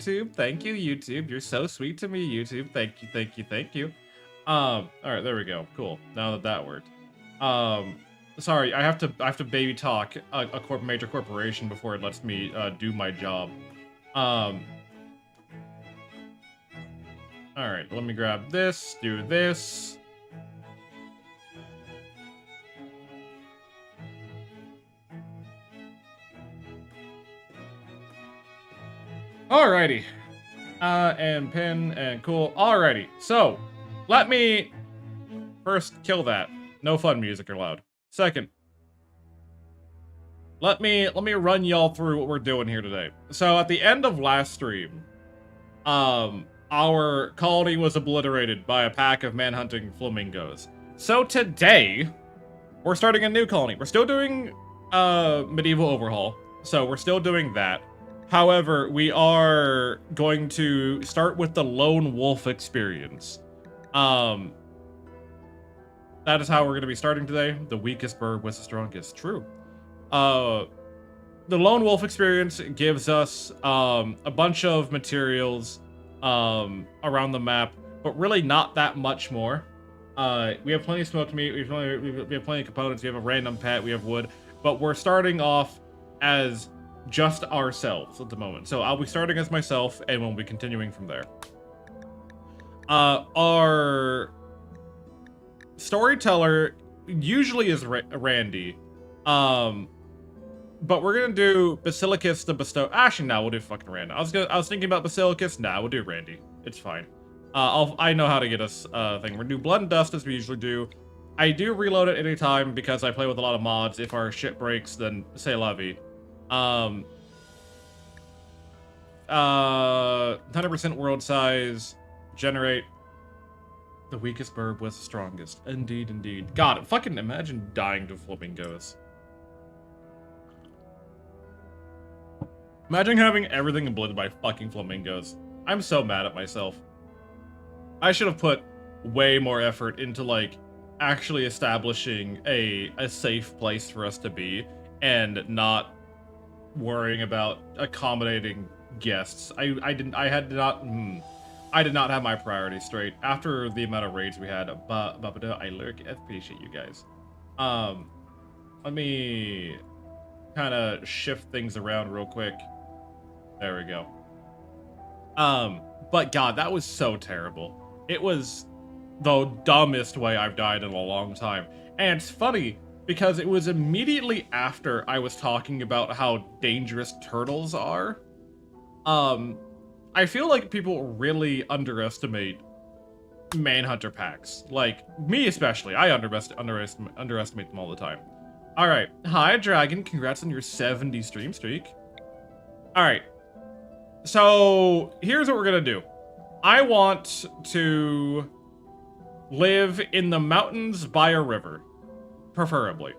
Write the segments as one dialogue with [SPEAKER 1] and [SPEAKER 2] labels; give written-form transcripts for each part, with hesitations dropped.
[SPEAKER 1] YouTube. Thank you, YouTube. You're so sweet to me, YouTube. Thank you, thank you, thank you. All right, there we go. Cool. Now that worked. Sorry, I have to baby talk a major corporation before it lets me do my job. All right, let me grab this, do this. Alrighty. And pin and cool. Alrighty. So, let me first kill that. No fun music allowed. Second, let me run y'all through what we're doing here today. So at the end of last stream, our colony was obliterated by a pack of manhunting flamingos. So today, we're starting a new colony. We're still doing Medieval Overhaul, so we're still doing that. However, we are going to start with the Lone Wolf experience. That is how we're going to be starting today. The weakest bird was the strongest. True. The Lone Wolf experience gives us a bunch of materials around the map, but really not that much more. We have plenty of smoked meat, we have plenty of components, we have a random pet, we have wood, but we're starting off as just ourselves at the moment. So I'll be starting as myself, and we'll be continuing from there. Our storyteller usually is Randy, but we're gonna do Basilicus the Bestow. Actually, no, we'll do fucking Randy. I was thinking about Basilicus. Nah, we'll do Randy. It's fine. I know how to get us thing. We're gonna do Blood and Dust as we usually do. I do reload at any time because I play with a lot of mods. If our shit breaks, then say la vie. 100% world size. Generate. The weakest bird was the strongest. Indeed, indeed. God, fucking imagine dying to flamingos. Imagine having everything obliterated by fucking flamingos. I'm so mad at myself. I should have put way more effort into, like, actually establishing a safe place for us to be and not worrying about accommodating guests. I did not have my priorities straight after the amount of raids we had. I appreciate you guys. Let me kind of shift things around real quick. There we go. But God, that was so terrible. It was the dumbest way I've died in a long time. And it's funny because it was immediately after I was talking about how dangerous turtles are. I feel like people really underestimate manhunter packs. Like, me especially. I underestimate them all the time. Alright. Hi, Dragon. Congrats on your 70 stream streak. Alright. So, here's what we're gonna do. I want to live in the mountains by a river. Preferably.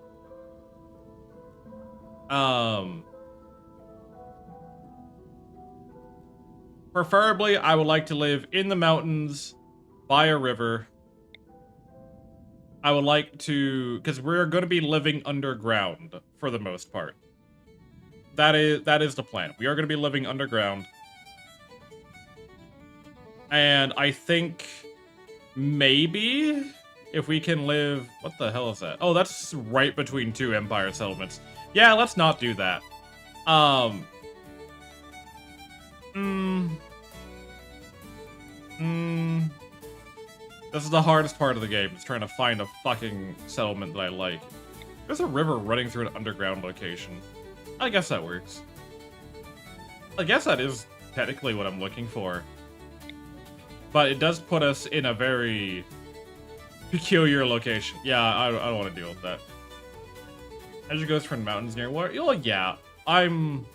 [SPEAKER 1] Preferably, I would like to live in the mountains by a river. I would like to, because we're going to be living underground for the most part. That is the plan. We are going to be living underground. And I think maybe if we can live... What the hell is that? Oh, that's right between two Empire settlements. Yeah, let's not do that. This is the hardest part of the game. Is trying to find a fucking settlement that I like. There's a river running through an underground location. I guess that works. I guess that is technically what I'm looking for. But it does put us in a very peculiar location. Yeah, I don't want to deal with that. As it goes from mountains near where? Oh yeah, I'm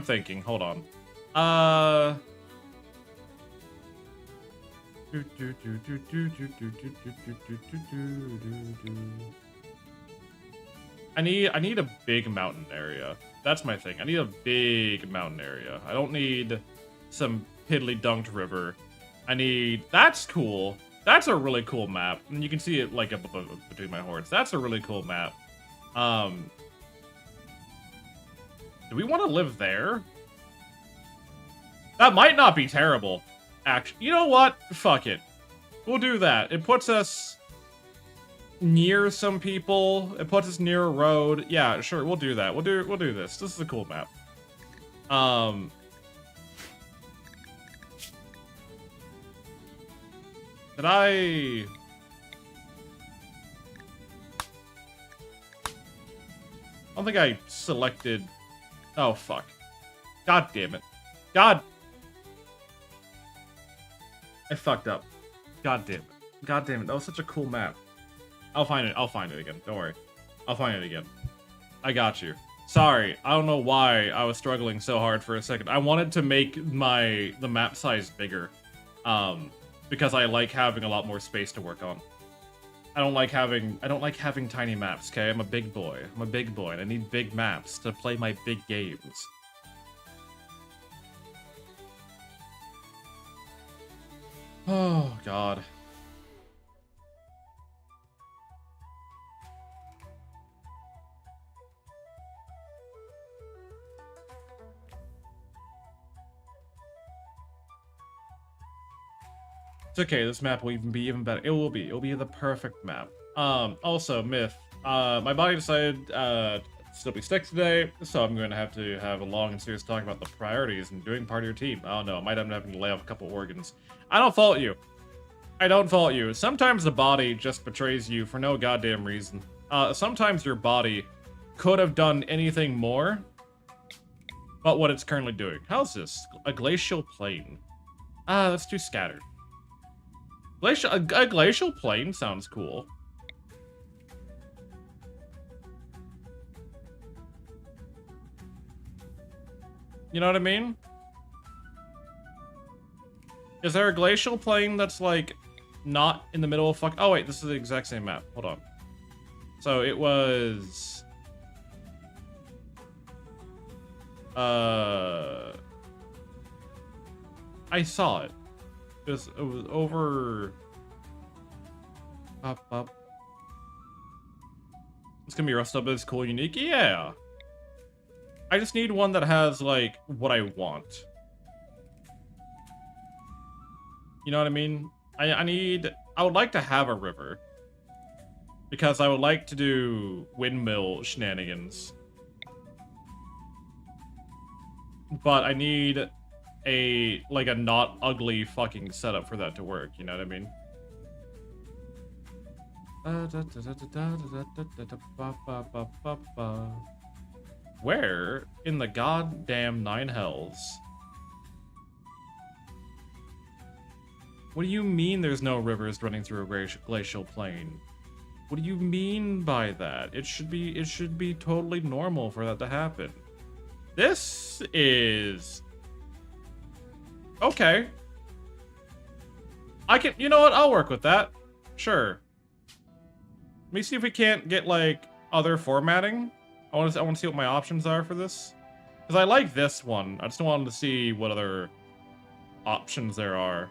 [SPEAKER 1] thinking. Hold on. I need a big mountain area. That's my thing. I need a big mountain area. I don't need some piddly dunked river. That's cool. That's a really cool map. And you can see it like up between my hordes. That's a really cool map. Do we want to live there? That might not be terrible. Actually, you know what? Fuck it. We'll do that. It puts us near some people. It puts us near a road. Yeah, sure. We'll do that. We'll do this. This is a cool map. Did I don't think I selected. Oh, fuck. God damn it. God. I fucked up. God damn it. God damn it. That was such a cool map. I'll find it. I'll find it again. Don't worry. I'll find it again. I got you. Sorry. I don't know why I was struggling so hard for a second. I wanted to make the map size bigger. Because I like having a lot more space to work on. I don't like having tiny maps, okay? I'm a big boy. I'm a big boy, and I need big maps to play my big games. Oh, God. It's okay, this map will be even better. It'll be the perfect map. Also, myth. My body decided to still be sick today, so I'm going to have a long and serious talk about the priorities and doing part of your team. Oh no, I might end up having to lay off a couple organs. I don't fault you. I don't fault you. Sometimes the body just betrays you for no goddamn reason. Sometimes your body could have done anything more, but what it's currently doing. How's this? A glacial plain. That's too scattered. A glacial plain sounds cool. You know what I mean? Is there a glacial plain that's, like, not in the middle of fuck... Oh, wait, this is the exact same map. Hold on. So, it was... I saw it. It was over... Up. It's gonna be Rust Up is cool, unique? Yeah! I just need one that has, like, what I want. You know what I mean? I would like to have a river. Because I would like to do windmill shenanigans. But I need a not ugly fucking setup for that to work, you know what I mean? Where in the goddamn nine hells? What do you mean there's no rivers running through a glacial plain? What do you mean by that? It should be totally normal for that to happen. This is... Okay. You know what? I'll work with that. Sure. Let me see if we can't get, like, other formatting. I want to see what my options are for this. Because I like this one. I just wanted to see what other options there are.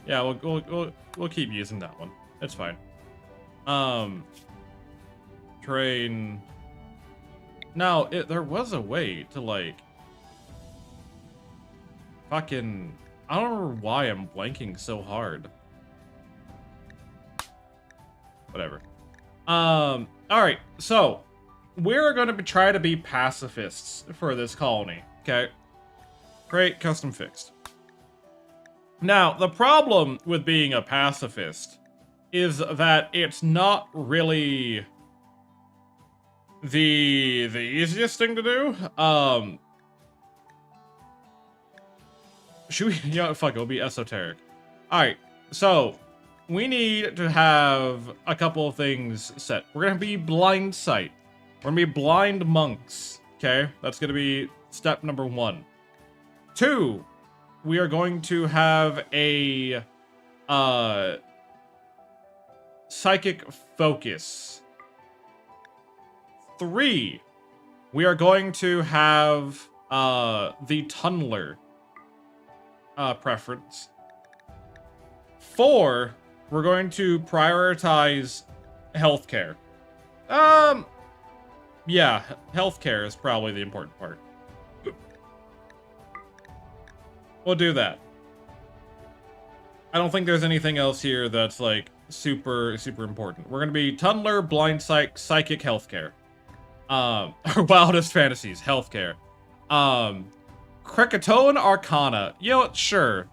[SPEAKER 1] Yeah, we'll keep using that one. It's fine. Train. Now, there was a way to, like, fucking... I don't know why I'm blanking so hard. Whatever. Alright, so, we're going to try to be pacifists for this colony, okay? Create custom fixed. Now, the problem with being a pacifist is that it's not really the easiest thing to do. Should we, you know, fuck, it'll be esoteric. Alright, so we need to have a couple of things set. We're gonna be blind sight. We're gonna be blind monks. Okay, that's gonna be step number 1. 2, we are going to have a psychic focus. 3, we are going to have the tunneler preference. 4, we're going to prioritize healthcare. Yeah, healthcare is probably the important part. We'll do that. I don't think there's anything else here that's, like, super important. We're gonna be Tunneler, Blind Sight, Psychic, Healthcare. Our wildest fantasies, Healthcare. Krakatoan Arcana. You know what? Sure.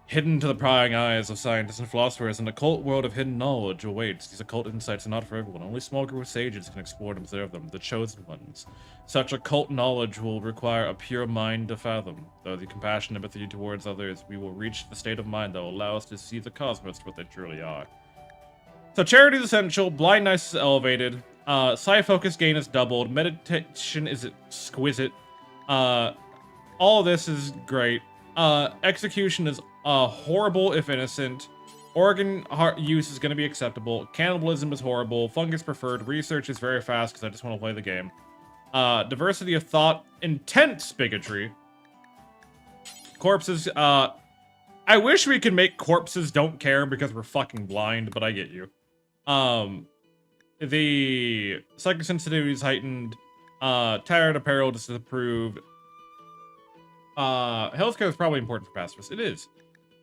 [SPEAKER 1] Hidden to the prying eyes of scientists and philosophers, an occult world of hidden knowledge awaits. These occult insights are not for everyone. Only a small group of sages can explore and observe them, the chosen ones. Such occult knowledge will require a pure mind to fathom. Though the compassion and empathy towards others, we will reach the state of mind that will allow us to see the cosmos for what they truly are. So charity is essential, blindness is elevated, psi-focus gain is doubled, meditation is exquisite, all this is great. Execution is horrible if innocent. Organ use is going to be acceptable. Cannibalism is horrible. Fungus preferred. Research is very fast because I just want to play the game. Diversity of thought. Intense bigotry. Corpses. I wish we could make corpses don't care because we're fucking blind, but I get you. The psychic sensitivity is heightened. Tired apparel disapproved. Healthcare is probably important for pacifists. It is.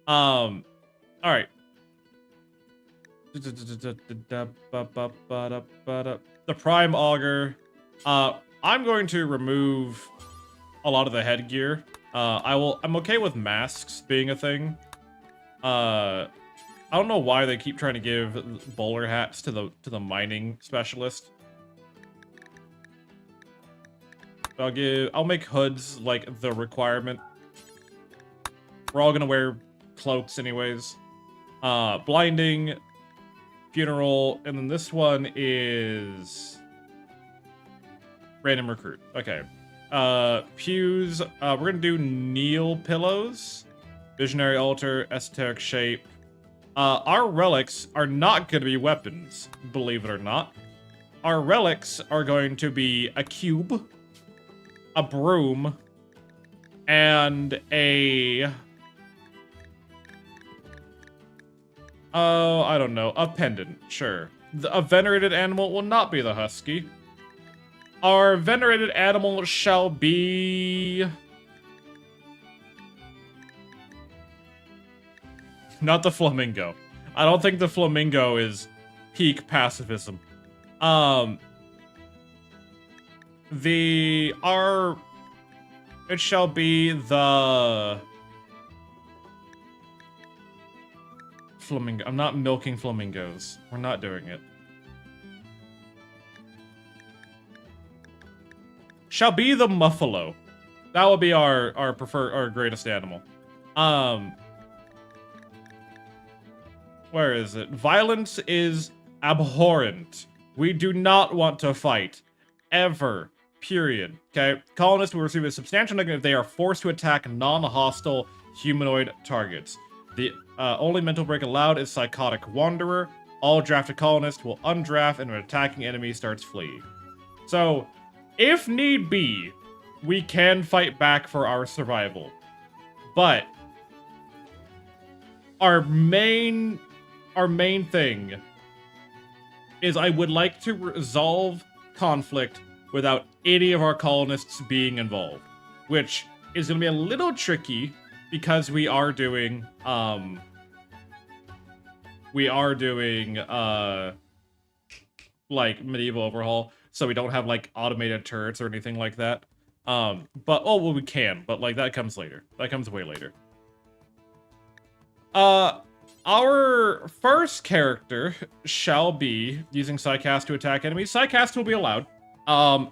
[SPEAKER 1] Alright. The Prime Augur. I'm going to remove a lot of the headgear. I'm okay with masks being a thing. I don't know why they keep trying to give bowler hats to the mining specialist. I'll make hoods like the requirement. We're all gonna wear cloaks anyways. Blinding, funeral, and then this one is random recruit. Okay. Pews. We're gonna do kneel pillows, visionary altar, esoteric shape. Our relics are not gonna be weapons, believe it or not. Our relics are going to be a cube, a broom, and a... Oh, I don't know. A pendant, sure. A venerated animal will not be the husky. Our venerated animal shall be... Not the flamingo. I don't think the flamingo is peak pacifism. It shall be the flamingo. I'm not milking flamingos. We're not doing it. Shall be the muffalo. That will be our greatest animal. Where is it? Violence is abhorrent. We do not want to fight. Ever. Period. Okay? Colonists will receive a substantial negative if they are forced to attack non-hostile humanoid targets. The only mental break allowed is Psychotic Wanderer. All drafted colonists will undraft and an attacking enemy starts fleeing. So, if need be, we can fight back for our survival. But our main thing is I would like to resolve conflict without any of our colonists being involved, which is going to be a little tricky because we are doing like medieval overhaul, so we don't have like automated turrets or anything like that. But well, we can, but like that comes later. That comes way later. Our first character shall be using Psycast to attack enemies. Psycast will be allowed. We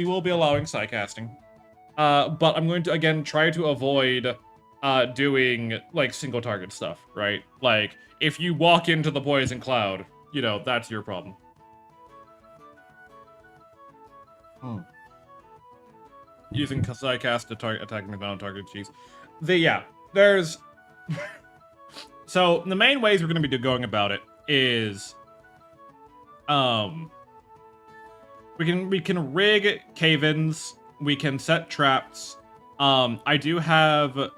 [SPEAKER 1] will be allowing Psycasting. But I'm going to, again, try to avoid doing, like, single target stuff, right? Like, if you walk into the poison cloud, you know, that's your problem. Using Psycast to attack non-targeted cheese. There's... So, the main ways we're going to be going about it is... We can rig cave-ins. We can set traps. I do have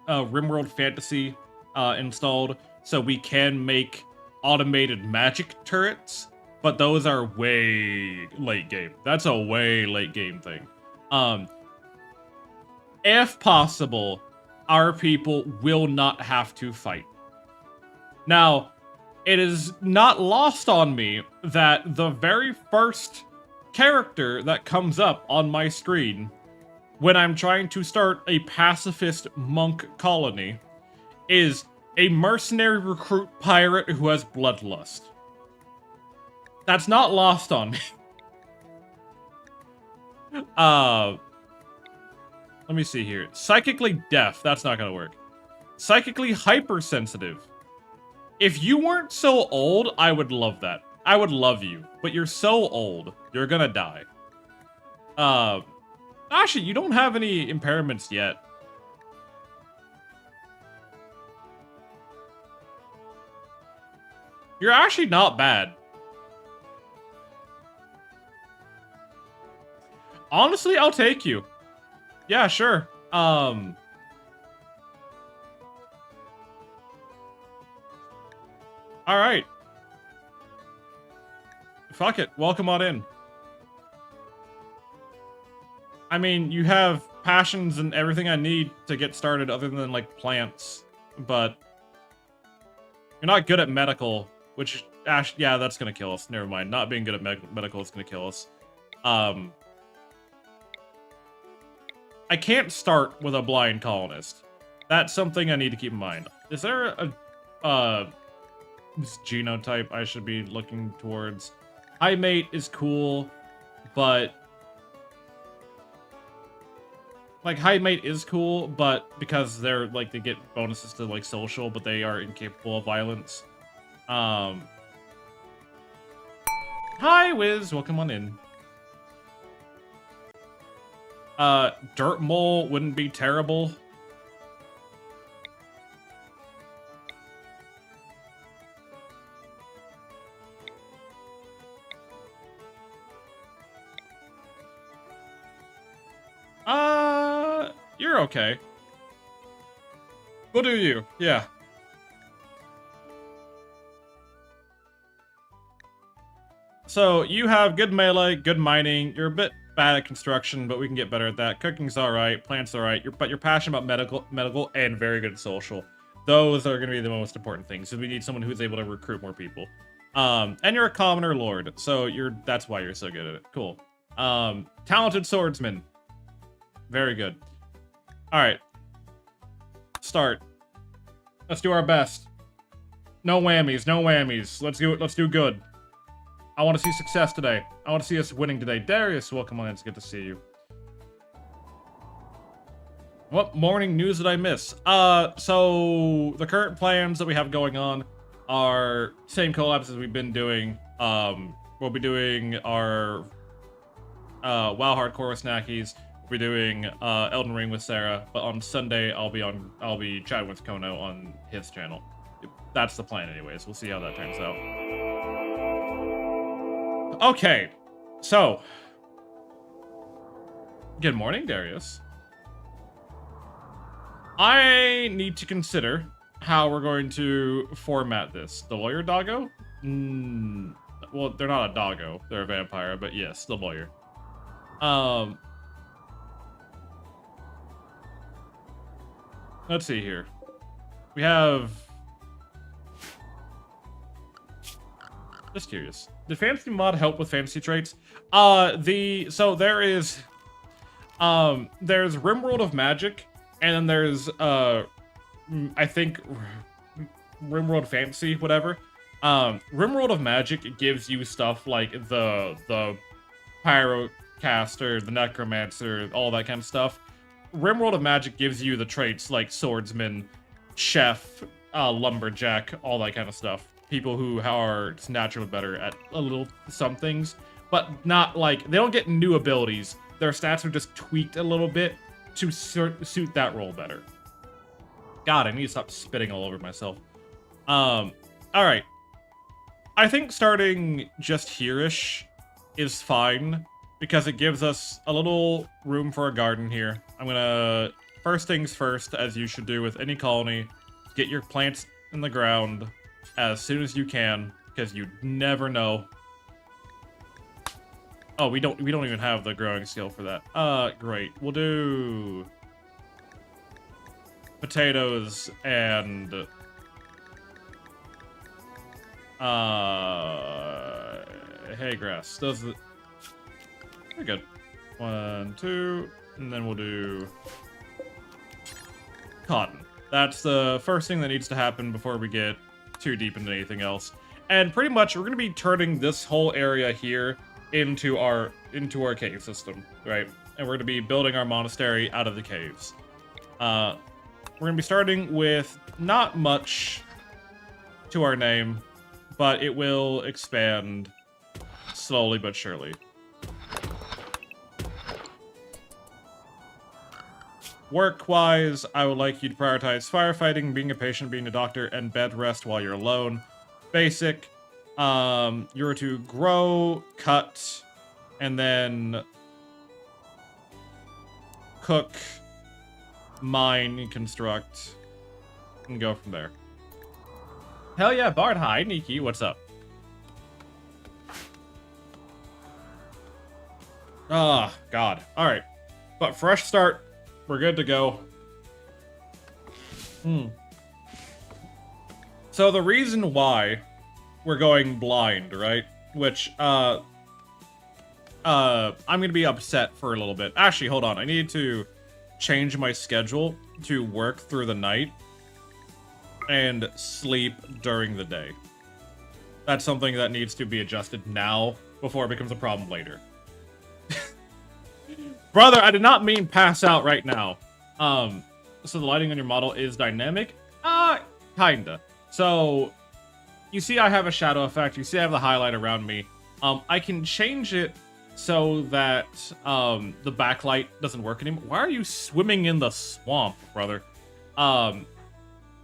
[SPEAKER 1] Rimworld Fantasy installed, so we can make automated magic turrets, but those are way late game. That's a way late game thing. If possible, our people will not have to fight. Now, it is not lost on me that the very first character that comes up on my screen when I'm trying to start a pacifist monk colony is a mercenary recruit pirate who has bloodlust. That's not lost on me. Let me see here. Psychically deaf. That's not gonna work. Psychically hypersensitive. If you weren't so old, I would love that. I would love you. But you're so old, you're gonna die. Actually, you don't have any impairments yet. You're actually not bad. Honestly, I'll take you. Yeah, sure. All right. Fuck it. Welcome on in. I mean, you have passions and everything I need to get started other than, like, plants. But you're not good at medical, which, yeah, that's gonna kill us. Never mind. Not being good at medical is gonna kill us. I can't start with a blind colonist. That's something I need to keep in mind. Is there a genotype I should be looking towards? High mate is cool, but like high mate is cool, but because they're like they get bonuses to like social, but they are incapable of violence. Hi Wiz, welcome on in. Dirt mole wouldn't be terrible. You're okay. We'll do you, yeah. So, you have good melee, good mining, you're a bit bad at construction, but we can get better at that. Cooking's alright, plants alright, but you're passionate about medical, and very good at social. Those are going to be the most important things, so we need someone who's able to recruit more people. And you're a commoner lord, so that's why you're so good at it. Cool. Talented swordsman. Very good. Alright. Start. Let's do our best. No whammies, no whammies. Let's do good. I want to see success today. I want to see us winning today. Darius, welcome on in. It's good to see you. What morning news did I miss? So the current plans that we have going on are same collabs as we've been doing. We'll be doing our WoW Hardcore with Snackies. We're doing Elden Ring with Sarah, but on Sunday I'll be chatting with Kono on his channel. That's the plan anyways. We'll see how that turns out. Okay. So, good morning, Darius. I need to consider how we're going to format this. The lawyer doggo? Well, they're not a doggo. They're a vampire, but yes, the lawyer. Let's see here. We have... Just curious. Did fantasy mod help with fantasy traits? So there is... there's Rimworld of Magic, and then there's, I think, Rimworld Fantasy, whatever. Rimworld of Magic gives you stuff like the Pyrocaster, the Necromancer, all that kind of stuff. Rimworld of Magic gives you the traits like Swordsman, Chef, Lumberjack, all that kind of stuff. People who are just naturally better at a little some things, but not like, they don't get new abilities. Their stats are just tweaked a little bit to suit that role better. God, I need to stop spitting all over myself. Alright. I think starting just here-ish is fine, because it gives us a little room for a garden here. I'm gonna, first things first, as you should do with any colony, get your plants in the ground as soon as you can, because you never know. Oh, we don't even have the growing skill for that. Great. We'll do potatoes and hay grass. Those are pretty good. 1, 2, and then we'll do cotton. That's the first thing that needs to happen before we get too deep into anything else. And pretty much we're gonna be turning this whole area here into our cave system, right? And we're gonna be building our monastery out of the caves. We're gonna be starting with not much to our name, but it will expand slowly but surely. Work-wise, I would like you to prioritize firefighting, being a patient, being a doctor, and bed rest while you're alone. Basic. You're to grow, cut, and then cook, mine, construct, and go from there. Hell yeah, Bard. Hi, Nikki. What's up? Ah, God. All right. But fresh start. We're good to go. So the reason why we're going blind, right? Which, I'm gonna be upset for a little bit. Actually, hold on. I need to change my schedule to work through the night and sleep during the day. That's something that needs to be adjusted now before it becomes a problem later. Brother, I did not mean pass out right now. So the lighting on your model is dynamic? Kinda. So, you see I have a shadow effect. You see I have the highlight around me. I can change it so that the backlight doesn't work anymore. Why are you swimming in the swamp, brother? I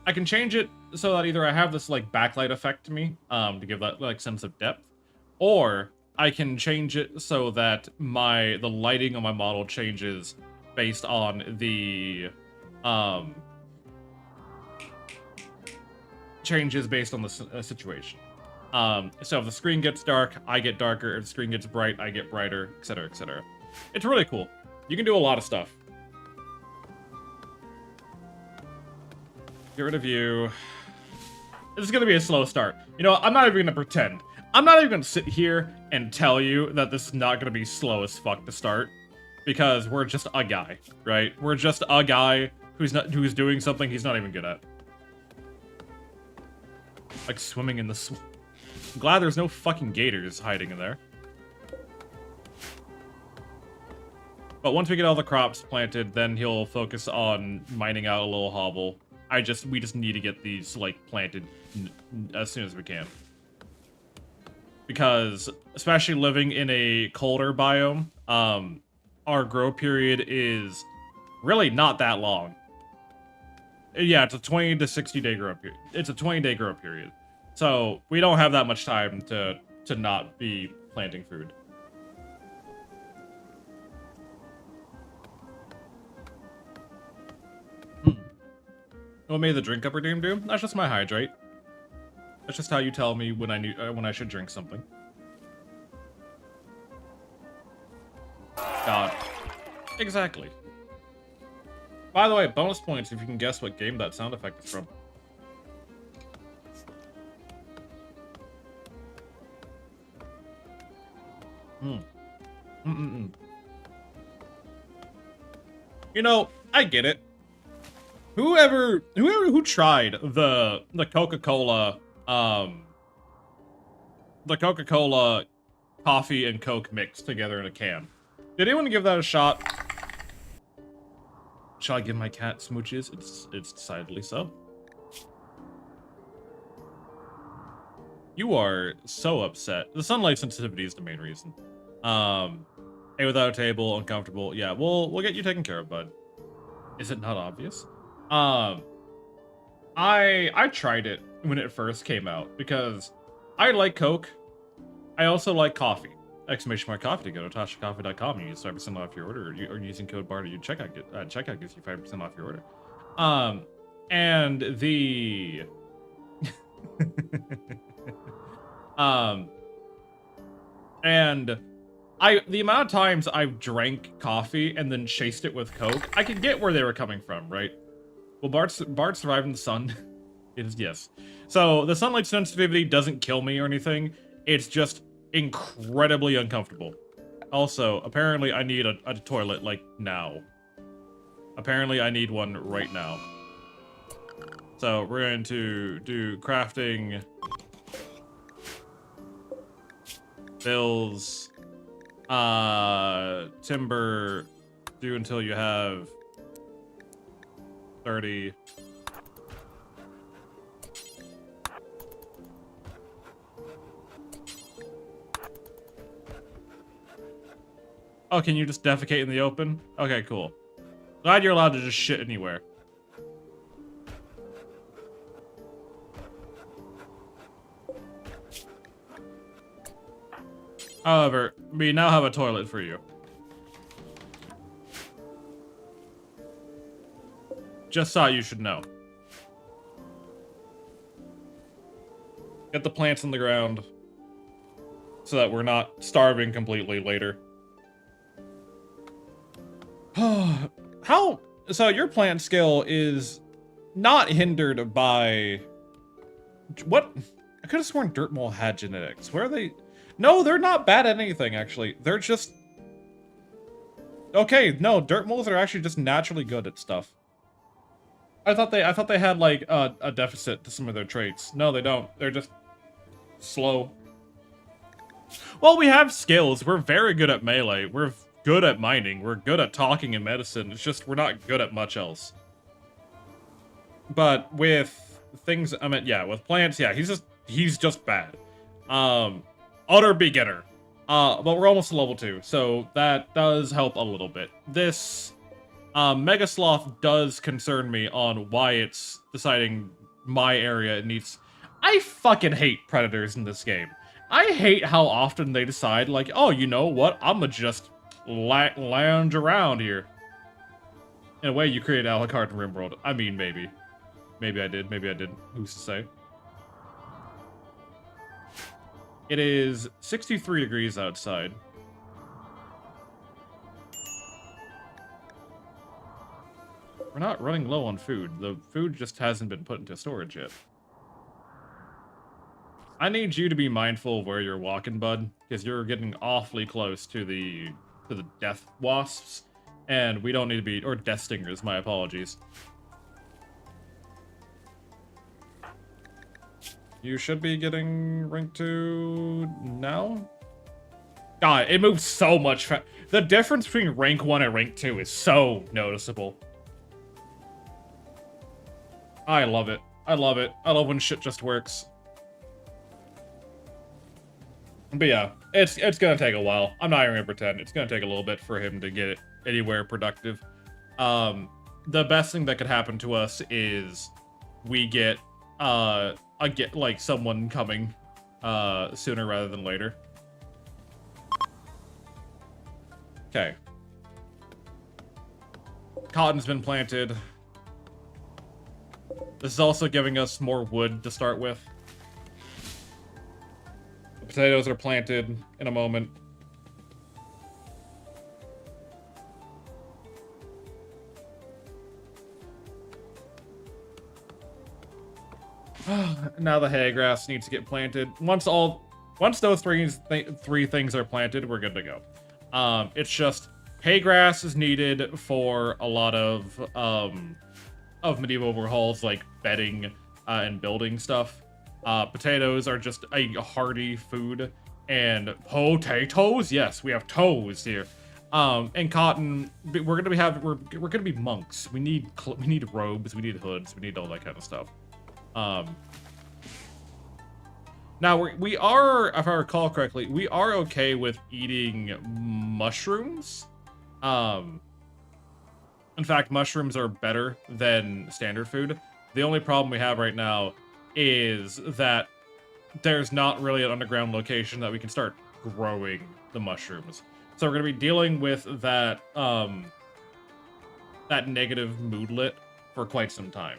[SPEAKER 1] can change it so that either I have this like backlight effect to me to give that like sense of depth, or I can change it so that the lighting on my model changes based on the situation. So if the screen gets dark, I get darker. If the screen gets bright, I get brighter, etc., etc. It's really cool. You can do a lot of stuff. Get rid of you. This is gonna be a slow start. You know, I'm not even gonna pretend. I'm not even gonna sit here and tell you that this is not gonna be slow as fuck to start, because we're just a guy, right? We're just a guy who's doing something he's not even good at, like swimming in the swamp. I'm glad there's no fucking gators hiding in there. But once we get all the crops planted, then he'll focus on mining out a little hovel. We just need to get these like planted as soon as we can. Because, especially living in a colder biome, our grow period is really not that long. Yeah, it's a 20 to 60 day grow period. It's a 20-day grow period. So, we don't have that much time to not be planting food. What made the drink up redeem do? That's just my hydrate. That's just how you tell me when I should drink something. God. Exactly. By the way, bonus points if you can guess what game that sound effect is from. You know, I get it. Whoever who tried the Coca-Cola coffee and Coke mixed together in a can. Did anyone give that a shot? Shall I give my cat smooches? It's decidedly so. You are so upset. The sunlight sensitivity is the main reason. Hey, without a table, uncomfortable. Yeah, we'll get you taken care of, bud. Is it not obvious? I tried it when it first came out because I like Coke. I also like coffee. Exclamation mark coffee to go to tashacoffee.com. You get 5% off your order, or using code BARD at checkout gives you 5% off your order. And the And the amount of times I've drank coffee and then chased it with Coke, I could get where they were coming from, right? Will Bart survive in the sun? It is yes. So the sunlight sensitivity doesn't kill me or anything. It's just incredibly uncomfortable. Also, apparently I need a toilet, like, now. Apparently I need one right now. So we're going to do crafting, bills, timber, do until you have 30. Oh, can you just defecate in the open? Okay, cool. Glad you're allowed to just shit anywhere. However, we now have a toilet for you. Just thought you should know. Get the plants in the ground so that we're not starving completely later. How? So your plant skill is not hindered by... What? I could have sworn Dirt Mole had genetics. Where are they? No, they're not bad at anything, actually. They're just... Okay, no, Dirt Moles are actually just naturally good at stuff. I thought they had, like, a deficit to some of their traits. No, they don't. They're just slow. Well, we have skills. We're very good at melee. We're good at mining. We're good at talking and medicine. It's just we're not good at much else. But with things, I mean, yeah, with plants, yeah, he's just bad. Utter beginner. But we're almost to level 2, so that does help a little bit. This Mega Sloth does concern me on why it's deciding my area needs... I fucking hate predators in this game. I hate how often they decide, like, oh, you know what? I'ma just lounge around here. In a way, you created a la carte in Rimworld. I mean, maybe. Maybe I did, maybe I didn't. Who's to say? It is 63 degrees outside. We're not running low on food. The food just hasn't been put into storage yet. I need you to be mindful of where you're walking, bud, because you're getting awfully close to the death wasps, and we don't need to be, or death stingers, my apologies. You should be getting rank 2 now? God, it moves so much fast. The difference between rank 1 and rank 2 is so noticeable. I love it. I love it. I love when shit just works. But yeah, it's gonna take a while. I'm not even gonna pretend. It's gonna take a little bit for him to get it anywhere productive. The best thing that could happen to us is we get like someone coming sooner rather than later. Okay. Cotton's been planted. This is also giving us more wood to start with. The potatoes are planted in a moment. Now the hay grass needs to get planted. Once those three things are planted, we're good to go. It's just hay grass is needed for a lot of medieval overhauls, like bedding and building stuff. Potatoes are just a hearty food, and potatoes, yes, we have toes here. And cotton, we're gonna be monks. We need robes, we need hoods, we need all that kind of stuff. Now we are, if I recall correctly, we are okay with eating mushrooms. In fact, mushrooms are better than standard food. The only problem we have right now is that there's not really an underground location that we can start growing the mushrooms. So we're gonna be dealing with that that negative moodlet for quite some time.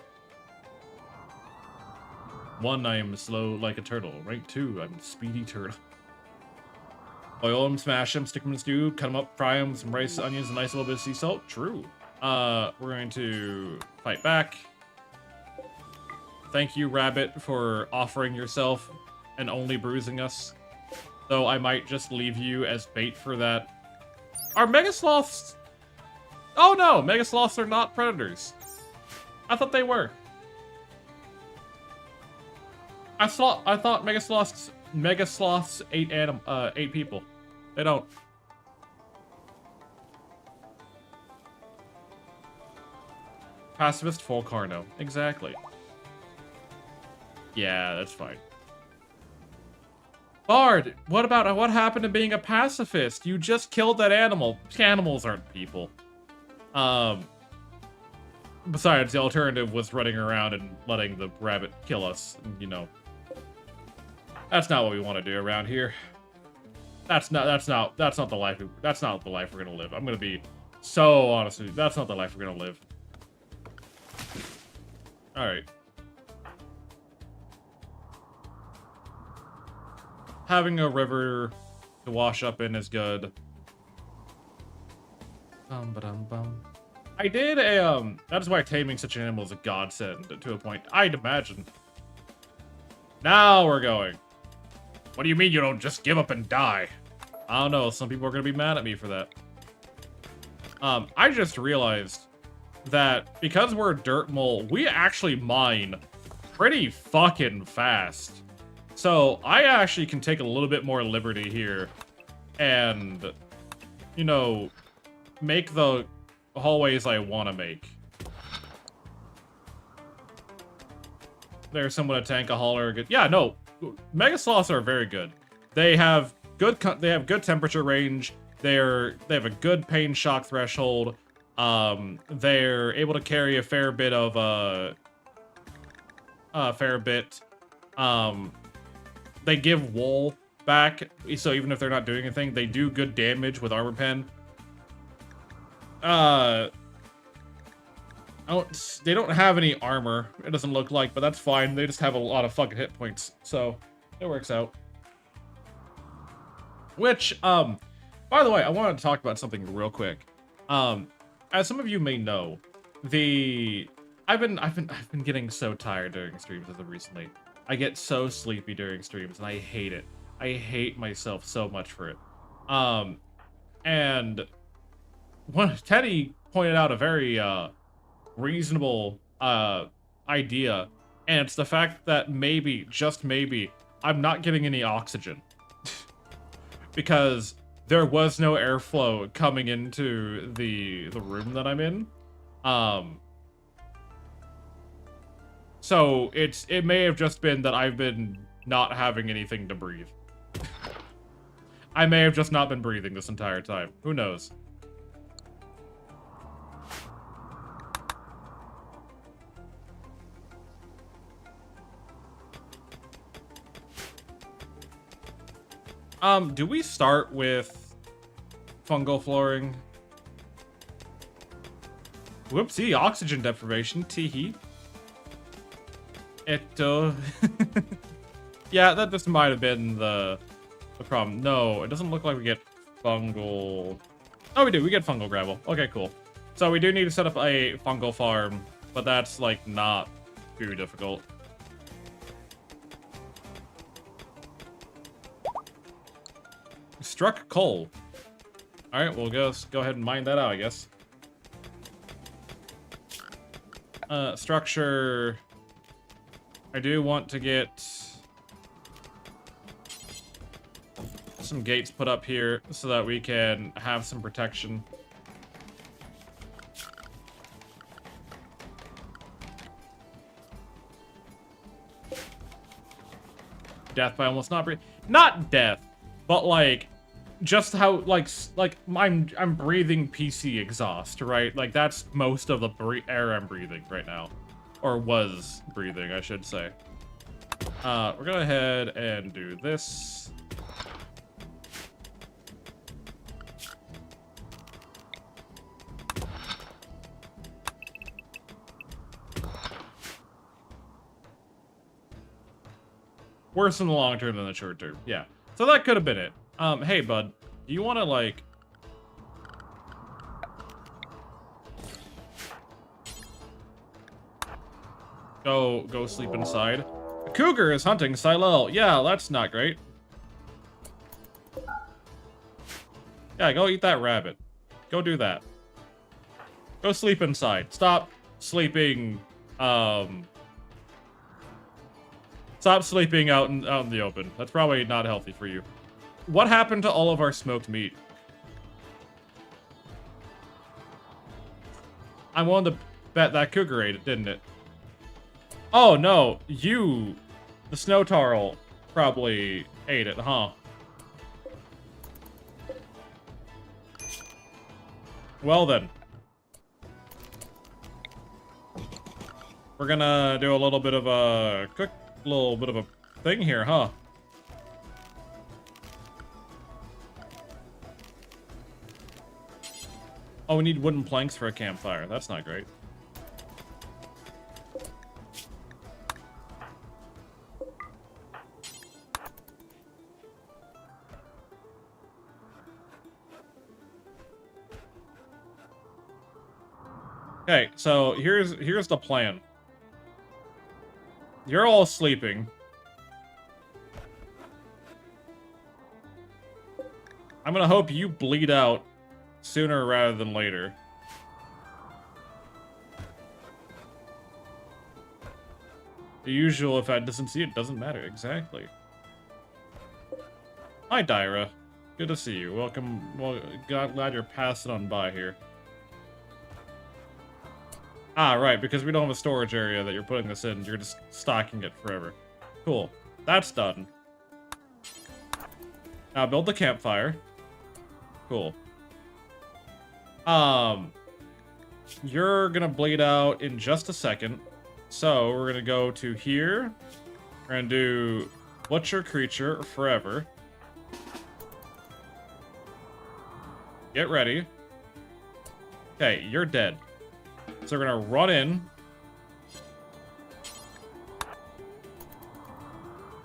[SPEAKER 1] 1, I am slow like a turtle. Rank 2, I'm speedy turtle. Boil them, smash them, stick them in stew, cut them up, fry them with some rice, onions, and a nice little bit of sea salt. True. We're going to fight back. Thank you, Rabbit, for offering yourself and only bruising us. Though I might just leave you as bait for that. Are Megasloths... Oh no, Megasloths are not predators. I thought they were. I thought Megasloths ate people. They don't. Pacifist full Carno. Exactly. Yeah, that's fine. Bard, what happened to being a pacifist? You just killed that animal. Animals aren't people. Besides, the alternative was running around and letting the rabbit kill us. You know, that's not what we want to do around here. That's not the life we're gonna live. I'm gonna be so honest with you. That's not the life we're gonna live. All right. Having a river to wash up in is good. I did a, that is why taming such an animal is a godsend to a point, I'd imagine. Now we're going. What do you mean you don't just give up and die? I don't know, some people are gonna be mad at me for that. I just realized that because we're a dirt mole, we actually mine pretty fucking fast. So I actually can take a little bit more liberty here and, you know, make the hallways I want to make. There's someone to tank a hauler. Yeah, no, Megasloths are very good. They have good temperature range. They have a good pain shock threshold. They're able to carry a fair bit of they give wool back, so even if they're not doing anything, they do good damage with armor pen. They don't have any armor, it doesn't look like, but that's fine. They just have a lot of fucking hit points, so it works out. Which, by the way, I wanted to talk about something real quick. As some of you may know, I've been getting so tired during streams as of recently. I get so sleepy during streams, and I hate it. I hate myself so much for it. And Teddy pointed out a very reasonable idea, and it's the fact that maybe, just maybe, I'm not getting any oxygen. Because there was no airflow coming into the room that I'm in. So it may have just been that I've been not having anything to breathe. I may have just not been breathing this entire time. Who knows? Do we start with fungal flooring? Whoopsie, oxygen deprivation, teehee. Yeah, that just might have been the problem. No, it doesn't look like we get fungal. Oh, we do. We get fungal gravel. Okay, cool. So we do need to set up a fungal farm, but that's like not too difficult. Struck coal. All right, we'll go ahead and mine that out, I guess. Structure. I do want to get some gates put up here so that we can have some protection. Death by almost not breathing. Not death, but like just how like I'm breathing PC exhaust, right? Like that's most of the air I'm breathing right now. Or was breathing, I should say. We're gonna go ahead and do this. Worse in the long term than the short term. Yeah. So that could have been it. Hey, bud. Do you want to, like... Go sleep inside? A cougar is hunting Silel. Yeah, that's not great. Yeah, go eat that rabbit. Go do that. Go sleep inside. Stop sleeping, Stop sleeping out in the open. That's probably not healthy for you. What happened to all of our smoked meat? I'm willing to bet that cougar ate it, didn't it? Oh, no. You, the snow tarl, probably ate it, huh? Well, then. We're gonna do a little bit of a thing here, huh? Oh, we need wooden planks for a campfire. That's not great. Okay, so here's the plan. You're all sleeping. I'm gonna hope you bleed out sooner rather than later. The usual, if I doesn't see it, doesn't matter. Exactly. Hi, Dyra. Good to see you. Welcome. Well, glad you're passing on by here. Ah, right, because we don't have a storage area that you're putting this in. You're just stocking it forever. Cool. That's done. Now build the campfire. Cool. You're gonna bleed out in just a second. So, we're gonna go to here. We're gonna do Butcher Creature forever. Get ready. Okay, you're dead. So we're gonna run in.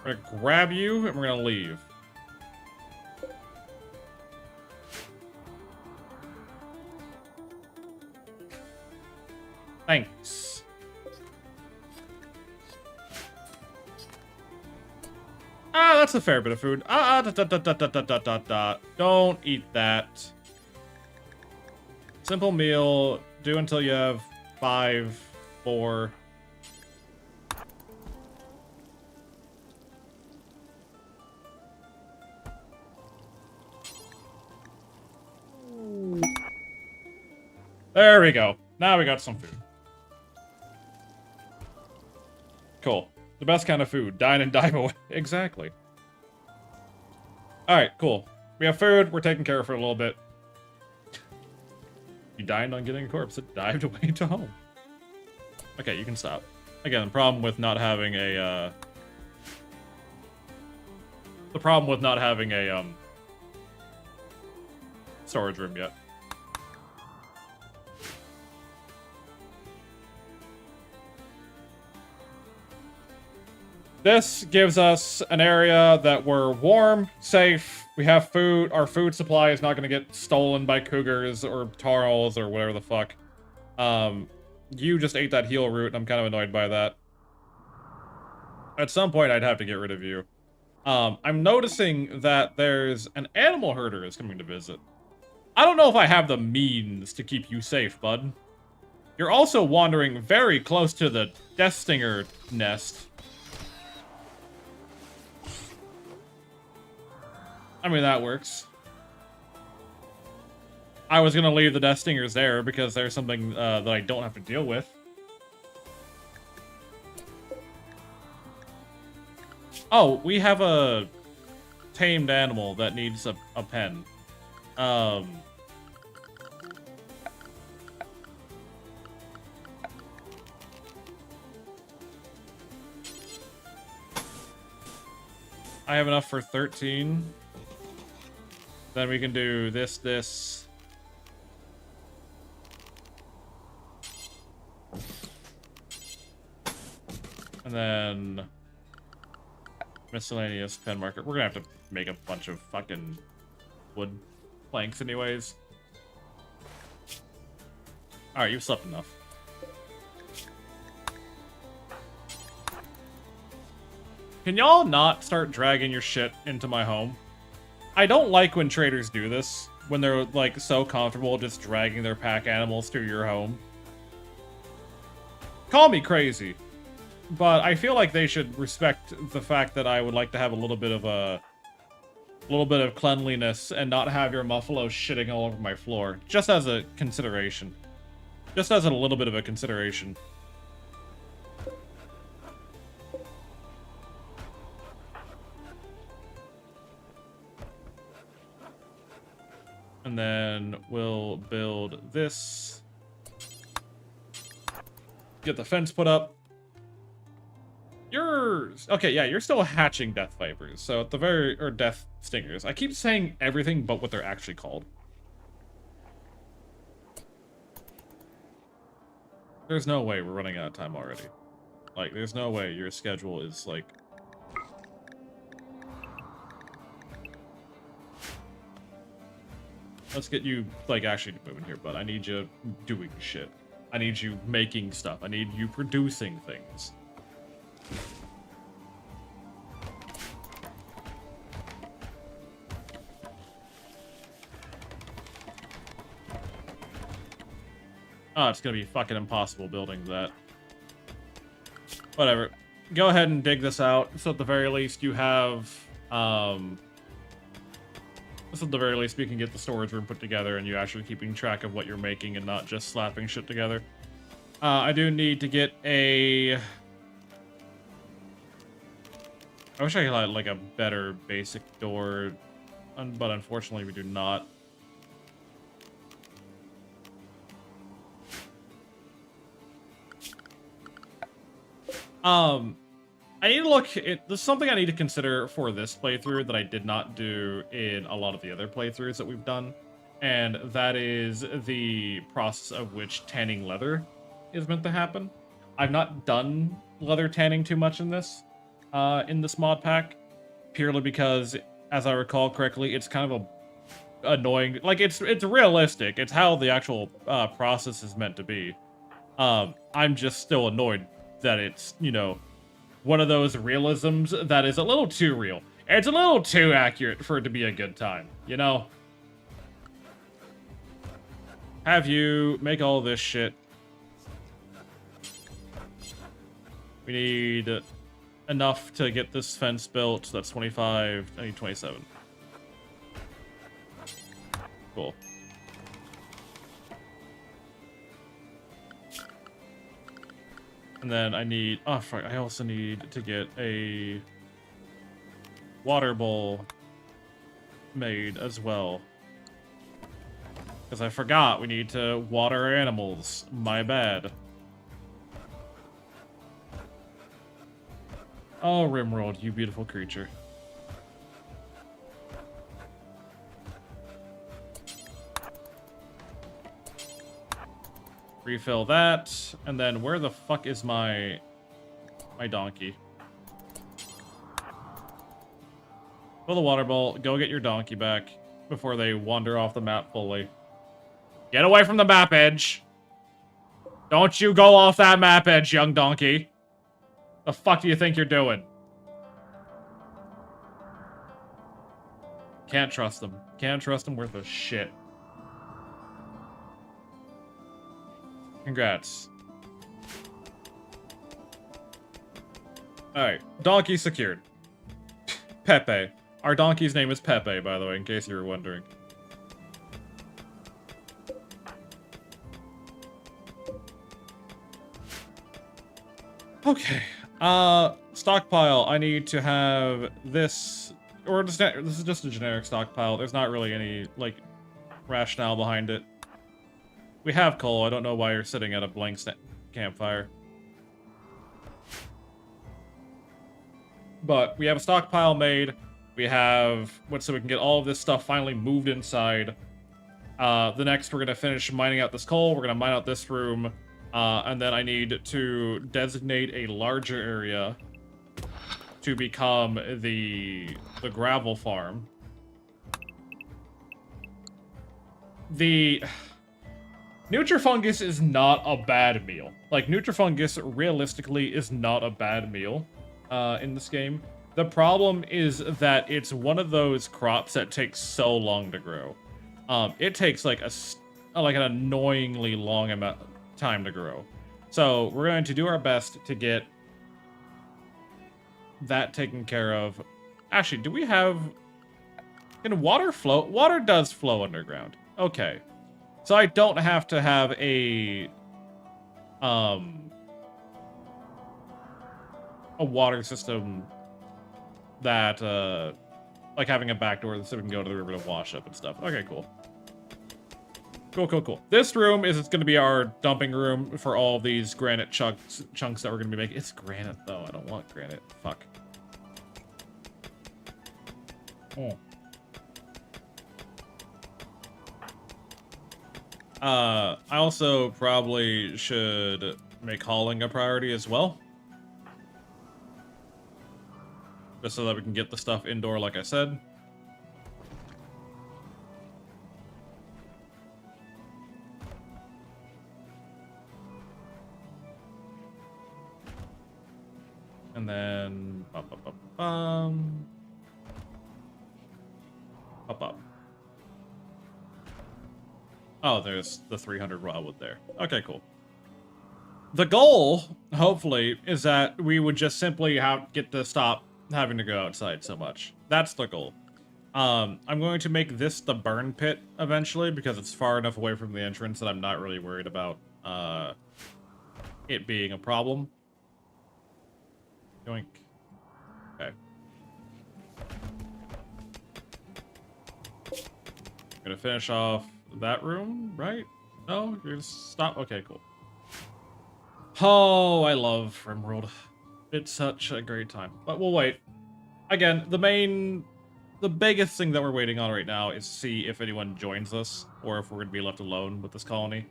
[SPEAKER 1] We're gonna grab you, and we're gonna leave. Thanks. Ah, that's a fair bit of food. Don't eat that. Simple meal. Do until you have 5, 4. There we go. Now we got some food. Cool. The best kind of food. Dine and dive away. Exactly. Alright, cool. We have food. We're taking care of it a little bit. You dined on getting a corpse. It dived away to home. Okay, you can stop. Again, the problem with not having a, storage room yet. This gives us an area that we're warm, safe, we have food, our food supply is not going to get stolen by cougars or tarls or whatever the fuck. You just ate that heal root, and I'm kind of annoyed by that. At some point, I'd have to get rid of you. I'm noticing that there's an animal herder is coming to visit. I don't know if I have the means to keep you safe, bud. You're also wandering very close to the Death Stinger nest. I mean, that works. I was gonna leave the Death Stingers there because there's something that I don't have to deal with. Oh, we have a tamed animal that needs a pen. I have enough for 13. Then we can do this. And then Miscellaneous pen marker. We're gonna have to make a bunch of fucking wood planks anyways. Alright, you've slept enough. Can y'all not start dragging your shit into my home? I don't like when traders do this, when they're, like, so comfortable just dragging their pack animals to your home. Call me crazy, but I feel like they should respect the fact that I would like to have a little bit of cleanliness and not have your muffalo shitting all over my floor, just as a consideration. Just as a little bit of a consideration. And then we'll build this. Get the fence put up. Okay, yeah, you're still hatching death vipers. So at the or death stingers. I keep saying everything but what they're actually called. There's no way we're running out of time already. Like, there's no way your schedule is, like... Let's get you, like, actually moving here, but I need you doing shit. I need you making stuff. I need you producing things. Oh, it's gonna be fucking impossible building that. Whatever. Go ahead and dig this out, so at the very least you have, so at the very least we can get the storage room put together and you actually keeping track of what you're making and not just slapping shit together. I do need to get a... I wish I had, like, a better basic door, but unfortunately we do not. I need to look, there's something I need to consider for this playthrough that I did not do in a lot of the other playthroughs that we've done, and that is the process of which tanning leather is meant to happen. I've not done leather tanning too much in this mod pack, purely because, as I recall correctly, it's kind of a annoying, like, it's realistic, it's how the actual process is meant to be. I'm just still annoyed that it's, you know, one of those realisms that is a little too real. It's a little too accurate for it to be a good time, you know? Have you make all this shit. We need enough to get this fence built. That's 25. I need 27. Cool. And then I need... Oh, fuck. I also need to get a water bowl made as well. Because I forgot we need to water our animals. My bad. Oh, Rimworld, you beautiful creature. Refill that, and then where the fuck is my donkey? Fill the water bowl, go get your donkey back before they wander off the map fully. Get away from the map edge! Don't you go off that map edge, young donkey! The fuck do you think you're doing? Can't trust them. Can't trust them worth a shit. Congrats. Alright, donkey secured. Pepe. Our donkey's name is Pepe, by the way, in case you were wondering. Okay. Stockpile. I need to have this, or this is just a generic stockpile. There's not really any, like, rationale behind it. We have coal. I don't know why you're sitting at a blank campfire. But we have a stockpile made. We have, so we can get all of this stuff finally moved inside. The next, we're going to finish mining out this coal. We're going to mine out this room. And then I need to designate a larger area to become the gravel farm. The Nutrifungus is not a bad meal. Like, Nutrifungus realistically is not a bad meal in this game. The problem is that it's one of those crops that takes so long to grow. It takes like an annoyingly long amount of time to grow. So we're going to do our best to get that taken care of. Actually, do we have... Can water flow? Water does flow underground. Okay. So I don't have to have a water system that, like having a back door so we can go to the river to wash up and stuff. Okay, cool. Cool. This room is going to be our dumping room for all these granite chunks that we're going to be making. It's granite, though. I don't want granite. Fuck. Oh. I also probably should make hauling a priority as well. Just so that we can get the stuff indoor, like I said. And then... Up. Oh, there's the 300 raw wood there. Okay, cool. The goal, hopefully, is that we would just simply get to stop having to go outside so much. That's the goal. I'm going to make this the burn pit eventually because it's far enough away from the entrance that I'm not really worried about it being a problem. Yoink. Okay. Gonna finish off that room, right? No? You're gonna stop? Okay, cool. Oh, I love Rimworld. It's such a great time. But we'll wait. Again, the biggest thing that we're waiting on right now is to see if anyone joins us, or if we're gonna be left alone with this colony.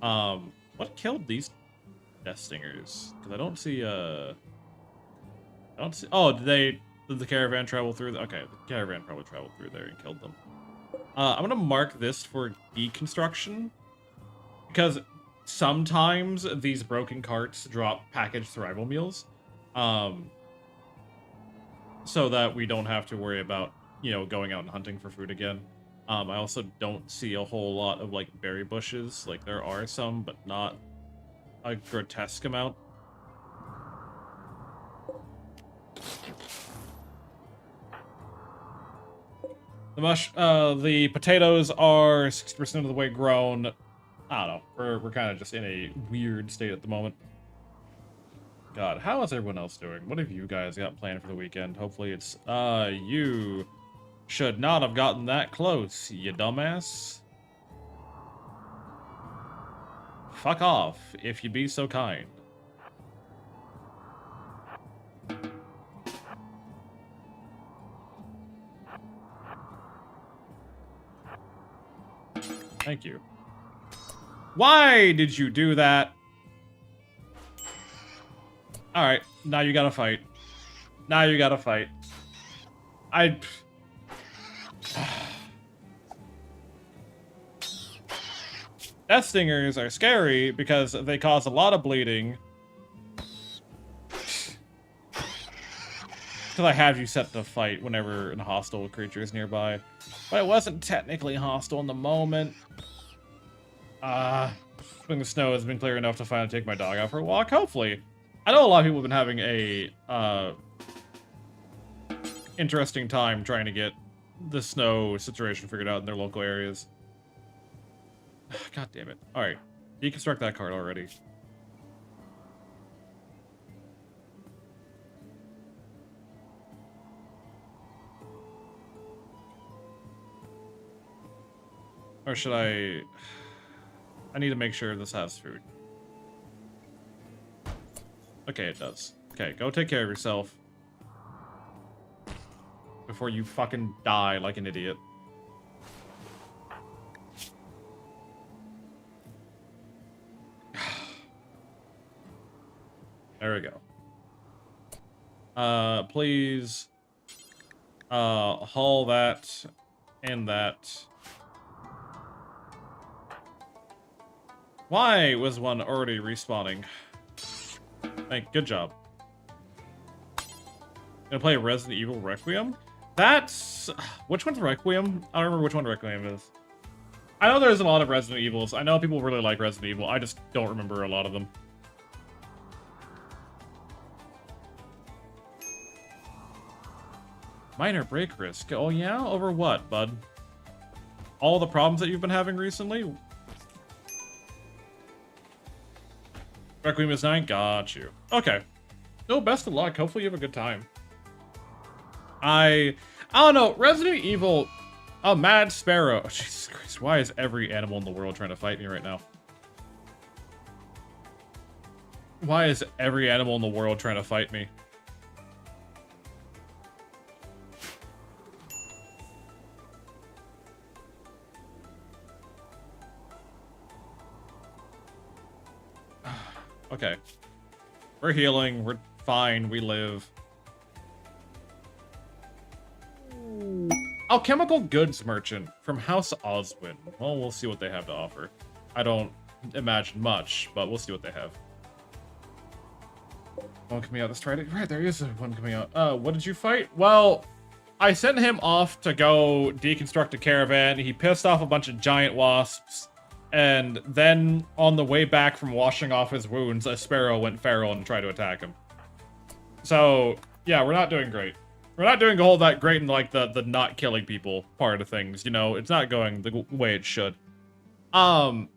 [SPEAKER 1] What killed these Death Stingers? Because I don't see, oh, did the caravan travel through? Okay, the caravan probably traveled through there and killed them. I'm gonna mark this for deconstruction, because sometimes these broken carts drop packaged survival meals, so that we don't have to worry about, you know, going out and hunting for food again. I also don't see a whole lot of, like, berry bushes. Like, there are some, but not a grotesque amount. The potatoes are 60% of the way grown. I don't know. We're kind of just in a weird state at the moment. God, how is everyone else doing? What have you guys got planned for the weekend? Hopefully it's, you should not have gotten that close, you dumbass. Fuck off, if you'd be so kind. Thank you. Why did you do that? Alright, now you gotta fight. Now you gotta fight. Death Stingers are scary because they cause a lot of bleeding. Because I have you set to fight whenever a hostile creature is nearby. But it wasn't technically hostile in the moment. When the snow has been clear enough to finally take my dog out for a walk, hopefully. I know a lot of people have been having a interesting time trying to get the snow situation figured out in their local areas. God damn it. Alright. Deconstruct that card already. Or should I need to make sure this has food. Okay, it does. Okay, go take care of yourself. Before you fucking die like an idiot. There we go. Please, haul that and that. Why was one already respawning? Good job. Gonna play Resident Evil Requiem? That's... Which one's Requiem? I don't remember which one Requiem is. I know there's a lot of Resident Evils. I know people really like Resident Evil. I just don't remember a lot of them. Minor break risk. Oh yeah? Over what, bud? All the problems that you've been having recently? Requiem is 9? Got you. Okay. No, best of luck. Hopefully you have a good time. I don't know. Resident Evil... A Mad Sparrow. Oh, Jesus Christ. Why is every animal in the world trying to fight me right now? Why is every animal in the world trying to fight me? Okay. We're healing. We're fine. We live. Alchemical goods merchant from House Oswin. Well, we'll see what they have to offer. I don't imagine much, but we'll see what they have. One coming out this Friday. Right, there is one coming out. What did you fight? Well, I sent him off to go deconstruct a caravan. He pissed off a bunch of giant wasps. And then, on the way back from washing off his wounds, a sparrow went feral and tried to attack him. So, yeah, we're not doing great. We're not doing all that great in, like, the not killing people part of things, you know? It's not going the way it should. Fleawort.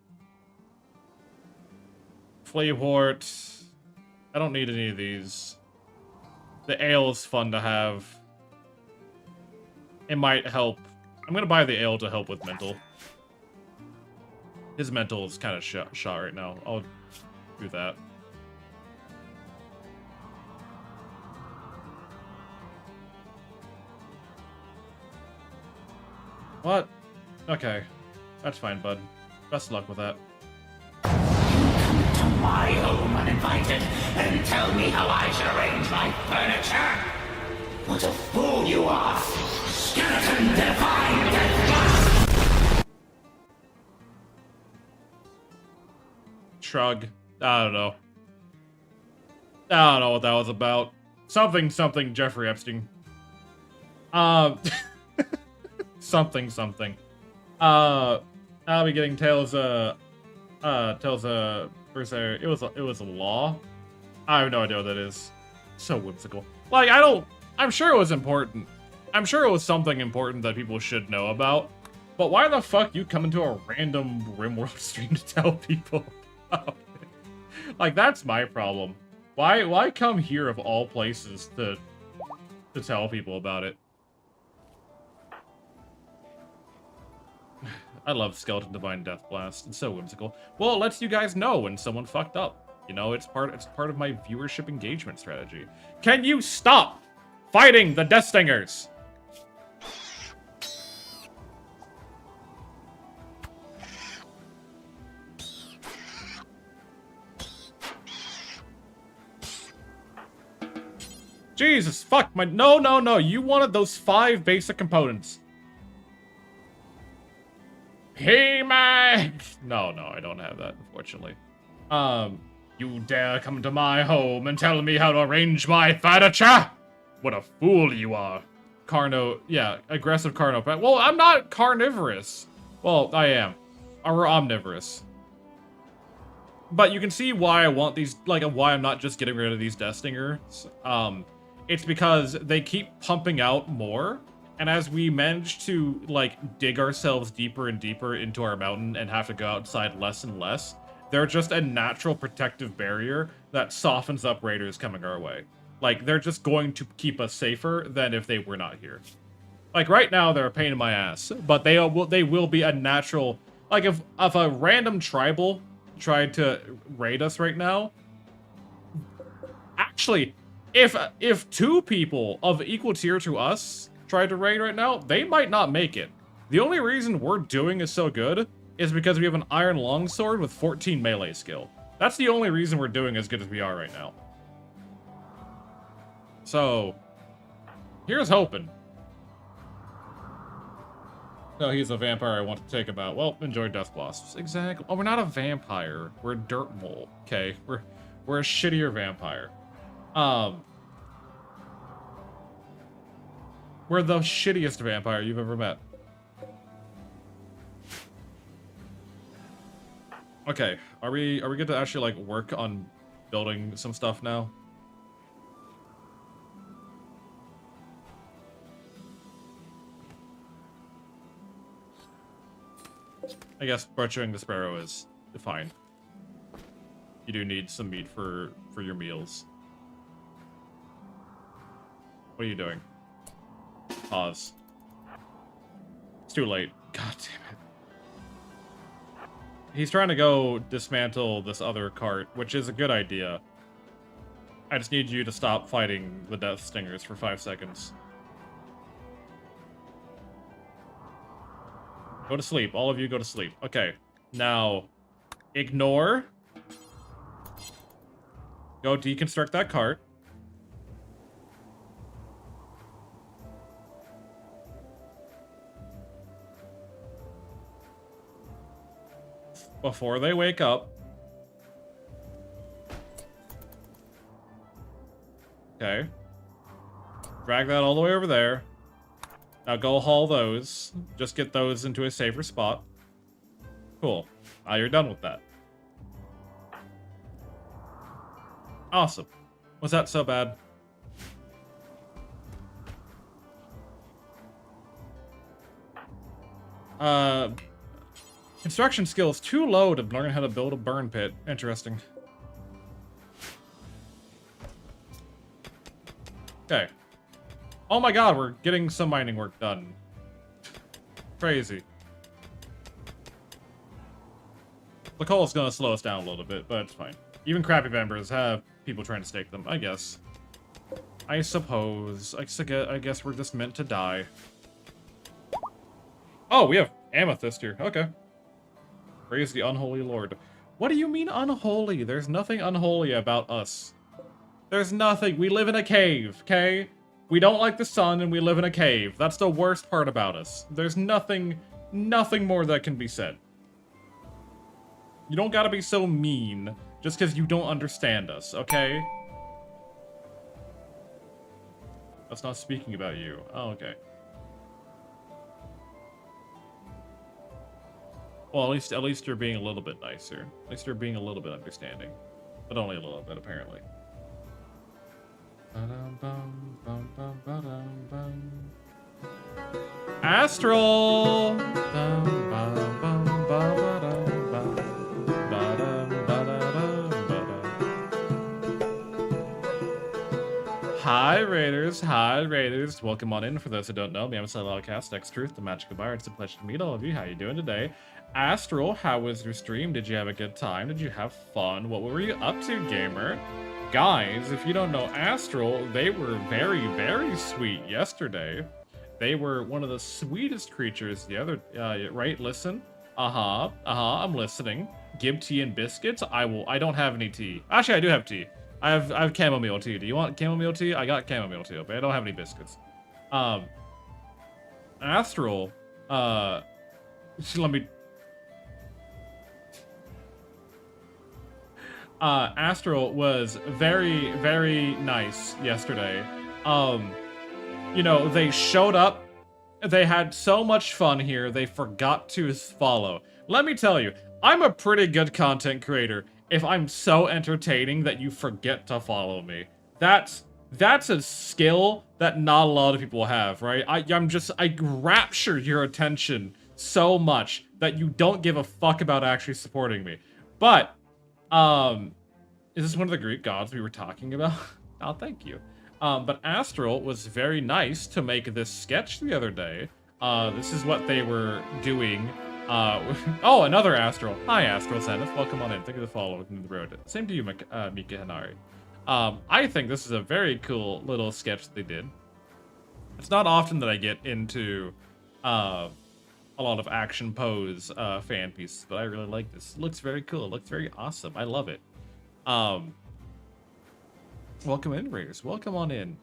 [SPEAKER 1] I don't need any of these. The ale is fun to have. It might help. I'm gonna buy the ale to help with mental. His mental is kind of shot right now. I'll do that. What? Okay. That's fine, bud. Best of luck with that.
[SPEAKER 2] Come to my home uninvited and tell me how I should arrange my furniture? What a fool you are! Skeleton divine death!
[SPEAKER 1] Shrug. I don't know. I don't know what that was about. Something Jeffrey Epstein. Something. I'll be getting Tales Berserker. It was a law. I have no idea what that is. So whimsical. Like, I'm sure it was important. I'm sure it was something important that people should know about. But why the fuck you come into a random Rimworld stream to tell people about it? Like, that's my problem. Why come here of all places to tell people about it? I love Skeleton Divine Death Blast. It's so whimsical. Well, it lets you guys know when someone fucked up. You know, it's part of my viewership engagement strategy. Can you stop fighting the Death Stingers? Jesus, fuck my... No. You wanted those 5 basic components. Hey, Mike! No, I don't have that, unfortunately. You dare come to my home and tell me how to arrange my furniture? What a fool you are. Yeah, aggressive carno. Well, I'm not carnivorous. Well, I am. Or omnivorous. But you can see why I want these, like, why I'm not just getting rid of these Death Stingers. It's because they keep pumping out more. And as we manage to, like, dig ourselves deeper and deeper into our mountain and have to go outside less and less, they're just a natural protective barrier that softens up raiders coming our way. Like, they're just going to keep us safer than if they were not here. Like, right now, they're a pain in my ass, but they will be a natural... Like, if a random tribal tried to raid us right now... Actually, if 2 people of equal tier to us tried to raid right now, they might not make it. The only reason we're doing is so good is because we have an iron longsword with 14 melee skill. That's the only reason we're doing as good as we are right now. So, here's hoping. No, he's a vampire I want to take him out. Well, enjoy Death Blossoms. Exactly. Oh, we're not a vampire. We're a dirt mole. Okay, we're a shittier vampire. We're the shittiest vampire you've ever met. Okay, are we good to actually like work on building some stuff now? I guess butchering the sparrow is fine. You do need some meat for your meals. What are you doing? Pause. It's too late. God damn it. He's trying to go dismantle this other cart, which is a good idea. I just need you to stop fighting the death stingers for 5 seconds. Go to sleep. All of you go to sleep. Okay. Now, ignore. Go deconstruct that cart. Before they wake up. Okay. Drag that all the way over there. Now go haul those. Just get those into a safer spot. Cool. Now you're done with that. Awesome. Was that so bad? Construction skills too low to learn how to build a burn pit. Interesting. Okay. Oh my god, we're getting some mining work done. Crazy. The coal is gonna slow us down a little bit, but it's fine. Even crappy vampires have people trying to stake them, I guess. I suppose. I guess we're just meant to die. Oh, we have amethyst here. Okay. Praise the unholy lord. What do you mean unholy? There's nothing unholy about us. There's nothing. We live in a cave, okay? We don't like the sun and we live in a cave. That's the worst part about us. There's nothing more that can be said. You don't gotta be so mean just because you don't understand us, okay? That's not speaking about you. Oh, okay. Well, at least you're being a little bit nicer. At least you're being a little bit understanding. But only a little bit, apparently. Astral! Hi Raiders, welcome on in. For those who don't know me, I'm Outcast, X-Truth, the Magical Bard. It's a pleasure to meet all of you. How you doing today? Astral, how was your stream? Did you have a good time? Did you have fun? What were you up to, gamer? Guys, if you don't know Astral, they were very, very sweet yesterday. They were one of the sweetest creatures the other, right? Listen. I'm listening. Give tea and biscuits? I don't have any tea. Actually, I do have tea. I have chamomile tea. Do you want chamomile tea? I got chamomile tea, but I don't have any biscuits. Astral, let me... Astral was very, very nice yesterday. You know, they showed up, they had so much fun here, they forgot to follow. Let me tell you, I'm a pretty good content creator if I'm so entertaining that you forget to follow me. That's a skill that not a lot of people have, right? I rapture your attention so much that you don't give a fuck about actually supporting me. But, is this one of the Greek gods we were talking about? Oh, thank you. But Astral was very nice to make this sketch the other day. This is what they were doing. Oh, another Astral. Hi, Astral Zenith. Welcome on in. Thank you for the follow in the road. Same to you, Mika Hanari. I think this is a very cool little sketch they did. It's not often that I get into a lot of action pose fan pieces, but I really like this. It looks very cool. It looks very awesome. I love it. Welcome in, Raiders. Welcome on in.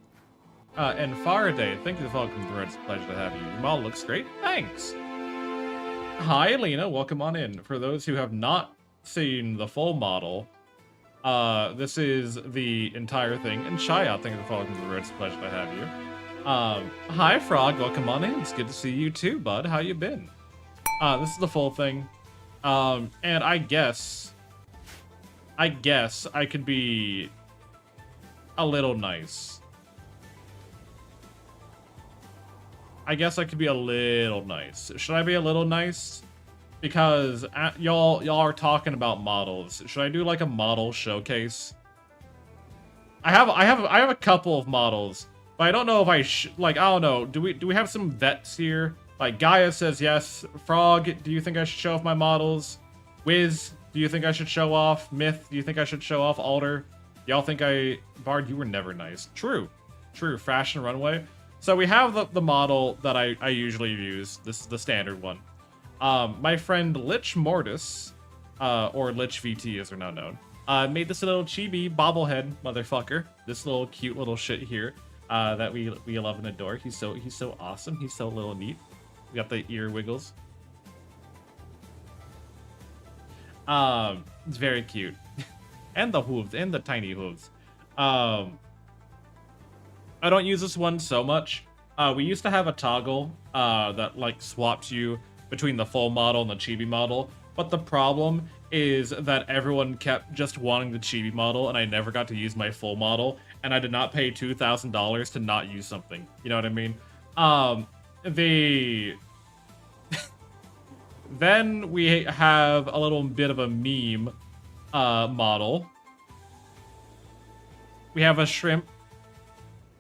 [SPEAKER 1] And Faraday, thank you for welcome to Red. It's a pleasure to have you. Your model looks great. Thanks. Hi, Alina. Welcome on in. For those who have not seen the full model, this is the entire thing. And Shia, thank you for welcome to Red. It's a pleasure to have you. Hi, Frog. Welcome on in. It's good to see you too, bud. How you been? This is the full thing. And I guess I could be a little nice. I guess I could be a little nice. Should I be a little nice? Because y'all are talking about models. Should I do like a model showcase? I have a couple of models, but I don't know if I like, I don't know. Do we have some vets here? Like Gaia says yes. Frog, do you think I should show off my models? Wiz, do you think I should show off? Myth, do you think I should show off? Alder, y'all think Bard, you were never nice. True. Fashion Runway. So we have the model that I usually use. This is the standard one. My friend Lich Mortis, or Lich VT as they're now known, made this little chibi bobblehead motherfucker. This little cute little shit here that we love and adore. He's so awesome. He's so little neat. We got the ear wiggles. It's very cute. And the hooves, and the tiny hooves. I don't use this one so much. We used to have a toggle that like swapped you between the full model and the chibi model, but the problem is that everyone kept just wanting the chibi model and I never got to use my full model, and I did not pay $2,000 to not use something. You know what I mean? Then we have a little bit of a meme model. We have a shrimp.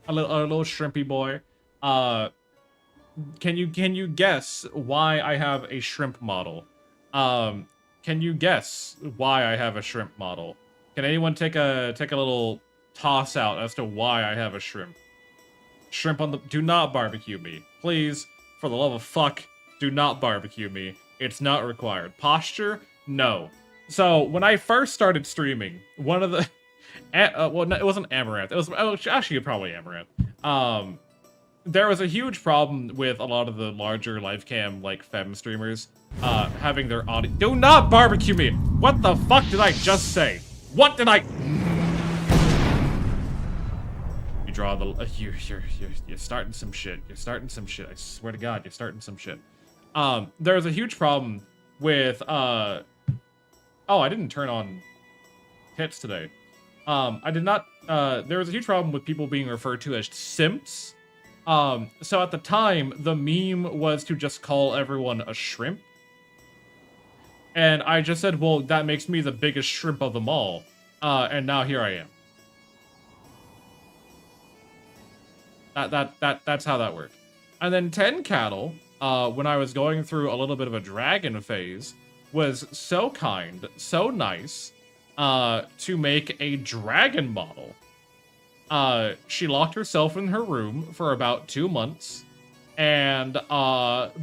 [SPEAKER 1] A little shrimpy boy. Can you guess why I have a shrimp model? Can you guess why I have a shrimp model? Can anyone take a little toss out as to why I have a shrimp? Shrimp on the... Do not barbecue me. Please, for the love of fuck, do not barbecue me. It's not required. Posture? No. So, when I first started streaming, one of the... well, no, it wasn't Amaranth. It was actually probably Amaranth. There was a huge problem with a lot of the larger live cam like fem streamers having their audio. Do not barbecue me. What the fuck did I just say? What did I? You draw the. You're starting some shit. You're starting some shit. I swear to God, you're starting some shit. There was a huge problem with. Oh, I didn't turn on hits today. I did not, there was a huge problem with people being referred to as simps. So at the time, the meme was to just call everyone a shrimp. And I just said, well, that makes me the biggest shrimp of them all. And now here I am. That's how that worked. And then 10 Cattle, when I was going through a little bit of a dragon phase, was so kind, so nice, to make a dragon model. She locked herself in her room for about 2 months and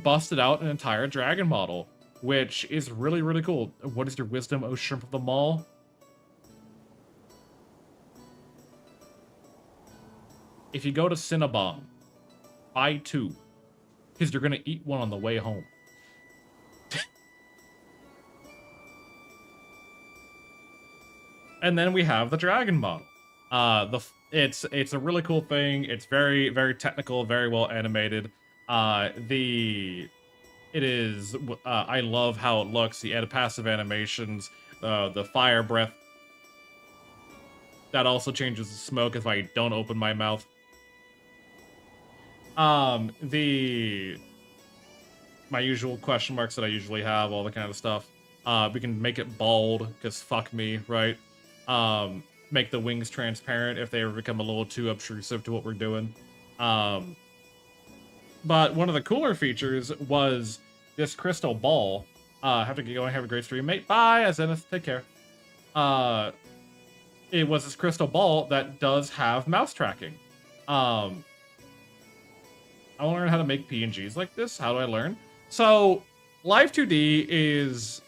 [SPEAKER 1] busted out an entire dragon model, which is really, really cool. What is your wisdom, oh shrimp of the mall? If you go to Cinnabon, buy 2, because you're gonna eat one on the way home. And then we have the dragon model. It's a really cool thing. It's very, very technical, very well animated. I love how it looks. The passive animations, the fire breath. That also changes the smoke if I don't open my mouth. My usual question marks that I usually have, all the kind of stuff. We can make it bald, because fuck me, right? Make the wings transparent if they ever become a little too obtrusive to what we're doing. But one of the cooler features was this crystal ball. Have to get going. Have a great stream, mate. Bye, Zenith. Take care. It was this crystal ball that does have mouse tracking. I want to learn how to make PNGs like this. How do I learn? So, Live 2D is...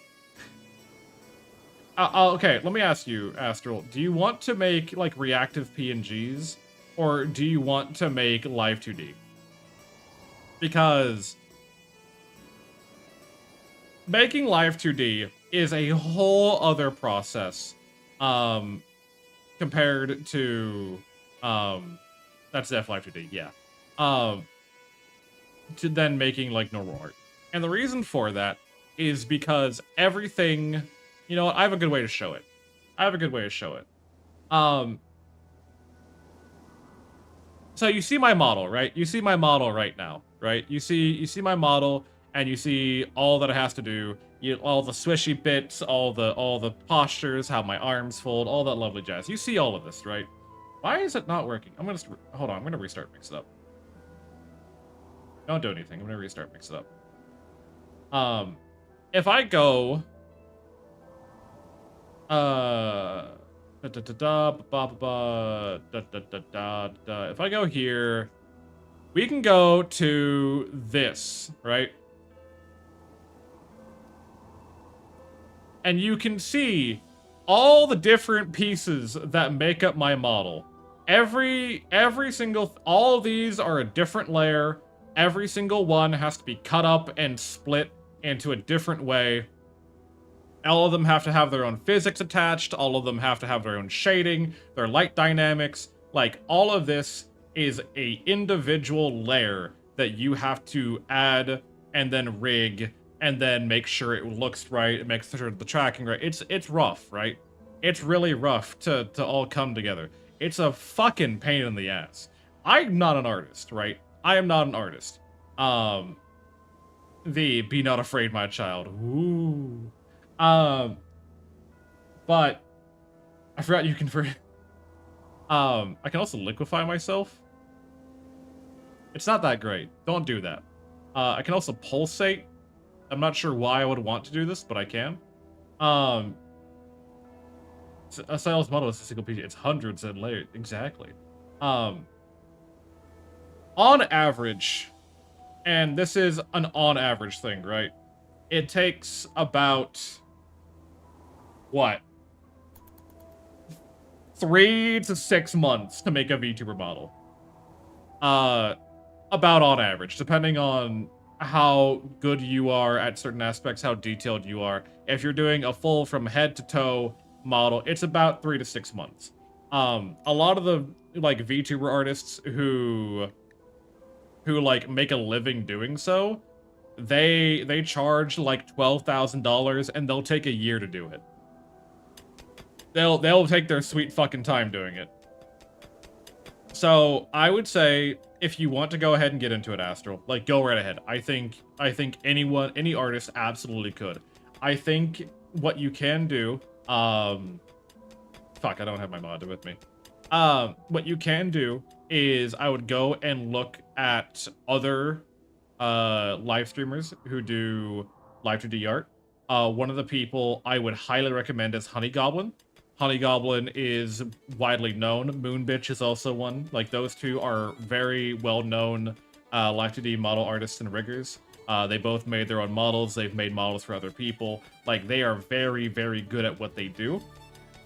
[SPEAKER 1] okay, let me ask you, Astral. Do you want to make, like, reactive PNGs or do you want to make Live 2D? Because making Live 2D is a whole other process compared to that's Def Live 2D, yeah. To then making like normal art. And the reason for that is because everything, you know what, I have a good way to show it. So you see my model, right? You see my model right now, right? You see my model, and you see all that it has to do. All the swishy bits, all the postures, how my arms fold, all that lovely jazz. You see all of this, right? Why is it not working? Hold on, I'm gonna restart, mix it up. Don't do anything. I'm gonna restart, mix it up. If I go, if I go here, we can go to this, right? And you can see all the different pieces that make up my model. All of these are a different layer. Every single one has to be cut up and split into a different way. All of them have to have their own physics attached. All of them have to have their own shading, their light dynamics. Like, all of this is a individual layer that you have to add and then rig and then make sure it looks right, make sure the tracking right. It's rough, right? It's really rough to all come together. It's a fucking pain in the ass. I'm not an artist, right? I am not an artist. Be not afraid, my child. Ooh. But I forgot you can I can also liquefy myself. It's not that great. Don't do that. I can also pulsate. I'm not sure why I would want to do this, but I can. A Silas model is a single piece. It's hundreds and layers. Exactly. On average, and this is an on average thing, right? It takes about, what? 3 to 6 months to make a VTuber model. About on average, depending on how good you are at certain aspects, how detailed you are. If you're doing a full from head to toe model, it's about 3 to 6 months. A lot of the like VTuber artists who like make a living doing so, they charge like $12,000 and they'll take a year to do it. They'll take their sweet fucking time doing it. So I would say if you want to go ahead and get into it, Astral, like go right ahead. I think any artist absolutely could. I think what you can do, fuck, I don't have my mod with me. What you can do is I would go and look at other live streamers who do live 2D art. One of the people I would highly recommend is Honey Goblin. Honey Goblin is widely known. Moonbitch is also one. Like, those two are very well-known live 2D model artists and riggers. They both made their own models. They've made models for other people. Like, they are very, very good at what they do.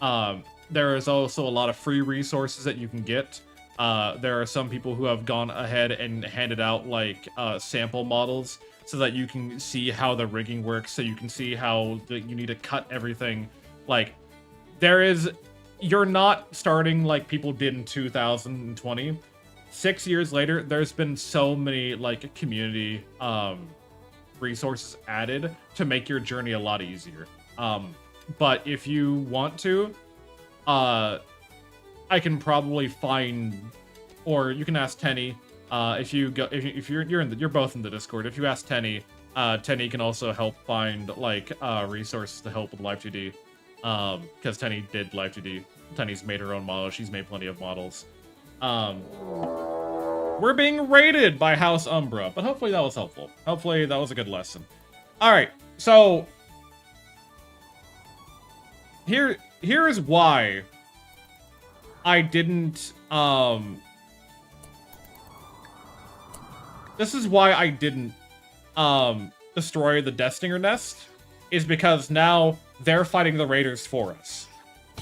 [SPEAKER 1] There is also a lot of free resources that you can get. There are some people who have gone ahead and handed out, like, sample models so that you can see how the rigging works, so you can see how you need to cut everything. Like, you're not starting like people did in 2020. 6 years later, there's been so many, like, community resources added to make your journey a lot easier. But if you want to, I can probably find, or you can ask Tenny. If you're both in the Discord. If you ask Tenny, Tenny can also help find like resources to help with Live 2D. Because Tenny did Live 2D. Tenny's made her own model. She's made plenty of models. We're being raided by House Umbra, but hopefully that was helpful. Hopefully that was a good lesson. All right, so here is why I didn't. This is why I didn't destroy the Destinger nest, is because now they're fighting the raiders for us.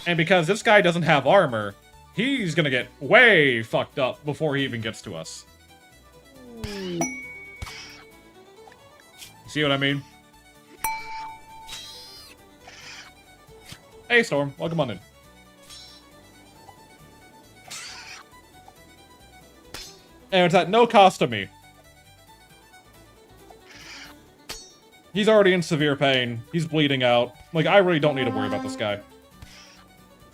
[SPEAKER 1] And because this guy doesn't have armor, he's gonna get way fucked up before he even gets to us. See what I mean? Hey, Storm. Welcome on in. And it's at no cost to me. He's already in severe pain. He's bleeding out. Like, I really don't need to worry about this guy.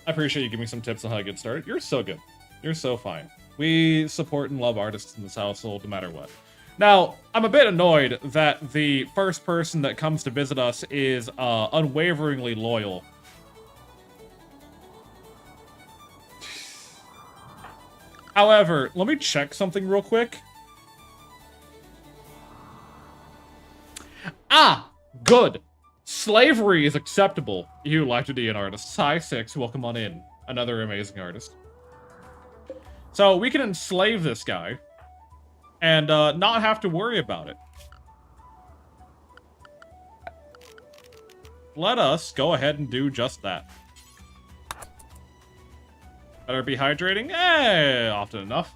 [SPEAKER 1] I appreciate you giving me some tips on how to get started. You're so good. You're so fine. We support and love artists in this household no matter what. Now, I'm a bit annoyed that the first person that comes to visit us is unwaveringly loyal. However, let me check something real quick. Ah, good. Slavery is acceptable. You like to be an artist. Hi, 6, welcome on in. Another amazing artist. So we can enslave this guy and not have to worry about it. Let us go ahead and do just that. Better be hydrating? Often enough.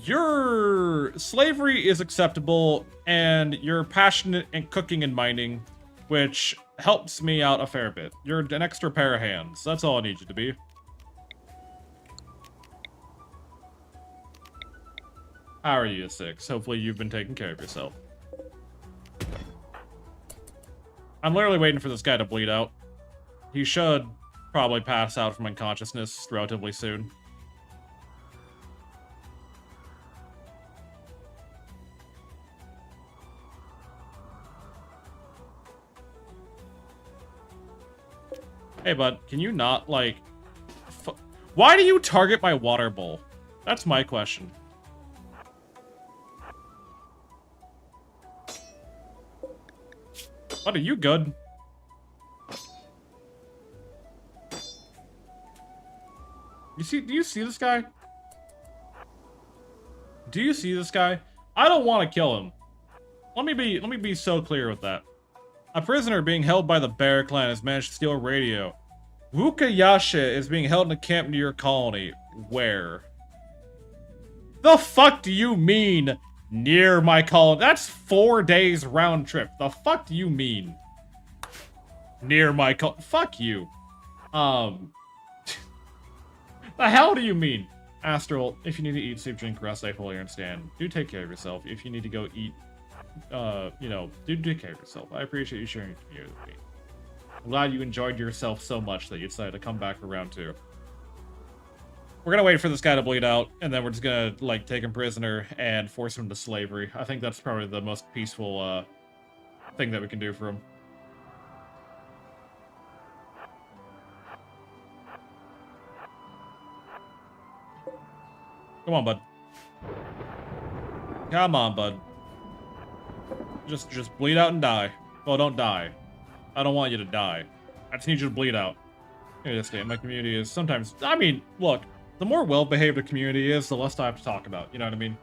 [SPEAKER 1] Your slavery is acceptable, and you're passionate in cooking and mining, which helps me out a fair bit. You're an extra pair of hands. That's all I need you to be. How are you, 6? Hopefully you've been taking care of yourself. I'm literally waiting for this guy to bleed out. He should probably pass out from unconsciousness relatively soon. Hey, bud, can you not, like... Why do you target my water bowl? That's my question. What, are you good? Do you see this guy? Do you see this guy? I don't want to kill him. Let me be so clear with that. A prisoner being held by the Bear Clan has managed to steal a radio. Wukayasha is being held in a camp near your colony. Where? The fuck do you mean, near my colony? That's 4 days round trip. The fuck do you mean? Near my colony? Fuck you. The hell do you mean? Astral, if you need to eat, sleep, drink, rest, I fully understand. Do take care of yourself. If you need to go eat, you know, do take care of yourself. I appreciate you sharing your community with me. I'm glad you enjoyed yourself so much that you decided to come back for round 2. We're gonna wait for this guy to bleed out, and then we're just gonna, like, take him prisoner and force him to slavery. I think that's probably the most peaceful, thing that we can do for him. Come on, bud. Come on, bud. Just bleed out and die. Well, don't die. I don't want you to die. I just need you to bleed out. Here, this game. My community is sometimes... I mean, look. The more well-behaved a community is, the less I have to talk about. You know what I mean?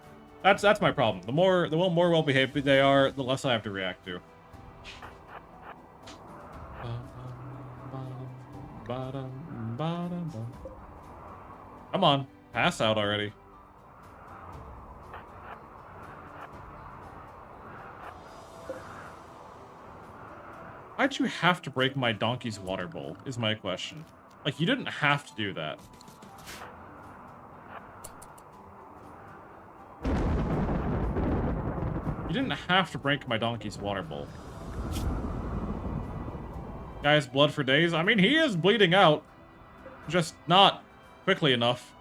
[SPEAKER 1] That's my problem. The more well-behaved they are, the less I have to react to. Come on. Pass out already. Why'd you have to break my donkey's water bowl, is my question. Like, you didn't have to do that. You didn't have to break my donkey's water bowl. Guy's blood for days? I mean, he is bleeding out. Just not quickly enough.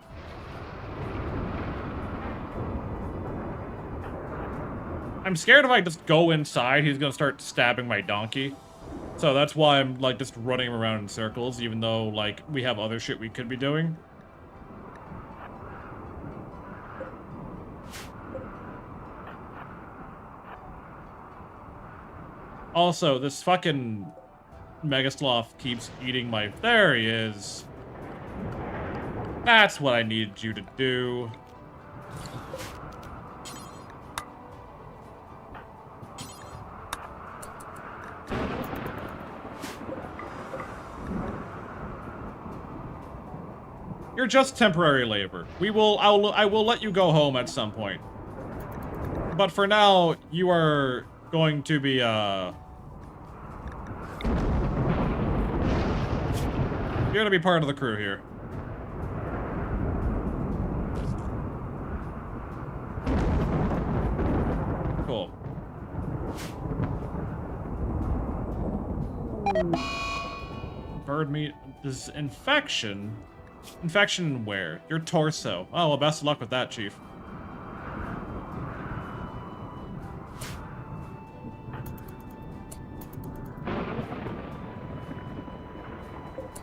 [SPEAKER 1] I'm scared if I just go inside, he's gonna start stabbing my donkey. So that's why I'm, like, just running him around in circles, even though, like, we have other shit we could be doing. Also, this fucking Megasloth keeps eating my... There he is. That's what I needed you to do. You're just temporary labor. I will let you go home at some point. But for now, you are going to be, you're gonna be part of the crew here. Cool. Bird meat. This infection? Infection where? Your torso. Oh, well, best of luck with that, Chief.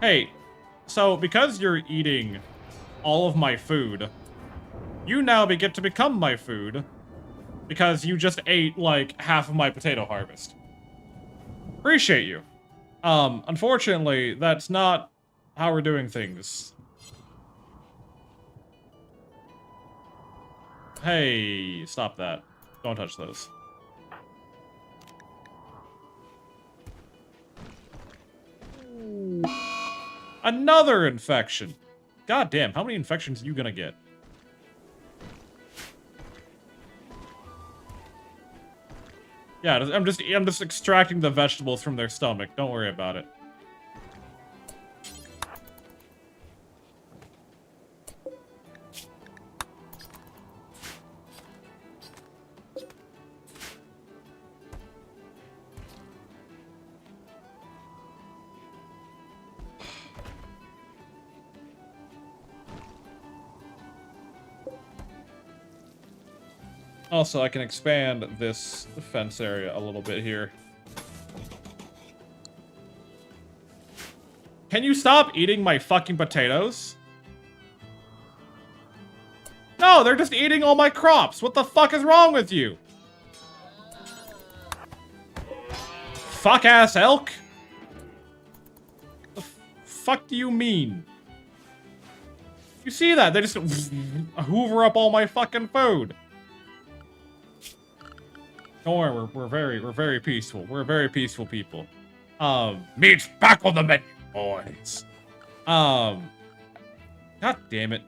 [SPEAKER 1] Hey, so because you're eating all of my food, you now get to become my food because you just ate, like, half of my potato harvest. Appreciate you. Unfortunately, that's not how we're doing things. Hey, stop that. Don't touch those. Another infection. God damn, how many infections are you gonna get? Yeah, I'm just extracting the vegetables from their stomach. Don't worry about it. Also, I can expand this fence area a little bit here. Can you stop eating my fucking potatoes? No, they're just eating all my crops. What the fuck is wrong with you? Fuck-ass elk? The fuck do you mean? You see that? They just hoover up all my fucking food. Don't worry, we're very peaceful. We're very peaceful people. Meat's back on the menu, boys. God damn it.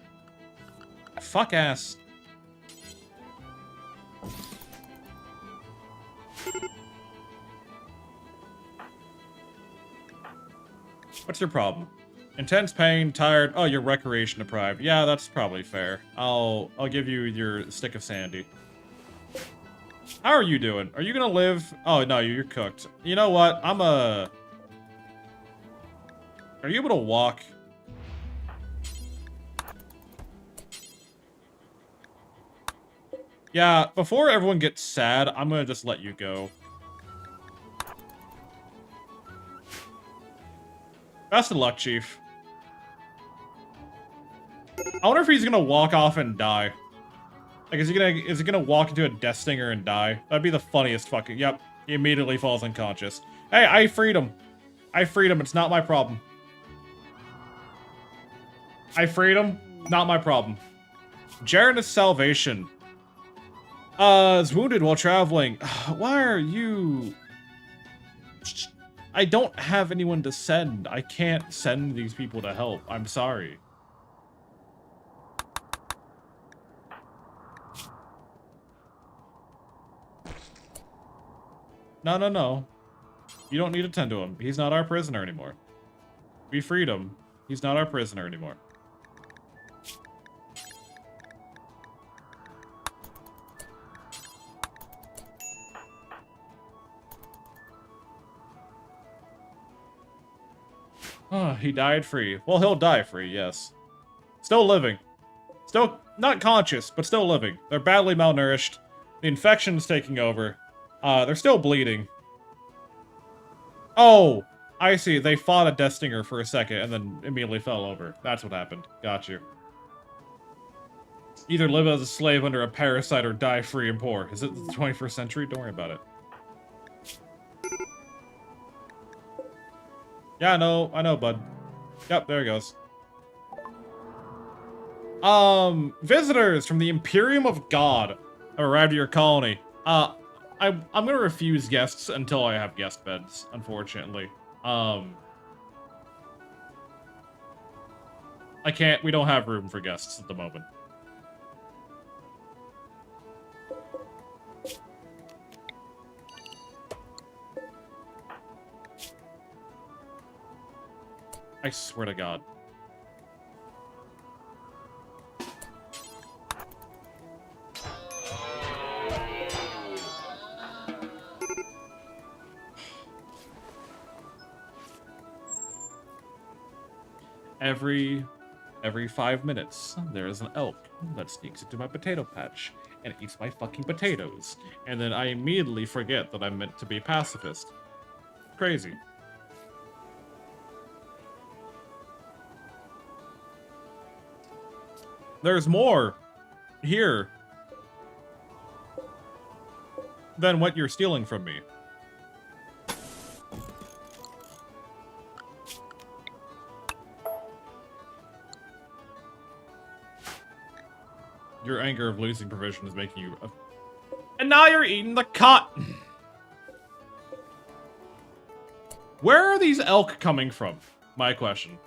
[SPEAKER 1] Fuck ass. What's your problem? Intense pain, tired. Oh, you're recreation deprived. Yeah, that's probably fair. I'll give you your stick of sandy. How are you doing? Are you gonna live? Oh, no, you're cooked. You know what? Are you able to walk? Yeah, before everyone gets sad, I'm gonna just let you go. Best of luck, Chief. I wonder if he's gonna walk off and die. Like, is he gonna walk into a death stinger and die? That'd be the funniest fucking... Yep, he immediately falls unconscious. Hey, I freed him. I freed him, it's not my problem. I freed him, not my problem. Jaren's salvation. Is wounded while traveling. Why are you... I don't have anyone to send. I can't send these people to help. I'm sorry. No. You don't need to tend to him. He's not our prisoner anymore. We freed him. He's not our prisoner anymore. Oh, he died free. Well, he'll die free, yes. Still living. Still not conscious, but still living. They're badly malnourished. The infection's taking over. They're still bleeding. Oh, I see. They fought a Death Stinger for a second and then immediately fell over. That's what happened. Got you. Either live as a slave under a parasite or die free and poor. Is it the 21st century? Don't worry about it. Yeah, I know, bud. Yep, there it goes. Visitors from the Imperium of God have arrived at your colony. I'm gonna refuse guests until I have guest beds, unfortunately. we don't have room for guests at the moment. I swear to God. Every 5 minutes, there is an elk that sneaks into my potato patch and eats my fucking potatoes. And then I immediately forget that I'm meant to be pacifist. Crazy. There's more here than what you're stealing from me. Your anger of losing provision is making you... And now you're eating the cotton! Where are these elk coming from? My question.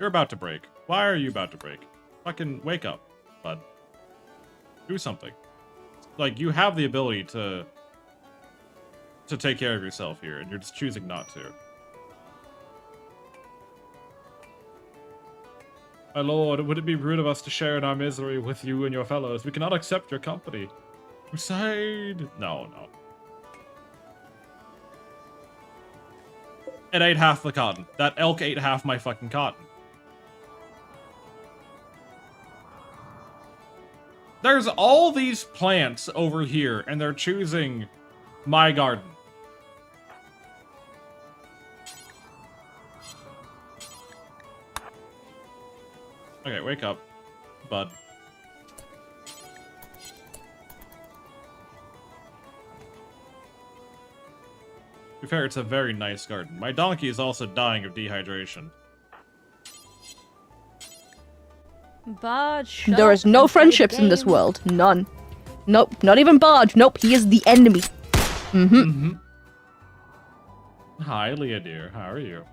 [SPEAKER 1] You're about to break. Why are you about to break? Fucking wake up, bud. Do something. Like, you have the ability to take care of yourself here, and you're just choosing not to. My lord, would it be rude of us to share in our misery with you and your fellows? We cannot accept your company. Crusade! No. It ate half the cotton. That elk ate half my fucking cotton. There's all these plants over here, and they're choosing my garden. Okay, wake up, bud. To be fair, it's a very nice garden. My donkey is also dying of dehydration.
[SPEAKER 3] Barge.
[SPEAKER 4] There is no friendships in this world. None. Nope, not even Barge. Nope, he is the enemy.
[SPEAKER 1] Hi, Leah dear. How are you?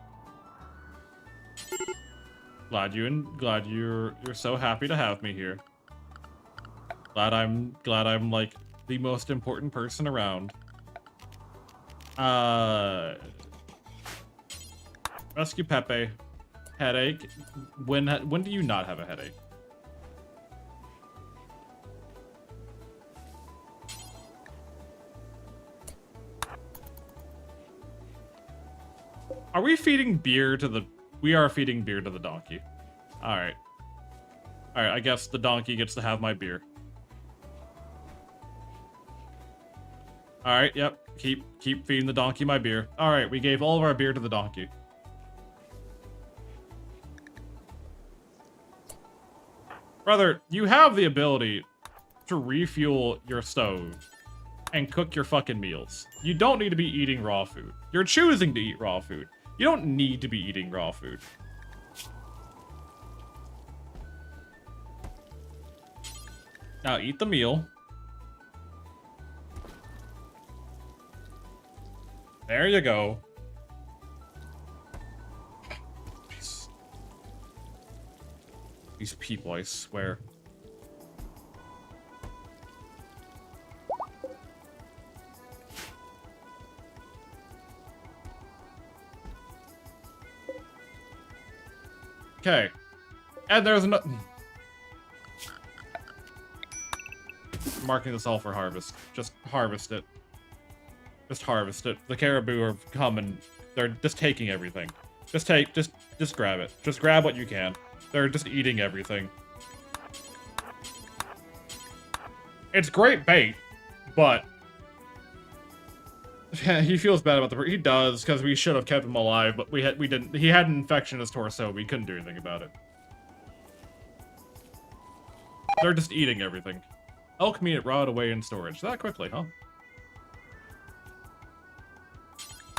[SPEAKER 1] Glad you're so happy to have me here. Glad I'm like the most important person around. Rescue Pepe. Headache. When do you not have a headache? Are we feeding beer to the... We are feeding beer to the donkey. Alright. Alright, I guess the donkey gets to have my beer. Alright, yep. Keep feeding the donkey my beer. Alright, we gave all of our beer to the donkey. Brother, you have the ability to refuel your stove and cook your fucking meals. You don't need to be eating raw food. You're choosing to eat raw food. You don't need to be eating raw food. Now eat the meal. There you go. Jeez. These people, I swear. Okay. And there's no... Marking this all for harvest. Just harvest it. Just harvest it. The caribou are coming. They're just taking everything. Just grab it. Just grab what you can. They're just eating everything. It's great bait, but... he feels bad about the... He does, because we should have kept him alive, but we didn't. He had an infection in his torso. We couldn't do anything about it. They're just eating everything. Elk meat rotted away in storage. That quickly, huh?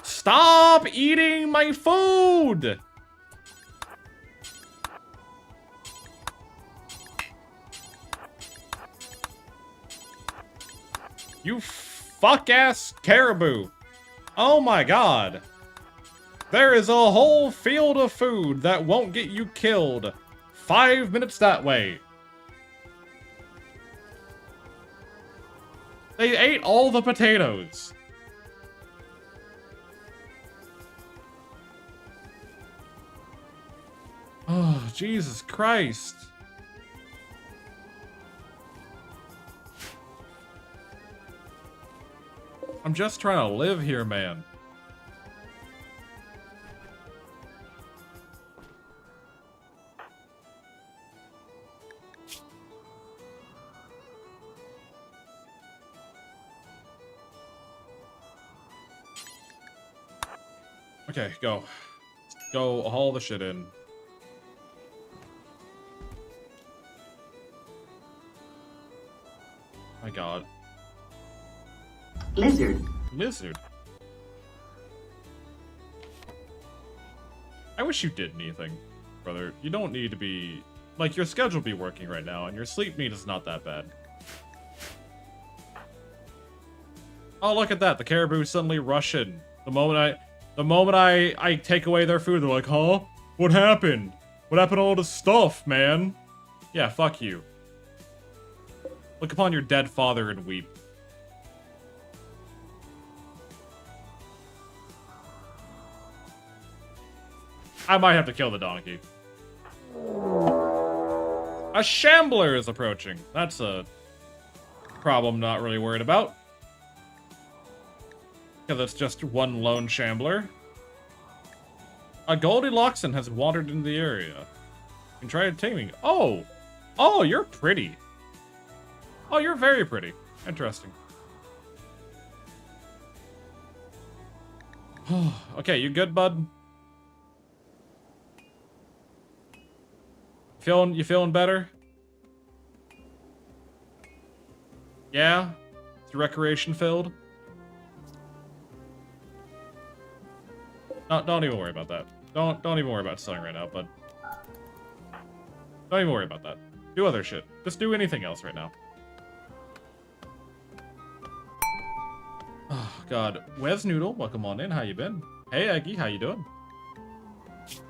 [SPEAKER 1] Stop eating my food! You fuck-ass caribou. Oh my god. There is a whole field of food that won't get you killed. 5 minutes that way. They ate all the potatoes. Oh, Jesus Christ. I'm just trying to live here, man. Okay, go. Go haul the shit in. My god.
[SPEAKER 2] Lizard.
[SPEAKER 1] Lizard. I wish you did anything, brother. You don't need to be... Like, your schedule be working right now, and your sleep need is not that bad. Oh, look at that. The caribou suddenly rush in. The moment I take away their food, they're like, huh? What happened? What happened to all the stuff, man? Yeah, fuck you. Look upon your dead father and weep. I might have to kill the donkey. A shambler is approaching. That's a problem not really worried about. Because it's just one lone shambler. A Goldilockson has wandered into the area. You can try taming. Oh! Oh, you're pretty. Oh, you're very pretty. Interesting. Okay, you good, bud? You feeling better? Yeah? Is your recreation filled? No, don't even worry about that. Don't even worry about selling right now, bud. Don't even worry about that. Do other shit. Just do anything else right now. Oh, God. Wes Noodle, welcome on in. How you been? Hey, Eggy, how you doing?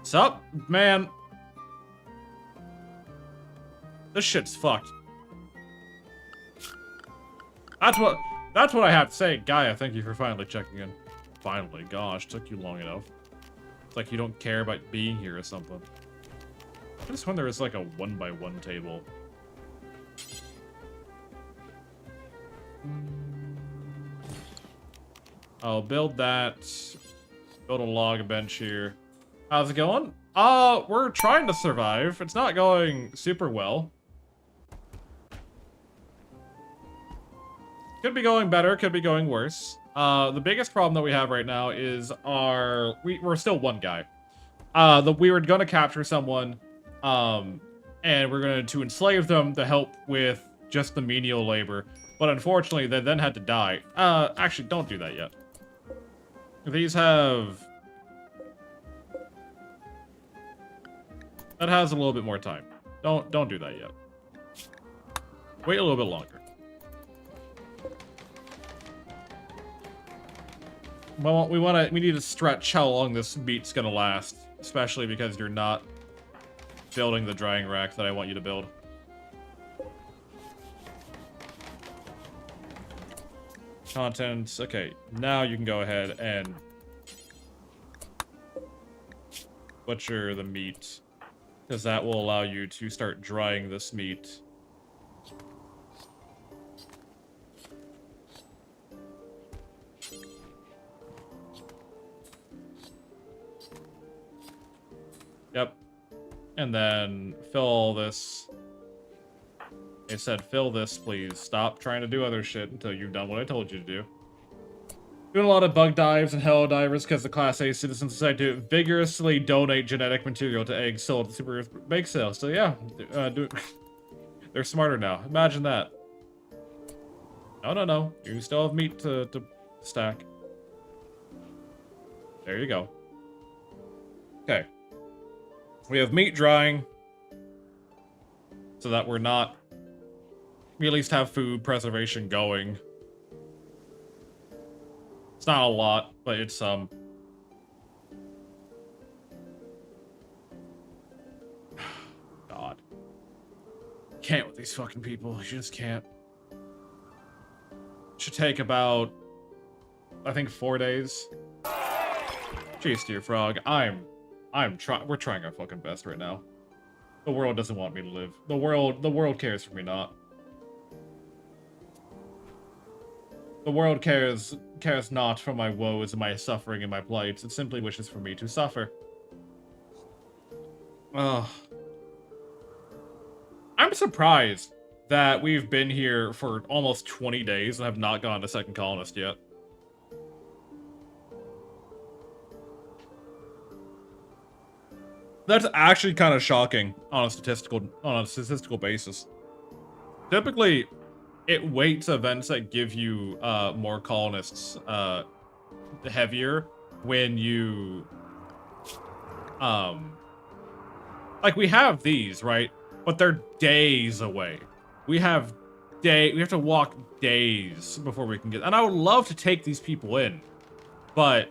[SPEAKER 1] Sup, man? This shit's fucked. That's what I have to say. Gaia, thank you for finally checking in. Finally, gosh, took you long enough. It's like you don't care about being here or something. I just wonder it's like a 1x1 table. I'll build that. Build a log bench here. How's it going? We're trying to survive. It's not going super well. Could be going better, could be going worse. The biggest problem that we have right now is we're still one guy. We were gonna capture someone, and we're going to enslave them to help with just the menial labor. But unfortunately, they then had to die. Actually, don't do that yet. These have... That has a little bit more time. Don't do that yet. Wait a little bit longer. Well, we need to stretch how long this meat's gonna last, especially because you're not building the drying rack that I want you to build. Contents. Okay, now you can go ahead and butcher the meat, because that will allow you to start drying this meat. Yep. And then fill all this. They said, fill this, please. Stop trying to do other shit until you've done what I told you to do. Doing a lot of bug dives and hello divers because the Class A citizens decide to vigorously donate genetic material to eggs sold at Super Earth bake sale. So yeah, they're smarter now. Imagine that. No. You still have meat to stack. There you go. Okay. We have meat drying, so that we at least have food preservation going. It's not a lot, but it's some. Can't with these fucking people. You just can't. Should take about, I think, 4 days. Jeez, dear frog. We're trying our fucking best right now. The world doesn't want me to live. The world cares for me not. The world cares not for my woes and my suffering and my plights. It simply wishes for me to suffer. Ugh. I'm surprised that we've been here for almost 20 days and have not gone to second colonist yet. That's actually kind of shocking on a statistical basis. Typically, it weights events that give you more colonists heavier when you like we have these, right? But they're days away. We have to walk days before we can get, and I would love to take these people in, but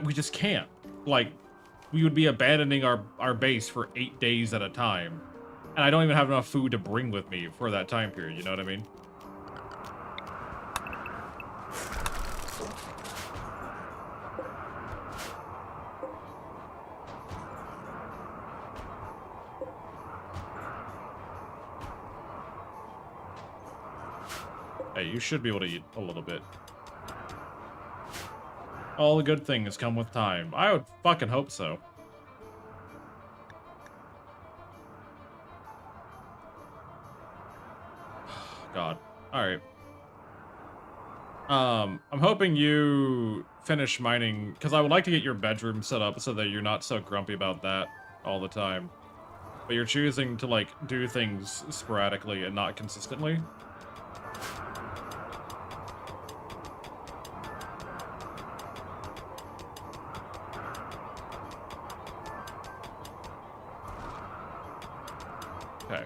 [SPEAKER 1] we just can't. Like, we would be abandoning our base for 8 days at a time. And I don't even have enough food to bring with me for that time period, you know what I mean? Hey, you should be able to eat a little bit. All the good things come with time. I would fucking hope so. God. Alright. I'm hoping you finish mining, because I would like to get your bedroom set up so that you're not so grumpy about that all the time. But you're choosing to, like, do things sporadically and not consistently. Okay.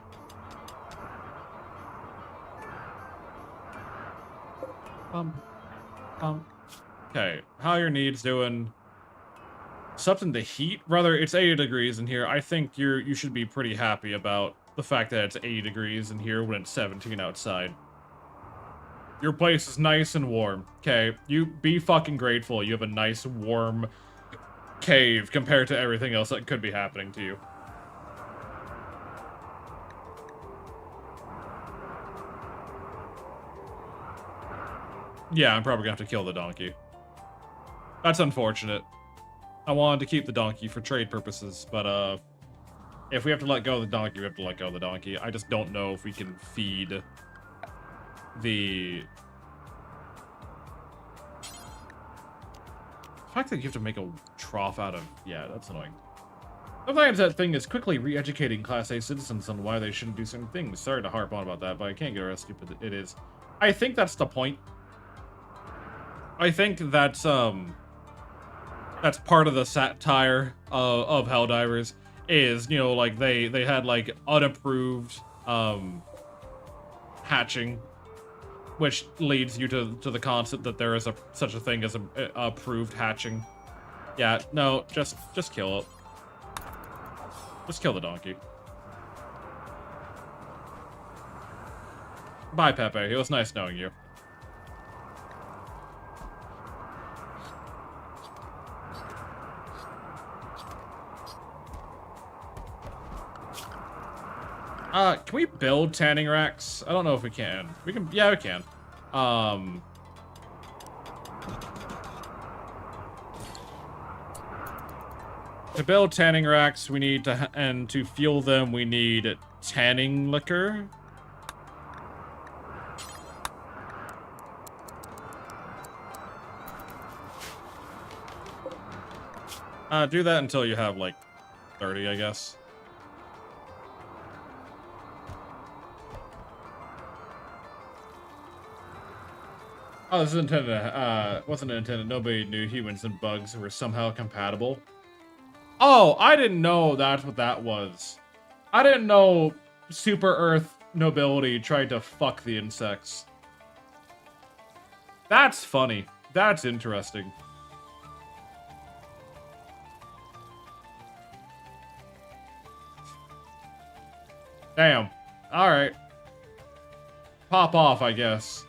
[SPEAKER 1] Okay, how are your needs doing? Something to heat? Rather, it's 80 degrees in here. I think you should be pretty happy about the fact that it's 80 degrees in here when it's 17 outside. Your place is nice and warm. Okay, you be fucking grateful you have a nice, warm cave compared to everything else that could be happening to you. Yeah, I'm probably gonna have to kill the donkey. That's unfortunate. I wanted to keep the donkey for trade purposes, but if we have to let go of the donkey, we have to let go of the donkey. I just don't know if we can feed the fact that you have to make a trough out of, yeah, that's annoying. Sometimes that thing is quickly re-educating Class A citizens on why they shouldn't do certain things. Sorry to harp on about that, but I can't get how stupid it is. I think that's the point. I think that's part of the satire of Helldivers, is, you know, like they had like unapproved hatching, which leads you to the concept that there is such a thing as a approved hatching. Yeah, no, just kill it. Just kill the donkey. Bye, Pepe. It was nice knowing you. Can we build tanning racks? I don't know if we can. We can, yeah, we can. To build tanning racks, we need to, and to fuel them, we need tanning liquor. Do that until you have, like, 30, I guess. Oh, this is intended, wasn't intended. Nobody knew humans and bugs were somehow compatible. Oh, I didn't know that's what that was. I didn't know Super Earth nobility tried to fuck the insects. That's funny. That's interesting. Damn. Alright. Pop off, I guess.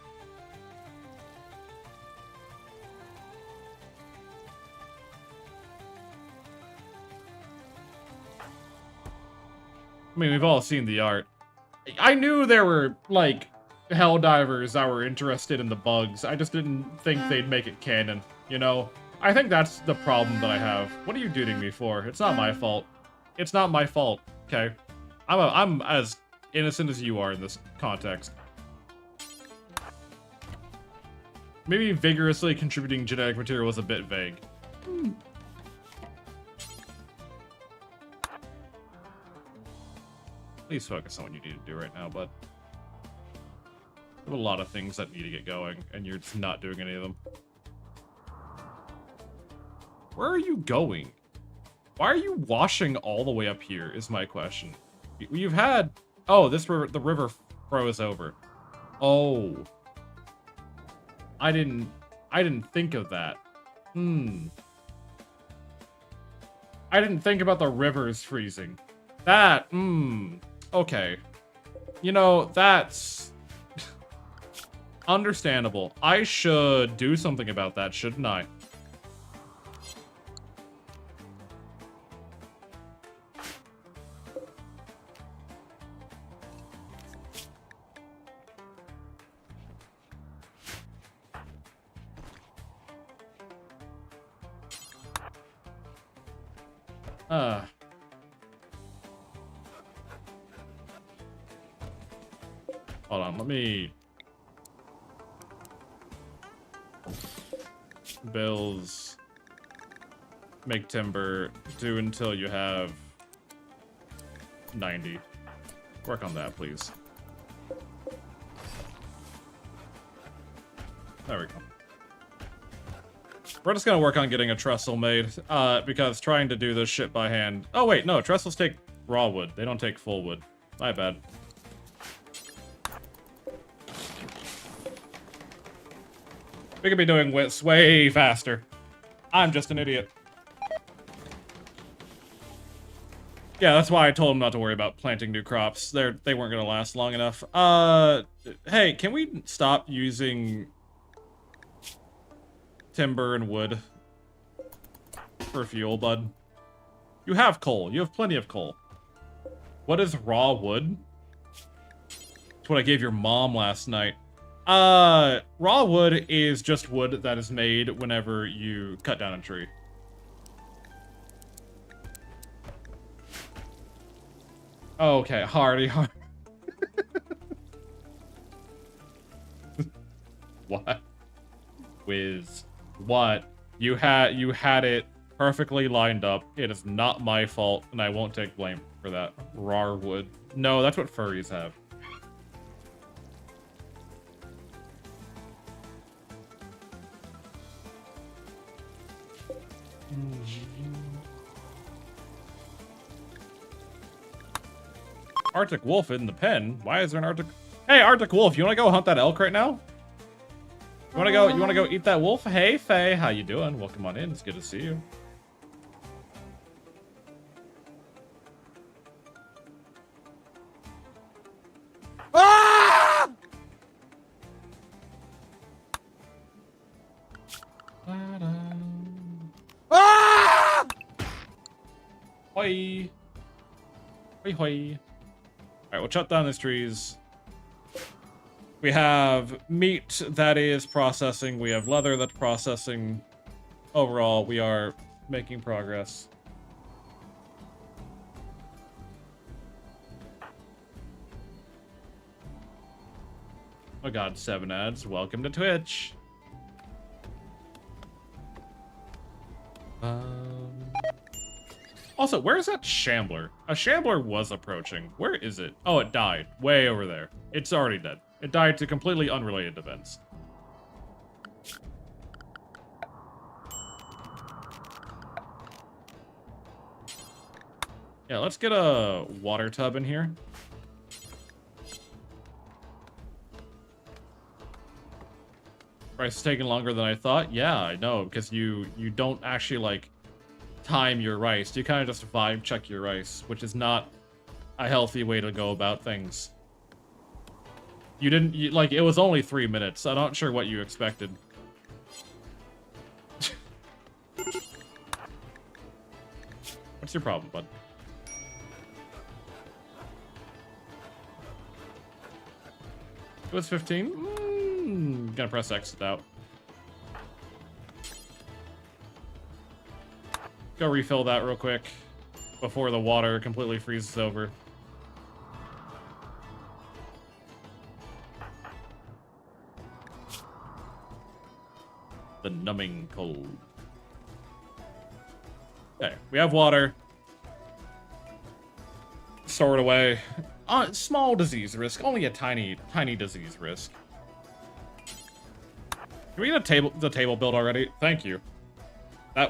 [SPEAKER 1] I mean, we've all seen the art. I knew there were, like, Helldivers that were interested in the bugs. I just didn't think they'd make it canon, you know? I think that's the problem that I have. What are you doing me for? It's not my fault. It's not my fault, okay? I'm as innocent as you are in this context. Maybe vigorously contributing genetic material was a bit vague. Please focus on what you need to do right now, bud. There are a lot of things that need to get going, and you're just not doing any of them. Where are you going? Why are you washing all the way up here, is my question. You've had... Oh, this river, the river froze over. Oh. I didn't think of that. I didn't think about the rivers freezing. That, okay. You know, that's understandable. I should do something about that, shouldn't I? Hold on, let me... Bills... Make timber, do until you have 90. Work on that, please. There we go. We're just gonna work on getting a trestle made, because trying to do this shit by hand... Oh wait, no, trestles take raw wood. They don't take full wood. My bad. We could be doing this way faster. I'm just an idiot. Yeah, that's why I told him not to worry about planting new crops. They weren't gonna last long enough. Hey, can we stop using timber and wood for fuel, bud? You have coal. You have plenty of coal. What is raw wood? It's what I gave your mom last night. Raw wood is just wood that is made whenever you cut down a tree. Okay, hardy. What? Whiz. What? You had it perfectly lined up. It is not my fault, and I won't take blame for that. Raw wood. No, that's what furries have. Arctic Wolf in the pen? Why is there an Arctic... Hey, Arctic Wolf, you wanna go hunt that elk right now? You wanna go eat that wolf? Hey, Faye, how you doing? Welcome on in, it's good to see you. Ah! Ah! Hoi. Hoi hoi. Alright, we'll chop down these trees. We have meat that is processing. We have leather that's processing. Overall, we are making progress. Oh god, 7 ads. Welcome to Twitch. Also, where is that shambler? A shambler was approaching. Where is it? Oh, it died. Way over there. It's already dead. It died to completely unrelated events. Yeah, let's get a water tub in here. Rice is taking longer than I thought. Yeah, I know, because you don't actually, like, time your rice. You kind of just vibe check your rice, which is not a healthy way to go about things. You didn't, like, it was only 3 minutes. I'm not sure what you expected. What's your problem, bud? It was 15? Gonna press exit out. Go refill that real quick before the water completely freezes over. The numbing cold. Okay, we have water. Store it away. Small disease risk, only a tiny disease risk. Can we get the table built already? Thank you.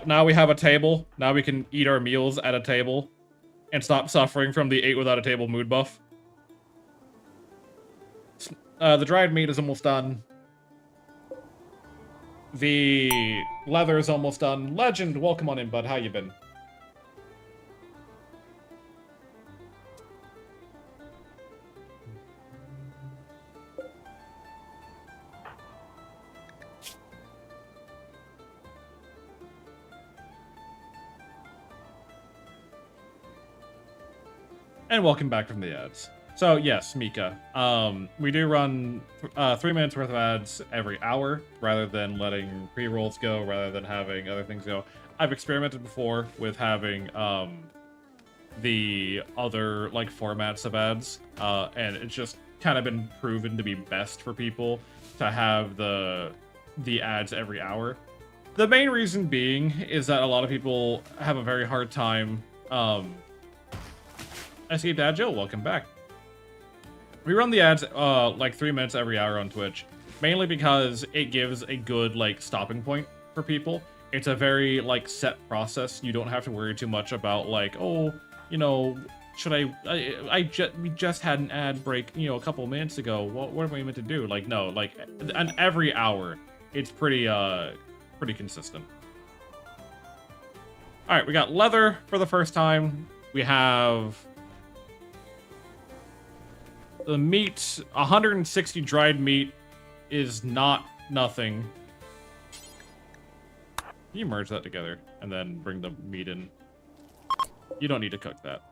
[SPEAKER 1] Now we have a table. Now we can eat our meals at a table and stop suffering from the 8 without a table mood buff. The dried meat is almost done. The leather is almost done. Legend, welcome on in, bud. How you been? And welcome back from the ads. So yes, Mika, we do run 3 minutes worth of ads every hour, rather than letting pre-rolls go, rather than having other things go. I've experimented before with having the other like formats of ads, and it's just kind of been proven to be best for people to have the ads every hour. The main reason being is that a lot of people have a very hard time. Escape Dad Joe, welcome back. We run the ads like 3 minutes every hour on Twitch, mainly because it gives a good like stopping point for people. It's a very like set process. You don't have to worry too much about like, oh, you know, should we just had an ad break, you know, a couple minutes ago. What are we meant to do? Like, no, like, and every hour, it's pretty consistent. All right, we got leather for the first time. We have the meat. 160 dried meat is not nothing. Can you merge that together and then bring the meat in? You don't need to cook that.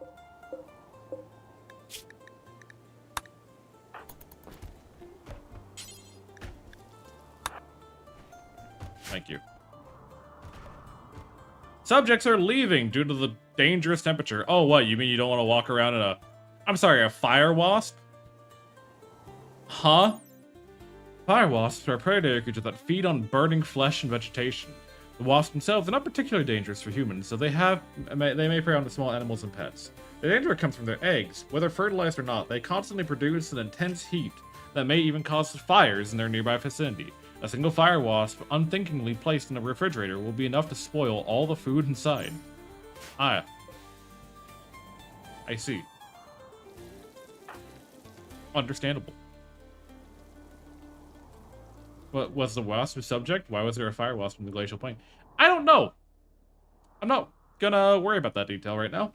[SPEAKER 1] Thank you. Subjects are leaving due to the dangerous temperature. Oh, what? You mean you don't want to walk around in a... I'm sorry, a fire wasp? Huh? Fire wasps are predatory creatures that feed on burning flesh and vegetation. The wasps themselves are not particularly dangerous for humans, so they may prey on the small animals and pets. The danger comes from their eggs. Whether fertilized or not, they constantly produce an intense heat that may even cause fires in their nearby vicinity. A single fire wasp, unthinkingly placed in a refrigerator, will be enough to spoil all the food inside. Ah. I see. Understandable. What was the wasp a subject? Why was there a fire wasp in the glacial plain? I don't know. I'm not gonna worry about that detail right now.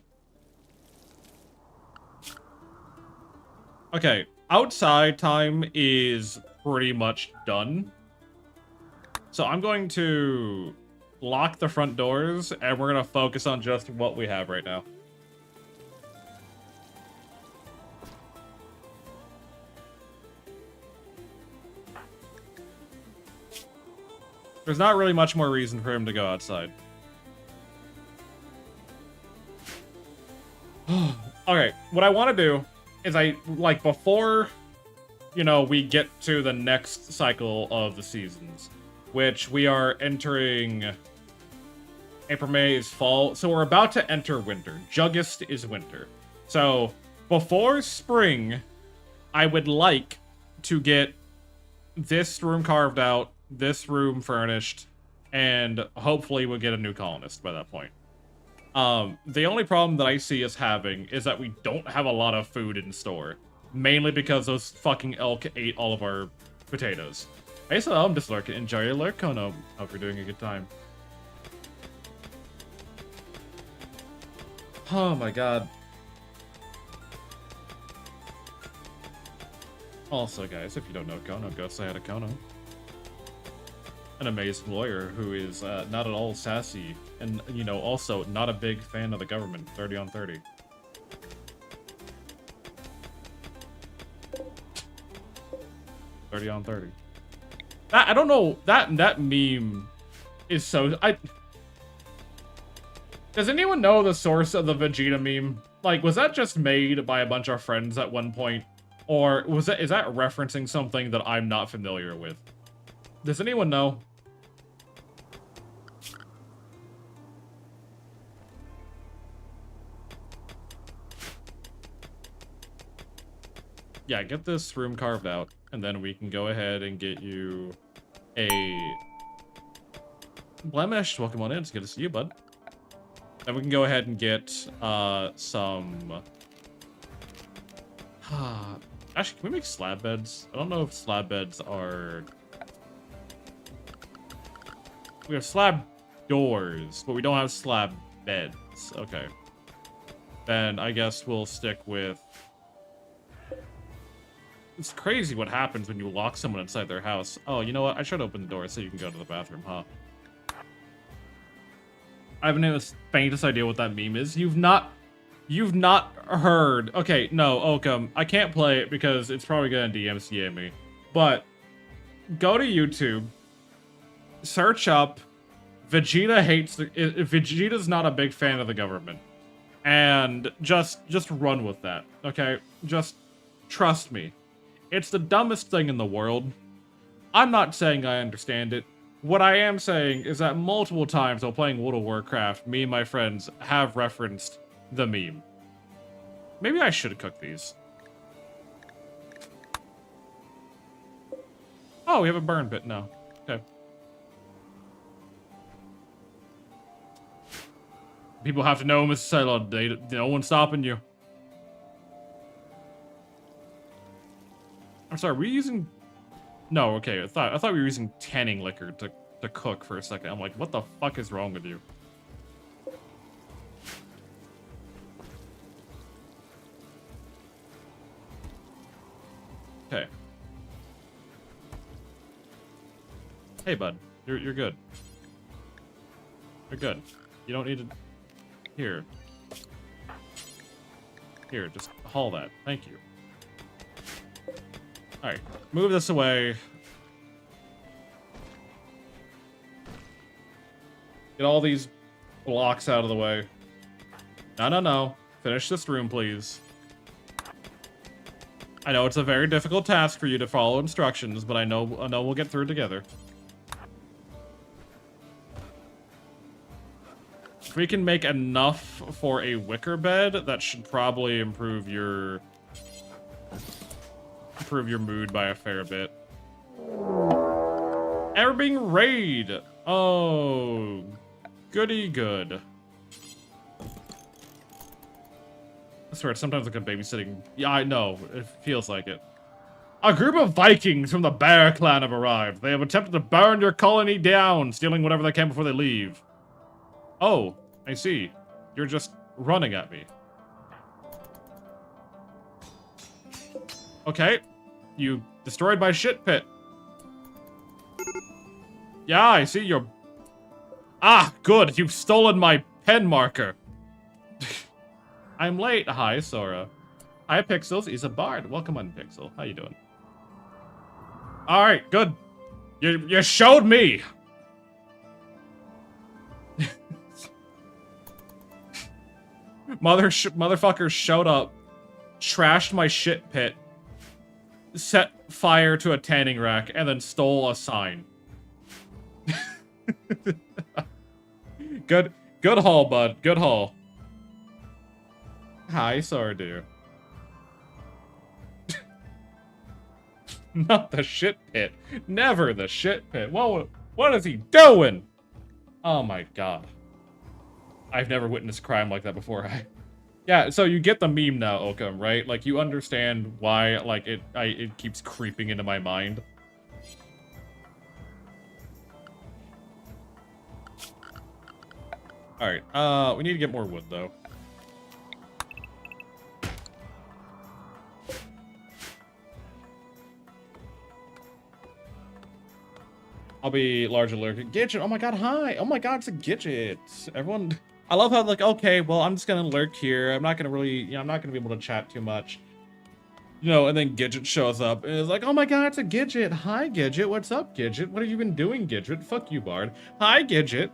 [SPEAKER 1] Okay, outside time is pretty much done. So I'm going to lock the front doors, and we're gonna focus on just what we have right now. There's not really much more reason for him to go outside. Okay, what I want to do is before, you know, we get to the next cycle of the seasons, which we are entering. April, May is fall, so we're about to enter winter. Juggist is winter. So before spring, I would like to get this room carved out, this room furnished, and hopefully we'll get a new colonist by that point. The only problem that I see us having is that we don't have a lot of food in store, mainly because those fucking elk ate all of our potatoes. Hey, so I'm just lurking. Enjoy your lurk, Kono. Hope you're doing a good time. Oh my god. Also, guys, if you don't know Kono, go say hi to Kono. An amazing lawyer who is not at all sassy, and, you know, also not a big fan of the government. 30 on 30. On 30. That, I don't know, that meme is so... Does anyone know the source of the Vegeta meme? Like, was that just made by a bunch of friends at one point? Or is that referencing something that I'm not familiar with? Does anyone know? Yeah, get this room carved out, and then we can go ahead and get you a Blemish. Welcome on in. It's good to see you, bud. Then we can go ahead and get some... Actually, can we make slab beds? I don't know if slab beds are... We have slab doors, but we don't have slab beds. Okay. Then I guess we'll stick with... It's crazy what happens when you lock someone inside their house. Oh, you know what? I should open the door so you can go to the bathroom, huh? I haven't even the faintest idea what that meme is. You've not heard. Okay, no, Oakham. I can't play it because it's probably gonna DMCA me. But go to YouTube, search up Vegeta's not a big fan of the government. And just run with that. Okay? Just trust me. It's the dumbest thing in the world. I'm not saying I understand it. What I am saying is that multiple times while playing World of Warcraft, me and my friends have referenced the meme. Maybe I should cook these. Oh, we have a burn pit now. Okay. People have to know, Mr. Ceylon. No one's stopping you. I'm sorry, were you using... No, okay, I thought we were using tanning liquor to cook for a second. I'm like, what the fuck is wrong with you? Okay. Hey, bud. You're good. You're good. You don't need to... Here. Here, just haul that. Thank you. Alright, move this away. Get all these blocks out of the way. No. Finish this room, please. I know it's a very difficult task for you to follow instructions, but I know we'll get through it together. If we can make enough for a wicker bed, that should probably improve your mood by a fair bit. And we're being raided. Oh, goody good. I swear, it's sometimes like a babysitting. Yeah, I know. It feels like it. A group of Vikings from the Bear Clan have arrived. They have attempted to burn your colony down, stealing whatever they can before they leave. Oh, I see. You're just running at me. Okay. You destroyed my shit pit. Yeah, I see you're... Ah, good. You've stolen my pen marker. I'm late. Hi, Sora. Hi, Pixels. He's a bard. Welcome on, Pixel. How you doing? All right, good. You showed me. Motherfucker showed up, trashed my shit pit, set fire to a tanning rack, and then stole a sign. Good haul, bud. Good haul. Hi, Sardu. Not the shit pit. Never the shit pit. What is he doing? Oh my god. I've never witnessed crime like that before. Yeah, so you get the meme now, Oakham, right? Like, you understand why, like, it keeps creeping into my mind. Alright, we need to get more wood, though. I'll be larger lurking. Gidget, oh my god, hi. Oh my god, it's a Gidget. Everyone, I love how like, okay, well, I'm just gonna lurk here. I'm not gonna really, you know, I'm not gonna be able to chat too much. You know, and then Gidget shows up and is like, oh my god, it's a Gidget. Hi, Gidget. What's up, Gidget? What have you been doing, Gidget? Fuck you, Bard. Hi, Gidget.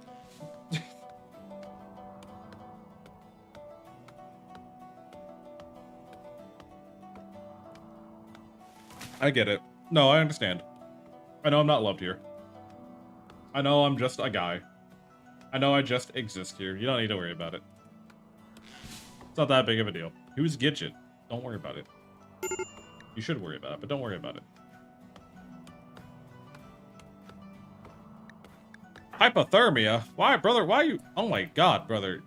[SPEAKER 1] I get it. No, I understand. I know I'm not loved here. I know I'm just a guy. I know I just exist here. You don't need to worry about it. It's not that big of a deal. Who's Gidget? Don't worry about it. You should worry about it, but don't worry about it. Hypothermia? Why, brother? Why you... Oh my god, brother.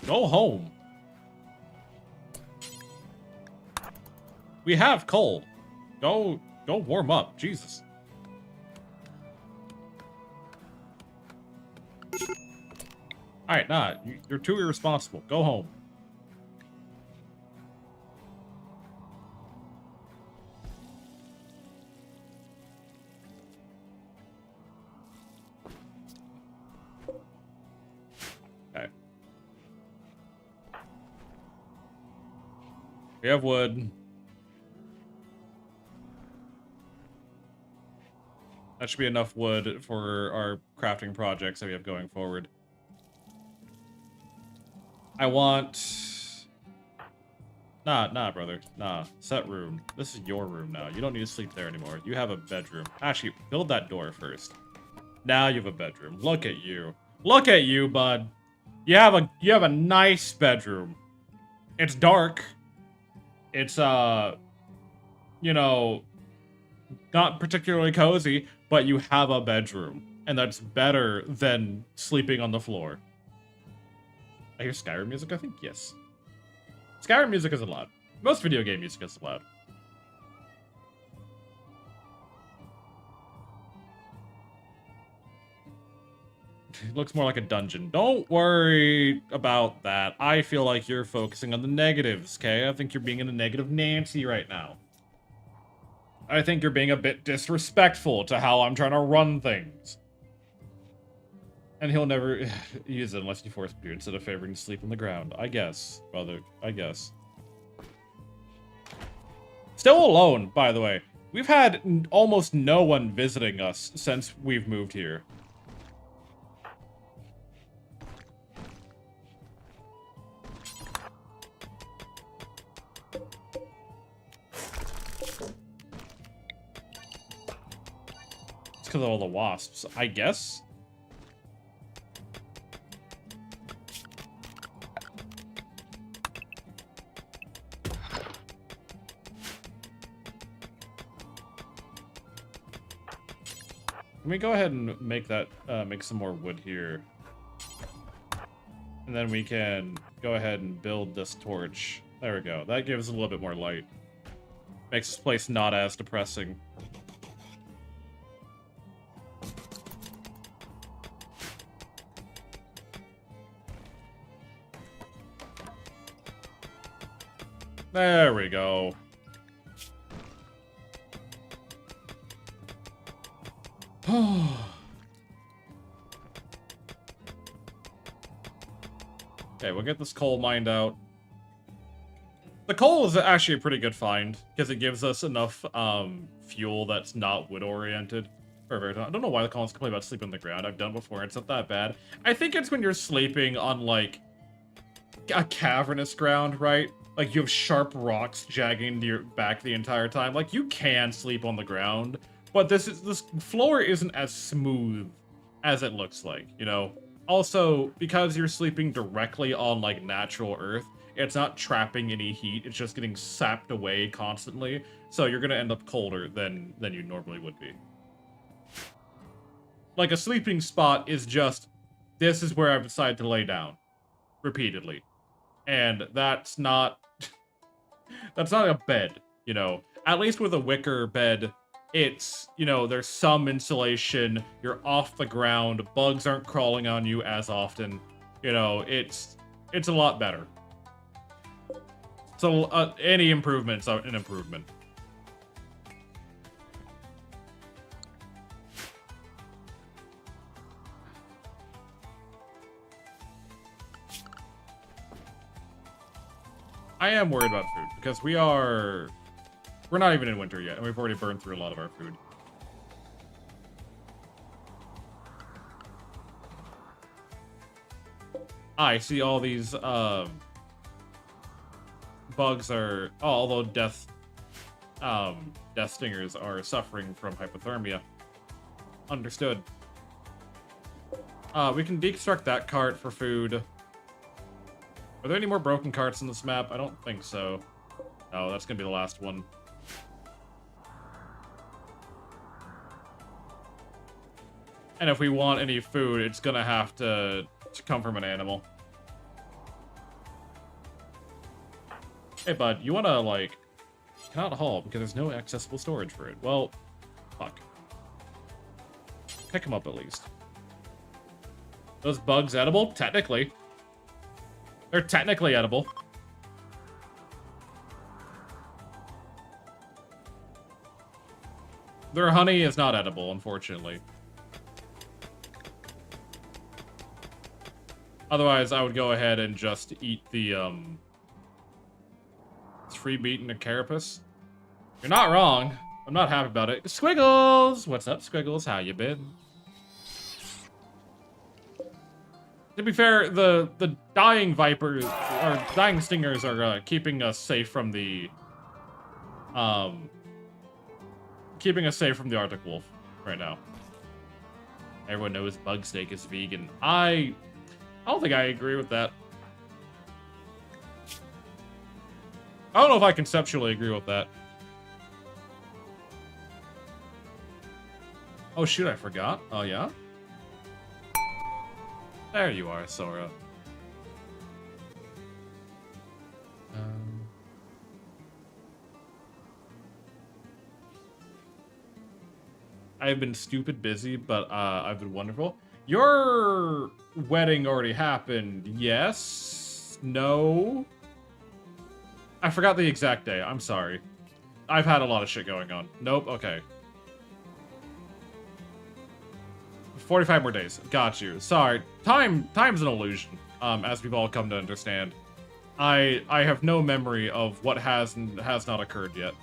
[SPEAKER 1] Go home. We have coal. Go warm up. Jesus. Alright, nah. You're too irresponsible. Go home. Okay. We have wood. That should be enough wood for our crafting projects that we have going forward. I want... Nah, brother. Nah. Set room. This is your room now. You don't need to sleep there anymore. You have a bedroom. Actually, build that door first. Now you have a bedroom. Look at you. Look at you, bud. You have a nice bedroom. It's dark. It's, you know, not particularly cozy, but you have a bedroom. And that's better than sleeping on the floor. I hear Skyrim music, I think? Yes. Skyrim music isn't loud. Most video game music is loud. It looks more like a dungeon. Don't worry about that. I feel like you're focusing on the negatives, okay? I think you're being in a negative Nancy right now. I think you're being a bit disrespectful to how I'm trying to run things. And he'll never use it unless you force Beard instead of favoring sleep on the ground. I guess, brother. I guess. Still alone, by the way. We've had almost no one visiting us since we've moved here. It's because of all the wasps, I guess. Let me go ahead and make that, make some more wood here. And then we can go ahead and build this torch. There we go. That gives a little bit more light. Makes this place not as depressing. There we go. Okay, we'll get this coal mined out. The coal is actually a pretty good find, because it gives us enough fuel that's not wood-oriented. I don't know why the colonists complain about sleeping on the ground. I've done it before, it's not that bad. I think it's when you're sleeping on, like, a cavernous ground, right? Like, you have sharp rocks jagging to your back the entire time. Like, you can sleep on the ground, but this floor isn't as smooth as it looks like, you know? Also, because you're sleeping directly on, like, natural earth, it's not trapping any heat, it's just getting sapped away constantly, so you're gonna end up colder than you normally would be. Like, a sleeping spot is just, this is where I've decided to lay down. Repeatedly. And that's not... that's not a bed, you know? At least with a wicker bed, it's, you know, there's some insulation, you're off the ground, bugs aren't crawling on you as often, you know, it's a lot better. So, any improvement's an improvement. I am worried about food, because we're not even in winter yet, and we've already burned through a lot of our food. I see all these, bugs are, although death stingers are suffering from hypothermia. Understood. We can deconstruct that cart for food. Are there any more broken carts in this map? I don't think so. Oh, that's gonna be the last one. And if we want any food, it's gonna have to come from an animal. Hey, bud, you wanna, like, cannot haul because there's no accessible storage for it. Well, fuck. Pick them up at least. Those bugs edible? Technically. They're technically edible. Their honey is not edible, unfortunately. Otherwise, I would go ahead and just eat the, free meat and a carapace. You're not wrong. I'm not happy about it. Squiggles! What's up, Squiggles? How you been? To be fair, the dying vipers, or dying stingers are, keeping us safe from the, Arctic wolf right now. Everyone knows bug steak is vegan. I don't think I agree with that. I don't know if I conceptually agree with that. Oh shoot, I forgot. Oh yeah? There you are, Sora. I've been stupid busy, but I've been wonderful. Your wedding already happened. Yes? No? I forgot the exact day. I'm sorry. I've had a lot of shit going on. Nope. Okay. 45 more days. Got you. Sorry. Time's an illusion, as we've all come to understand. I have no memory of what has and has not occurred yet.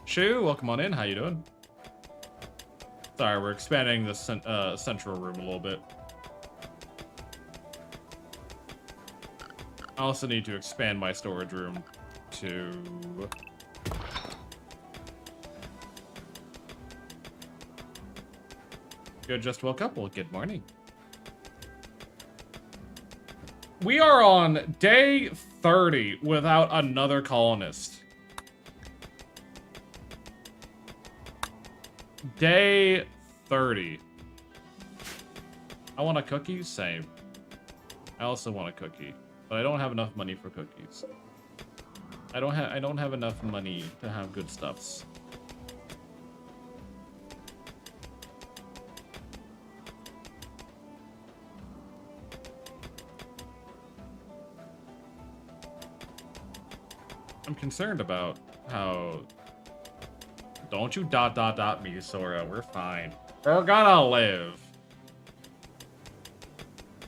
[SPEAKER 1] Shu, welcome on in. How you doing? Sorry, we're expanding the central room a little bit. I also need to expand my storage room to... You just woke up? Well, good morning. We are on day 30 without another colonist. Day 30. I want a cookie? Same. I also want a cookie. But I don't have enough money for cookies. I don't have enough money to have good stuffs. I'm concerned about how... Don't you ... me, Sora. We're fine. We're gonna live.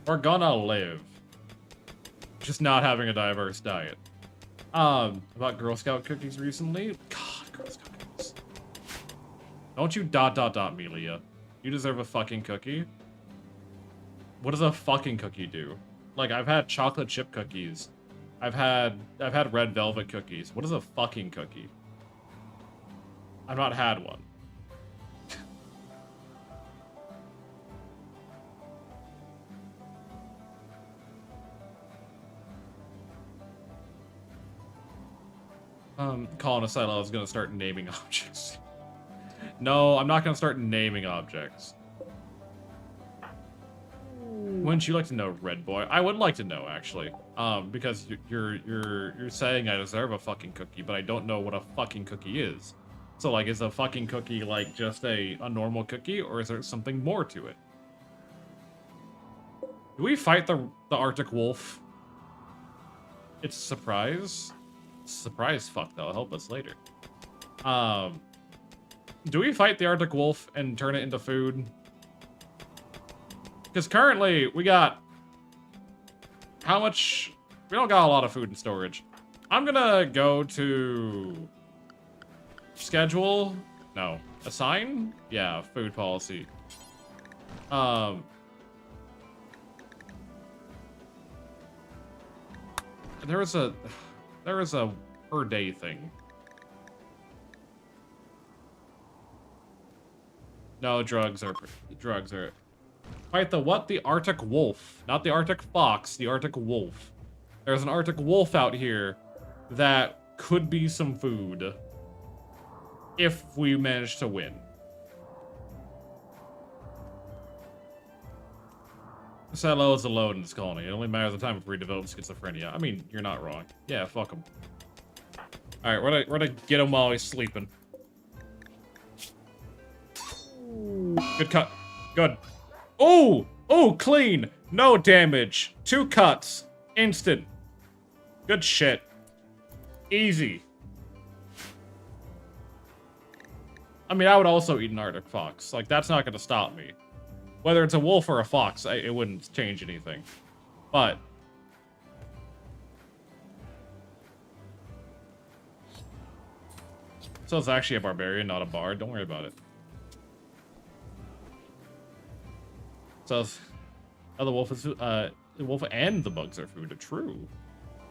[SPEAKER 1] We're gonna live. Just not having a diverse diet. About Girl Scout cookies recently? God, Girl Scout cookies. Don't you ... me, Leah. You deserve a fucking cookie. What does a fucking cookie do? Like, I've had chocolate chip cookies. I've had red velvet cookies. What is a fucking cookie? I've not had one. Calling a silo is gonna start naming objects. No, I'm not gonna start naming objects. Wouldn't you like to know, Red Boy? I would like to know, actually. Because you're saying I deserve a fucking cookie, but I don't know what a fucking cookie is. So, like, is a fucking cookie, like, just a normal cookie, or is there something more to it? Do we fight the Arctic wolf? It's a surprise. surprise fuck that'll help us later. Do we fight the Arctic wolf and turn it into food? Because currently we got how much? We don't got a lot of food in storage. I'm gonna go to schedule. No, assign. Yeah, food policy. There was a per day thing. No, drugs are. Fight the what? The Arctic wolf. Not the Arctic fox, the Arctic wolf. There's an Arctic wolf out here that could be some food. If we manage to win. Salo is alone in this colony. It only matters the time before he develops schizophrenia. I mean, you're not wrong. Yeah, fuck him. Alright, we're gonna get him while he's sleeping. Good cut. Good. Oh! Oh, clean! No damage. 2 cuts. Instant. Good shit. Easy. I mean, I would also eat an Arctic fox. Like, that's not gonna stop me. Whether it's a wolf or a fox, it wouldn't change anything. But... So it's actually a barbarian, not a bard. Don't worry about it. So... Oh, the wolf is... the wolf and the bugs are food. True.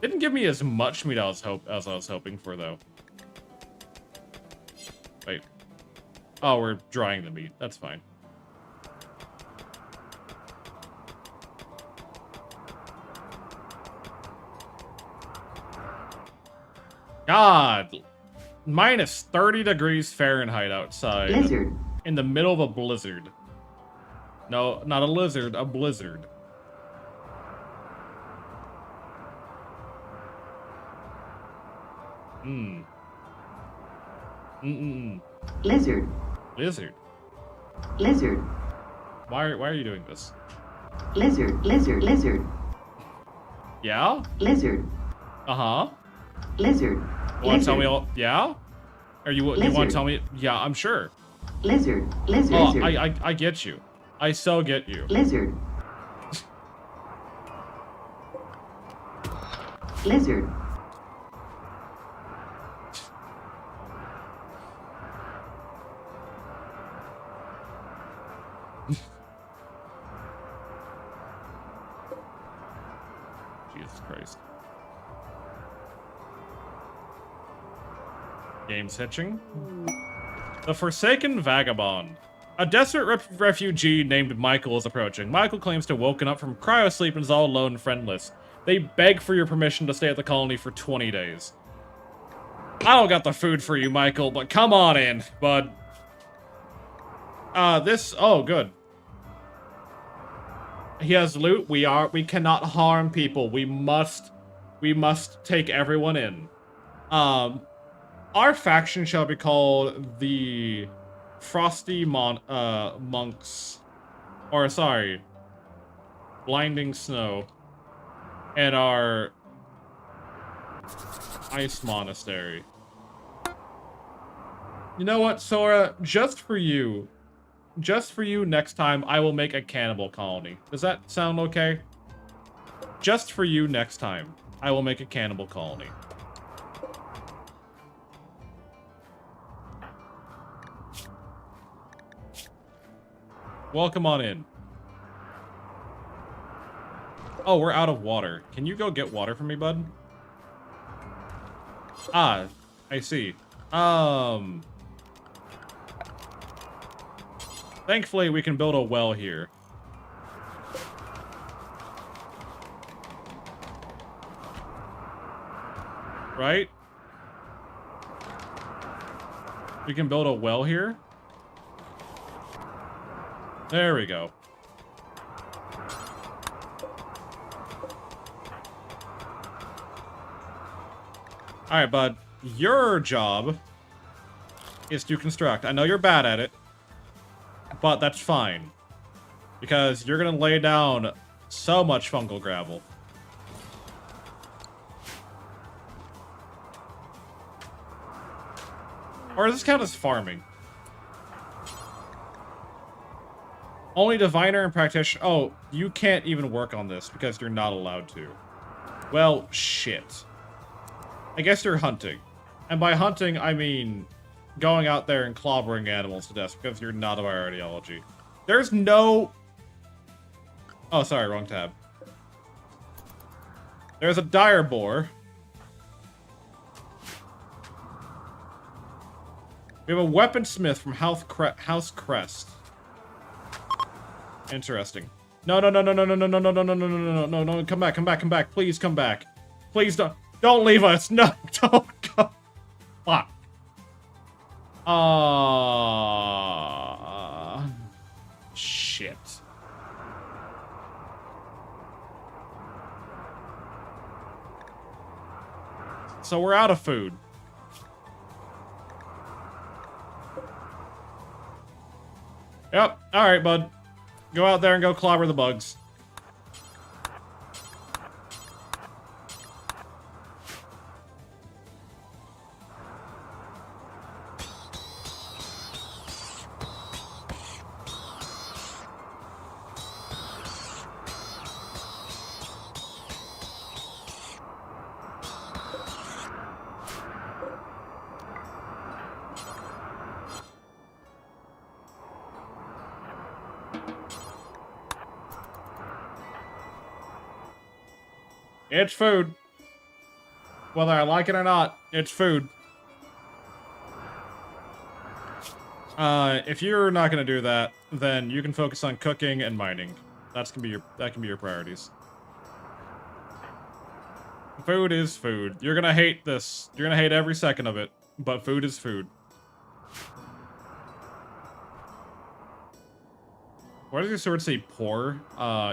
[SPEAKER 1] Didn't give me as much meat as I was hoping for, though. Wait. Oh, we're drying the meat. That's fine. God! Minus 30 degrees Fahrenheit outside.
[SPEAKER 2] Blizzard.
[SPEAKER 1] In the middle of a blizzard. No, not a lizard, a blizzard.
[SPEAKER 2] Lizard.
[SPEAKER 1] Lizard.
[SPEAKER 2] Lizard.
[SPEAKER 1] Why are you doing this?
[SPEAKER 2] Lizard. Lizard. Lizard.
[SPEAKER 1] Yeah?
[SPEAKER 2] Lizard.
[SPEAKER 1] Uh-huh.
[SPEAKER 2] Lizard.
[SPEAKER 1] You want to tell me all... Yeah? Or you want to tell me... Yeah, I'm sure.
[SPEAKER 2] Lizard. Lizard.
[SPEAKER 1] Oh,
[SPEAKER 2] Lizard.
[SPEAKER 1] I get you. I so get you.
[SPEAKER 2] Lizard. Lizard.
[SPEAKER 1] Jesus Christ. Game's hitching. The Forsaken Vagabond. A desperate refugee named Michael is approaching. Michael claims to have woken up from cryosleep and is all alone and friendless. They beg for your permission to stay at the colony for 20 days. I don't got the food for you, Michael, but come on in, bud. Oh, good. He has loot. We cannot harm people. We must take everyone in. Our faction shall be called the Frosty Monks. Or, sorry. Blinding Snow. And our Ice Monastery. You know what, Sora? Just for you next time, I will make a cannibal colony. Does that sound okay? Just for you next time, I will make a cannibal colony. Welcome on in. Oh, we're out of water. Can you go get water for me, bud? Ah, I see. Thankfully, we can build a well here. Right? We can build a well here. There we go. Alright, bud. Your job is to construct. I know you're bad at it, but that's fine. Because you're gonna lay down so much fungal gravel. Or does this count as farming? Only diviner and practitioner. Oh, you can't even work on this because you're not allowed to. Well, shit. I guess you're hunting. And by hunting, I mean going out there and clobbering animals to death because you're not of our ideology. There's no... Oh, sorry, wrong tab. There's a dire boar. We have a weaponsmith from House Crest. Interesting. No, no, no, no, no, no, no, no, no, no, no, no, no, no, no, come back, come back, come back. Please come back. Please don't leave us. No, don't go. Fuck. Shit. So we're out of food. Yep. All right, bud. Go out there and go clobber the bugs. It's food. Whether I like it or not, it's food. If you're not gonna do that, then you can focus on cooking and mining. That can be your priorities. Food is food. You're gonna hate this. You're gonna hate every second of it, but food is food. Why does your sword say poor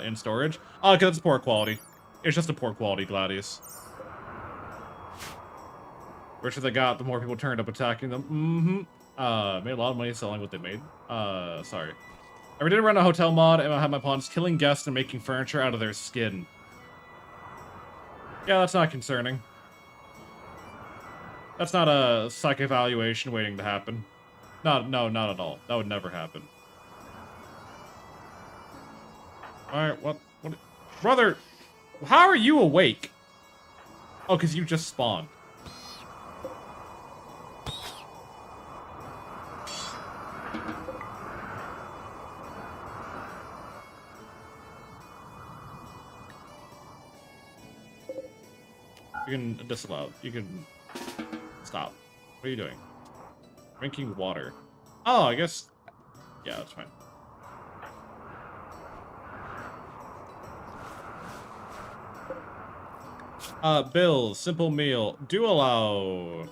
[SPEAKER 1] in storage? Oh, because it's poor quality. It's just a poor quality Gladius. The richer they got, the more people turned up attacking them. Made a lot of money selling what they made. Sorry. I did run a hotel mod and I had my pawns killing guests and making furniture out of their skin. Yeah, that's not concerning. That's not a psych evaluation waiting to happen. No, not at all. That would never happen. Alright, what? Brother! How are you awake? Oh, because you just spawned. You can disallow. You can stop. What are you doing? Drinking water. Oh, I guess... Yeah, that's fine. Bills, simple meal. Do allow...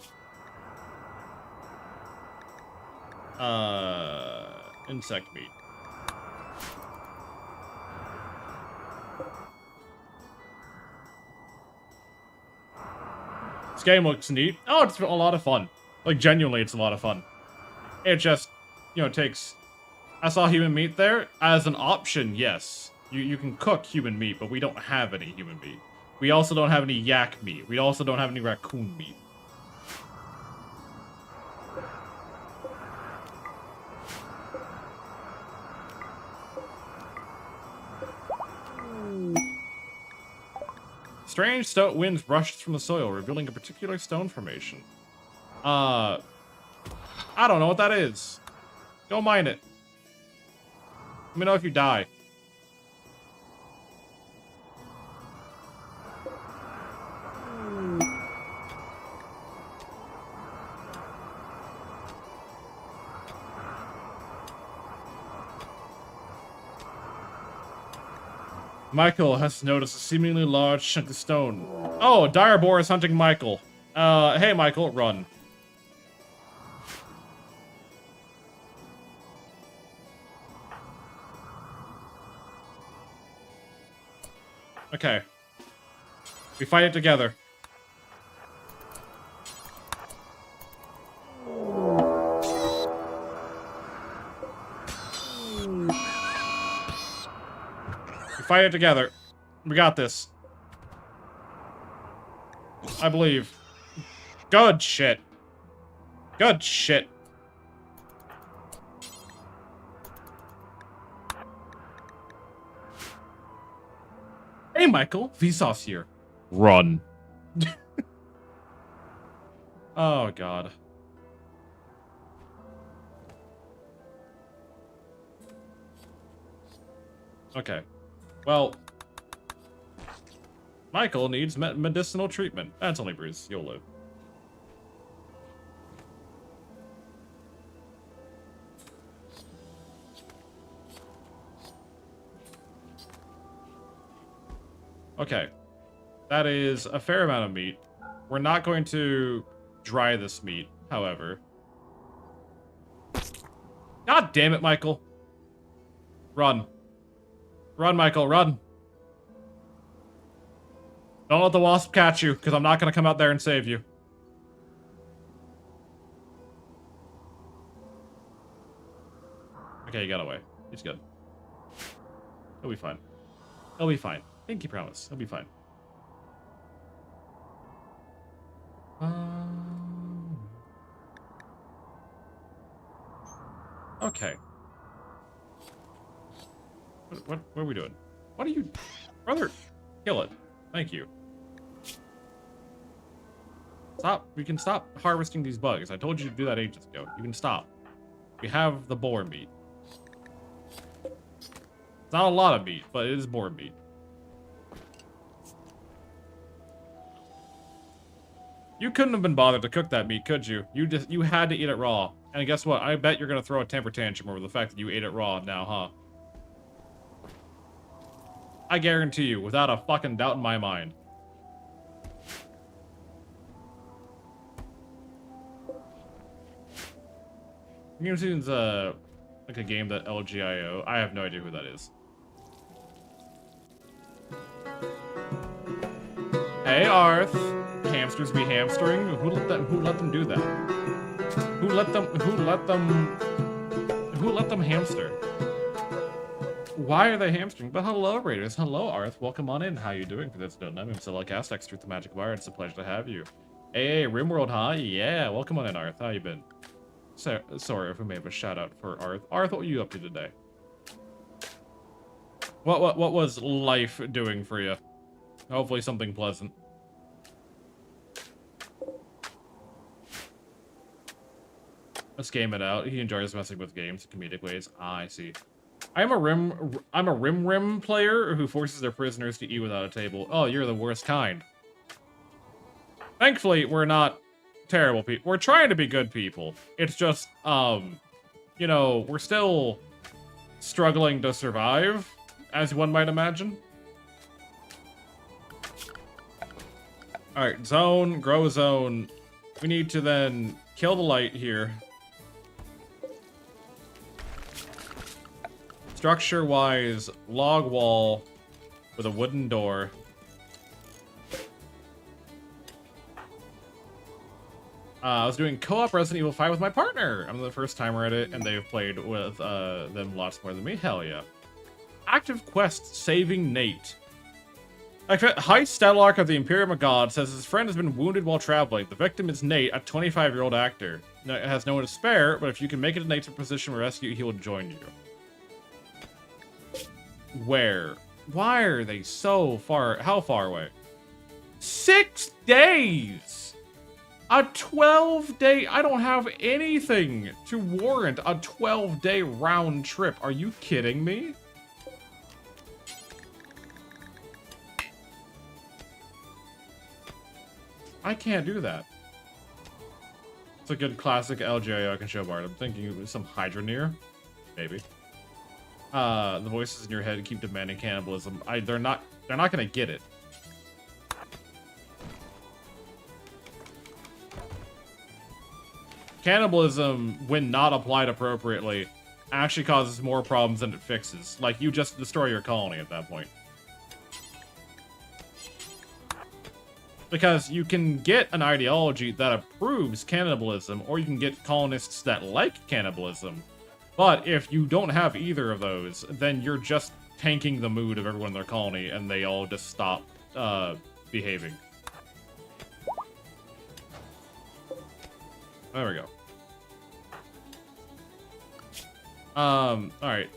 [SPEAKER 1] insect meat. This game looks neat. Oh, it's a lot of fun. Like, genuinely, it's a lot of fun. It just, you know, takes... I saw human meat there. As an option, yes. You can cook human meat, but we don't have any human meat. We also don't have any yak meat. We also don't have any raccoon meat. Strange stone winds rushed from the soil, revealing a particular stone formation. I don't know what that is. Go mine it. Let me know if you die. Michael has noticed a seemingly large chunk of stone. Oh, dire boar is hunting Michael. Hey Michael, run. Okay. We fight it together. Fight it together. We got this. I believe. Good shit. Good shit. Hey, Michael. Vsauce here. Run. Oh, God. Okay. Well, Michael needs medicinal treatment. That's only Bruce. You'll live. Okay. That is a fair amount of meat. We're not going to dry this meat, however. God damn it, Michael. Run. Run, Michael, run. Don't let the wasp catch you, because I'm not going to come out there and save you. Okay, he got away. He's good. He'll be fine. He'll be fine. Pinky promise. He'll be fine. Okay. What are we doing? What are you... Brother, kill it. Thank you. Stop. We can stop harvesting these bugs. I told you to do that ages ago. You can stop. We have the boar meat. It's not a lot of meat, but it is boar meat. You couldn't have been bothered to cook that meat, could you? You had to eat it raw. And guess what? I bet you're gonna throw a temper tantrum over the fact that you ate it raw now, huh? I guarantee you, without a fucking doubt in my mind. Game Season's like a game that LGIO. I have no idea who that is. Hey, Arth. Hamsters be hamstering? Who let them do that? Who let them hamster? Why are they hamstering? But hello, Raiders. Hello, Arth. Welcome on in. How you doing for this? Don't know. I'm Castex, Truth the Magic Wire. It's a pleasure to have you. Hey, Rimworld, huh? Yeah, welcome on in, Arth. How you been? Sorry if we may have a shout out for Arth. Arth, what were you up to today? What was life doing for you? Hopefully something pleasant. Let's game it out. He enjoys messing with games in comedic ways. Ah, I see. I'm a rim player who forces their prisoners to eat without a table. Oh, you're the worst kind. Thankfully, we're not terrible people. We're trying to be good people. It's just, you know, we're still struggling to survive, as one might imagine. Alright, zone, grow a zone. We need to then kill the light here. Structure-wise, log wall with a wooden door. I was doing co-op Resident Evil 5 with my partner. I'm the first timer at it, and they've played with them lots more than me. Hell yeah. Active quest, saving Nate. High Statlark of the Imperium of God says his friend has been wounded while traveling. The victim is Nate, a 25-year-old actor. It has no one to spare, but if you can make it to Nate's position for rescue, he will join you. Where? Why are they so far? How far away? 6 days! A 12-day... I don't have anything to warrant a 12-day round trip. Are you kidding me? I can't do that. It's a good classic LGIO I can show Bart. I'm thinking it was some Hydroneer. Maybe. The voices in your head keep demanding cannibalism. They're not gonna get it. Cannibalism, when not applied appropriately, actually causes more problems than it fixes. Like, you just destroy your colony at that point. Because you can get an ideology that approves cannibalism, or you can get colonists that like cannibalism. But if you don't have either of those, then you're just tanking the mood of everyone in their colony, and they all just stop behaving. There we go. Alright.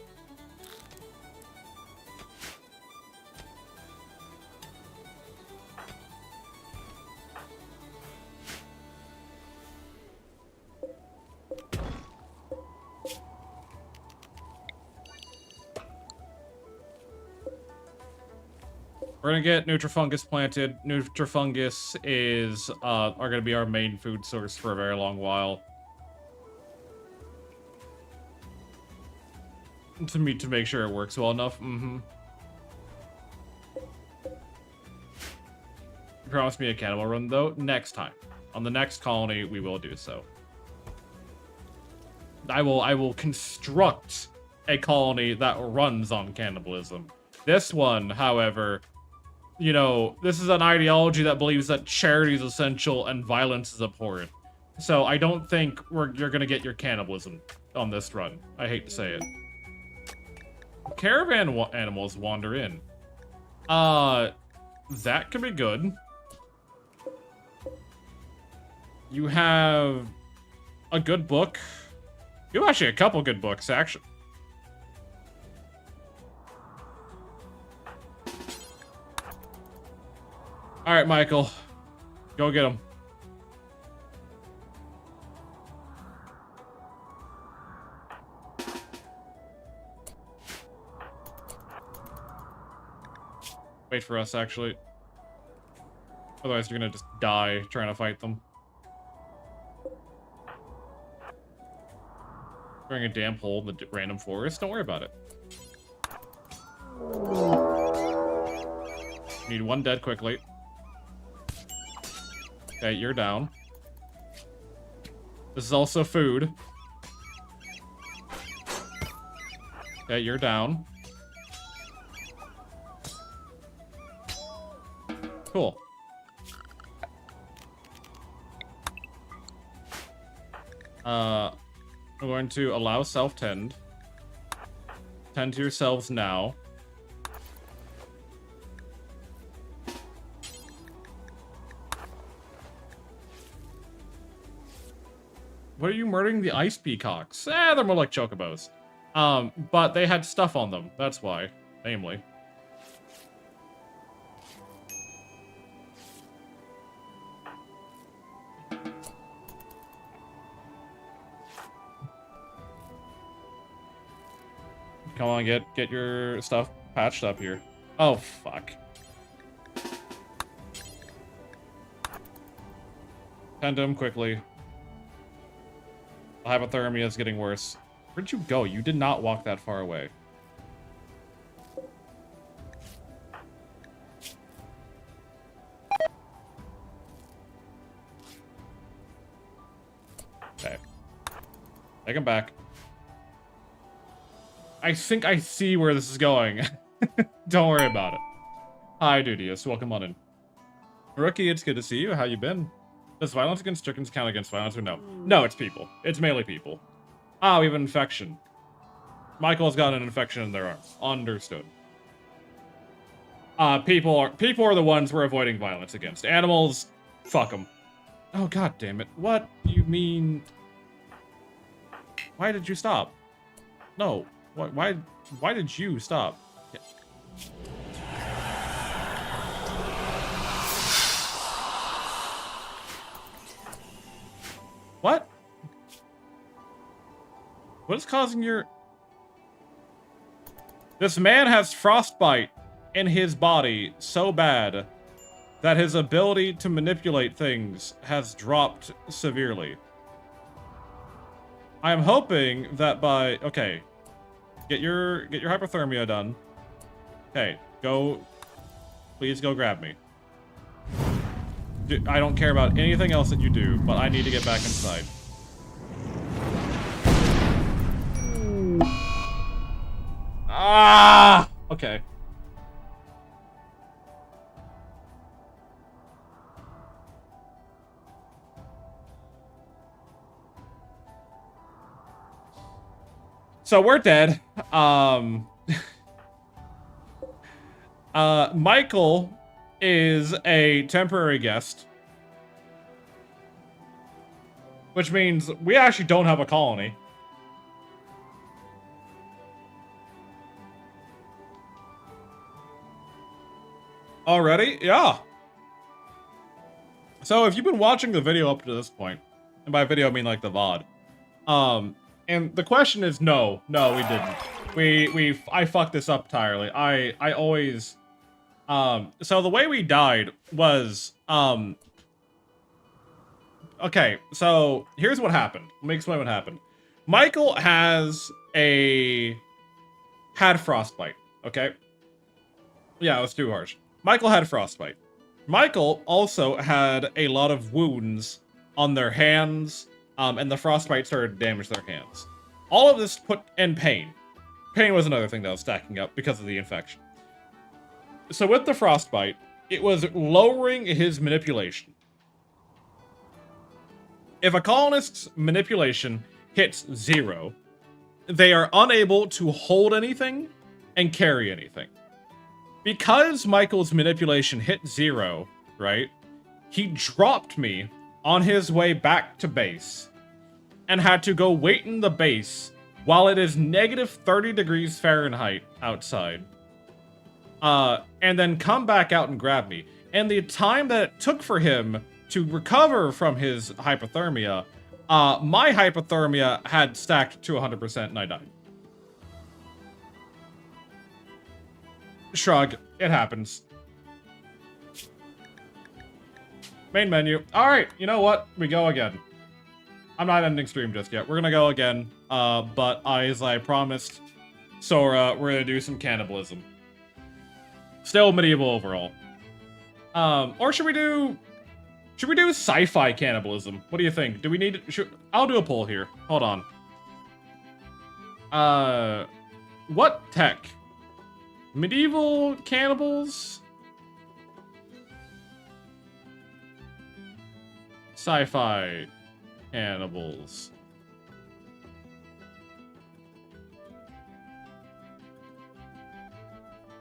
[SPEAKER 1] We're gonna get Nutrifungus planted. Nutrifungus is, are gonna be our main food source for a very long while. To make sure it works well enough. Mm-hmm. You promised me a cannibal run, though. Next time. On the next colony, we will do so. I will construct a colony that runs on cannibalism. This one, however, you know, this is an ideology that believes that charity is essential and violence is abhorrent. So I don't think you're gonna get your cannibalism on this run. I hate to say it. Caravan animals wander in. That could be good. You have a good book. You have actually a couple good books, actually. All right, Michael. Go get him. Wait for us, actually. Otherwise, you're gonna just die trying to fight them. During a damn hole in the random forest. Don't worry about it. Need one dead quickly. Okay, you're down. This is also food. Okay, you're down. Cool. We're going to allow self-tend. Tend to yourselves now. What are you murdering the ice peacocks? They're more like chocobos. But they had stuff on them. That's why, namely. Come on, get your stuff patched up here. Oh, fuck. Tend to him quickly. Hypothermia is getting worse. Where'd you go? You did not walk that far away. Okay. Take him back. I think I see where this is going. Don't worry about it. Hi, Dudius. Welcome on in. Rookie, it's good to see you. How you been? Does violence against chickens count against violence or no? No, it's people. It's mainly people. Ah, we have an infection. Michael's got an infection in their arm. Understood. People are the ones we're avoiding violence against. Animals, fuck them. Oh, god damn it. What do you mean? Why did you stop? No. Why did you stop? Yeah. What? What is causing your... This man has frostbite in his body so bad that his ability to manipulate things has dropped severely. I am hoping that by... Okay. Get your hypothermia done. Okay, go... Please go grab me. I don't care about anything else that you do, but I need to get back inside. Ah! Okay. So we're dead. Michael is a temporary guest, which means we actually don't have a colony. Already? Yeah. So if you've been watching the video up to this point, and by video I mean like the VOD, and the question is no, we didn't. I fucked this up entirely. I always, so the way we died was, okay, so here's what happened. Let me explain what happened. Michael had frostbite, okay? Yeah, it was too harsh. Michael had frostbite. Michael also had a lot of wounds on their hands, and the frostbite started to damage their hands. All of this put in pain. Pain was another thing that was stacking up because of the infection. So with the frostbite, it was lowering his manipulation. If a colonist's manipulation hits 0, they are unable to hold anything and carry anything. Because Michael's manipulation hit 0, right, he dropped me on his way back to base and had to go wait in the base while it is negative 30 degrees Fahrenheit outside. And then come back out and grab me. And the time that it took for him to recover from his hypothermia, my hypothermia had stacked to 100% and I died. Shrug. It happens. Main menu. Alright, you know what? We go again. I'm not ending stream just yet. We're gonna go again. But as I promised Sora, we're gonna do some cannibalism. Still medieval overhaul. Or should we do sci-fi cannibalism? What do you think? Do we need... I'll do a poll here. Hold on. What tech? Medieval cannibals? Sci-fi cannibals.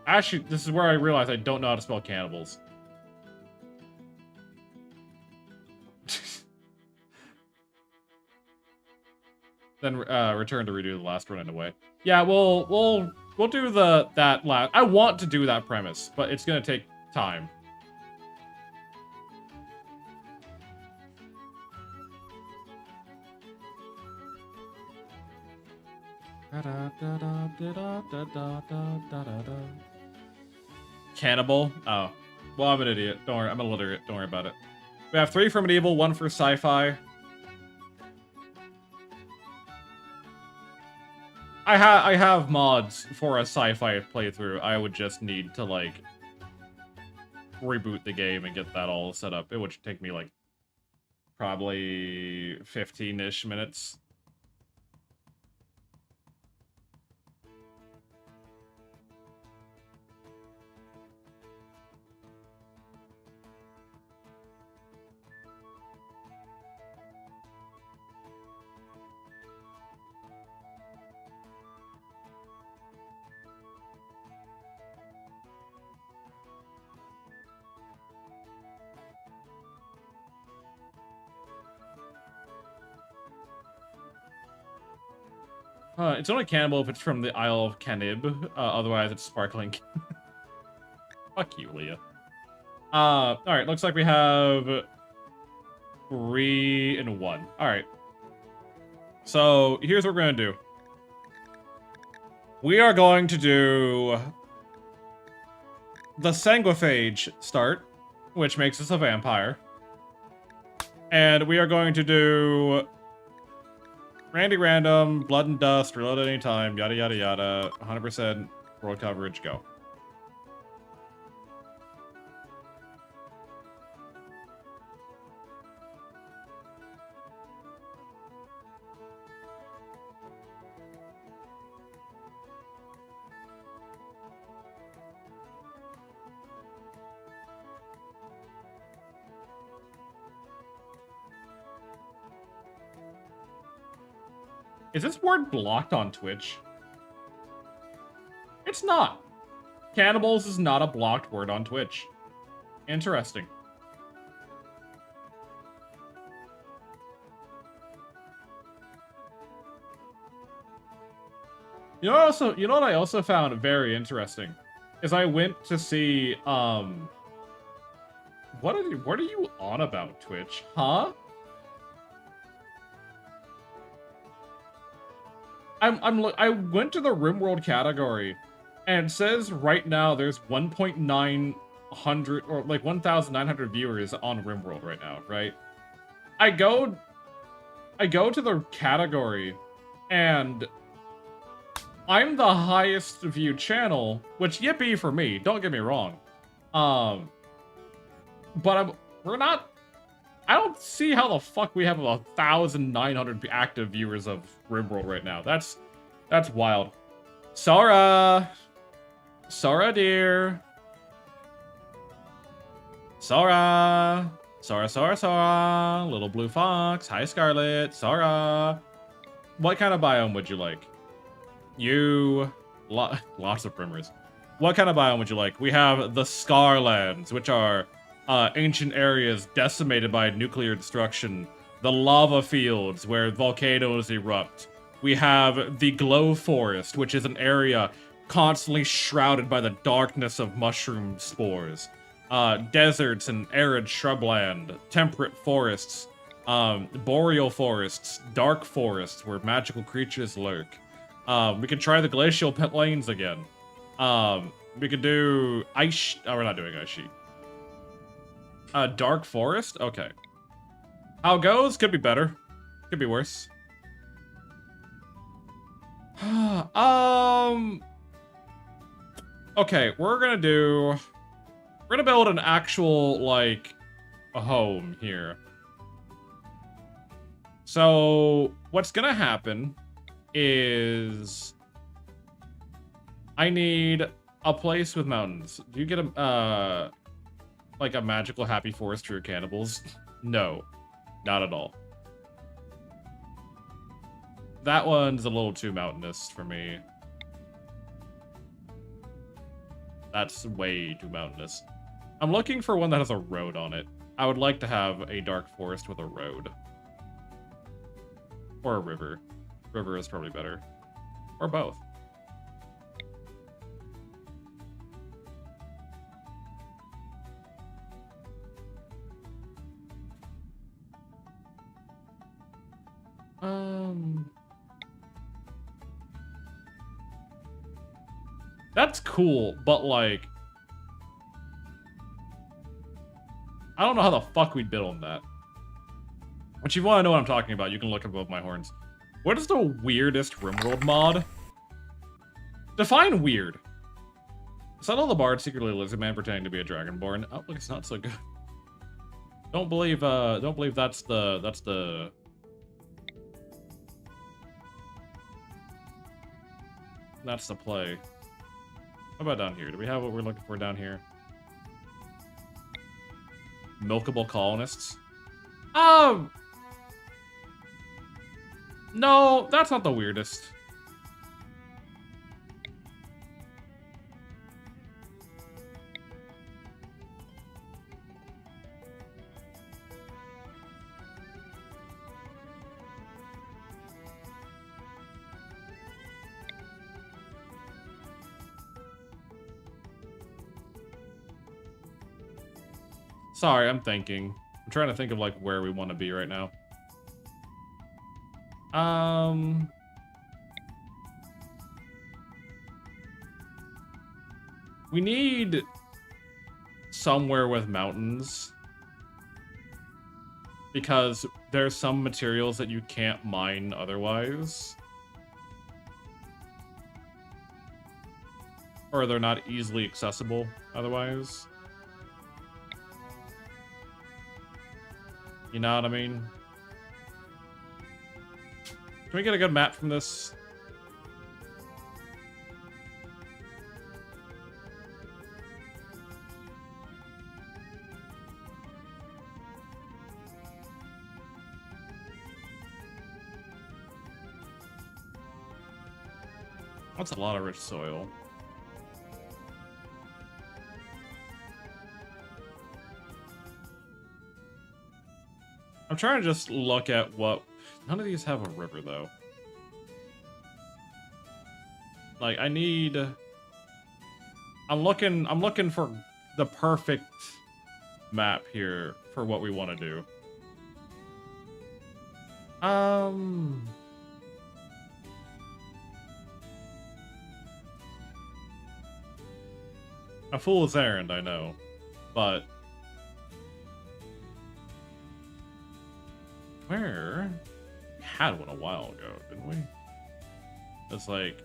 [SPEAKER 1] Actually, this is where I realize I don't know how to spell cannibals. Then return to redo the last run anyway. Yeah, we'll do that last. I want to do that premise, but it's gonna take time. Cannibal? Oh. Well, I'm an idiot. Don't worry, I'm illiterate. Don't worry about it. We have 3 for medieval, 1 for sci-fi. I have mods for a sci-fi playthrough. I would just need to, like, reboot the game and get that all set up. It would take me, like, probably 15-ish minutes. It's only cannibal if it's from the Isle of Canib. Otherwise, it's sparkling. Fuck you, Leah. Alright, looks like we have 3 and 1. Alright. So, here's what we're gonna do. We are going to do the Sanguiphage start, which makes us a vampire. And we are going to do Randy Random, Blood and Dust, reload at any time, yada yada yada, 100% world coverage, go. Is this word blocked on Twitch? It's not. Cannibals is not a blocked word on Twitch. Interesting. You know what I also found very interesting? is I went to see, what are you on about, Twitch? Huh? I went to the Rimworld category, and it says right now there's 1,900 or like 1,900 viewers on Rimworld right now, right? I go to the category, and I'm the highest viewed channel, which yippee for me, don't get me wrong. But we're not. I don't see how the fuck we have 1,900 active viewers of Rimworld right now. That's wild. Sora, dear. Sora, little blue fox. Hi, Scarlet. Sora. What kind of biome would you like? Lots of primers. What kind of biome would you like? We have the Scarlands, which are ancient areas decimated by nuclear destruction. The lava fields, where volcanoes erupt. We have the Glow Forest, which is an area constantly shrouded by the darkness of mushroom spores. Deserts and arid shrubland. Temperate forests. Boreal forests. Dark forests, where magical creatures lurk. We could try the glacial plains again. We could do ice. Oh, we're not doing ice sheet. Dark forest? Okay. How it goes? Could be better. Could be worse. Okay, we're gonna build an actual, like, a home here. So, what's gonna happen is I need a place with mountains. Do you get a, like a magical happy forest for your cannibals? No, not at all. That one's a little too mountainous for me. That's way too mountainous. I'm looking for one that has a road on it. I would like to have a dark forest with a road. Or a river. River is probably better. Or both. That's cool, but like, I don't know how the fuck we'd build on that. If you want to know what I'm talking about, you can look above my horns. What is the weirdest Rimworld mod? Define weird. Settle the bard, secretly a lizard man pretending to be a dragonborn. Oh, look, it's not so good. Don't believe that's the play. How about down here? Do we have what we're looking for down here? Milkable colonists? No, that's not the weirdest. Sorry, I'm thinking. I'm trying to think of like where we want to be right now. We need somewhere with mountains. Because there's some materials that you can't mine otherwise. Or they're not easily accessible otherwise. You know what I mean? Can we get a good map from this? That's a lot of rich soil. I'm trying to just look at what... None of these have a river, though. Like, I need... I'm looking for the perfect map here for what we want to do. A fool's errand, I know, but where? We had one a while ago, didn't we? It's like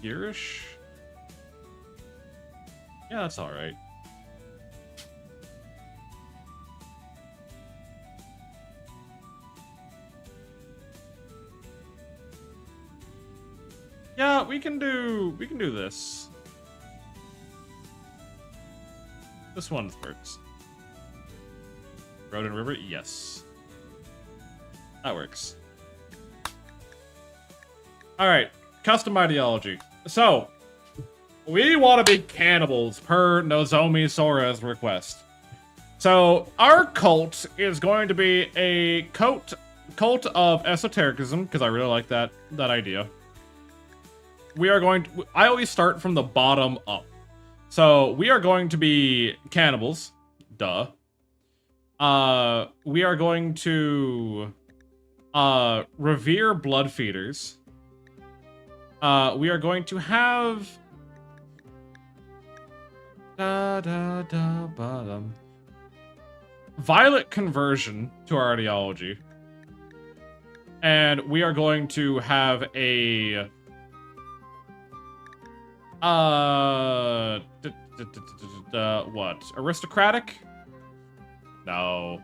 [SPEAKER 1] here-ish. Yeah, that's all right. Yeah, we can do this. This one works. Road and river, yes. That works. Alright, custom ideology. So, we want to be cannibals per Nozomi Sora's request. So, our cult is going to be a cult of esotericism, because I really like that idea. We are going to... I always start from the bottom up. So, we are going to be cannibals. Duh. We are going to... revere blood feeders. We are going to have... violent conversion to our ideology. And we are going to have a... what? Aristocratic? No.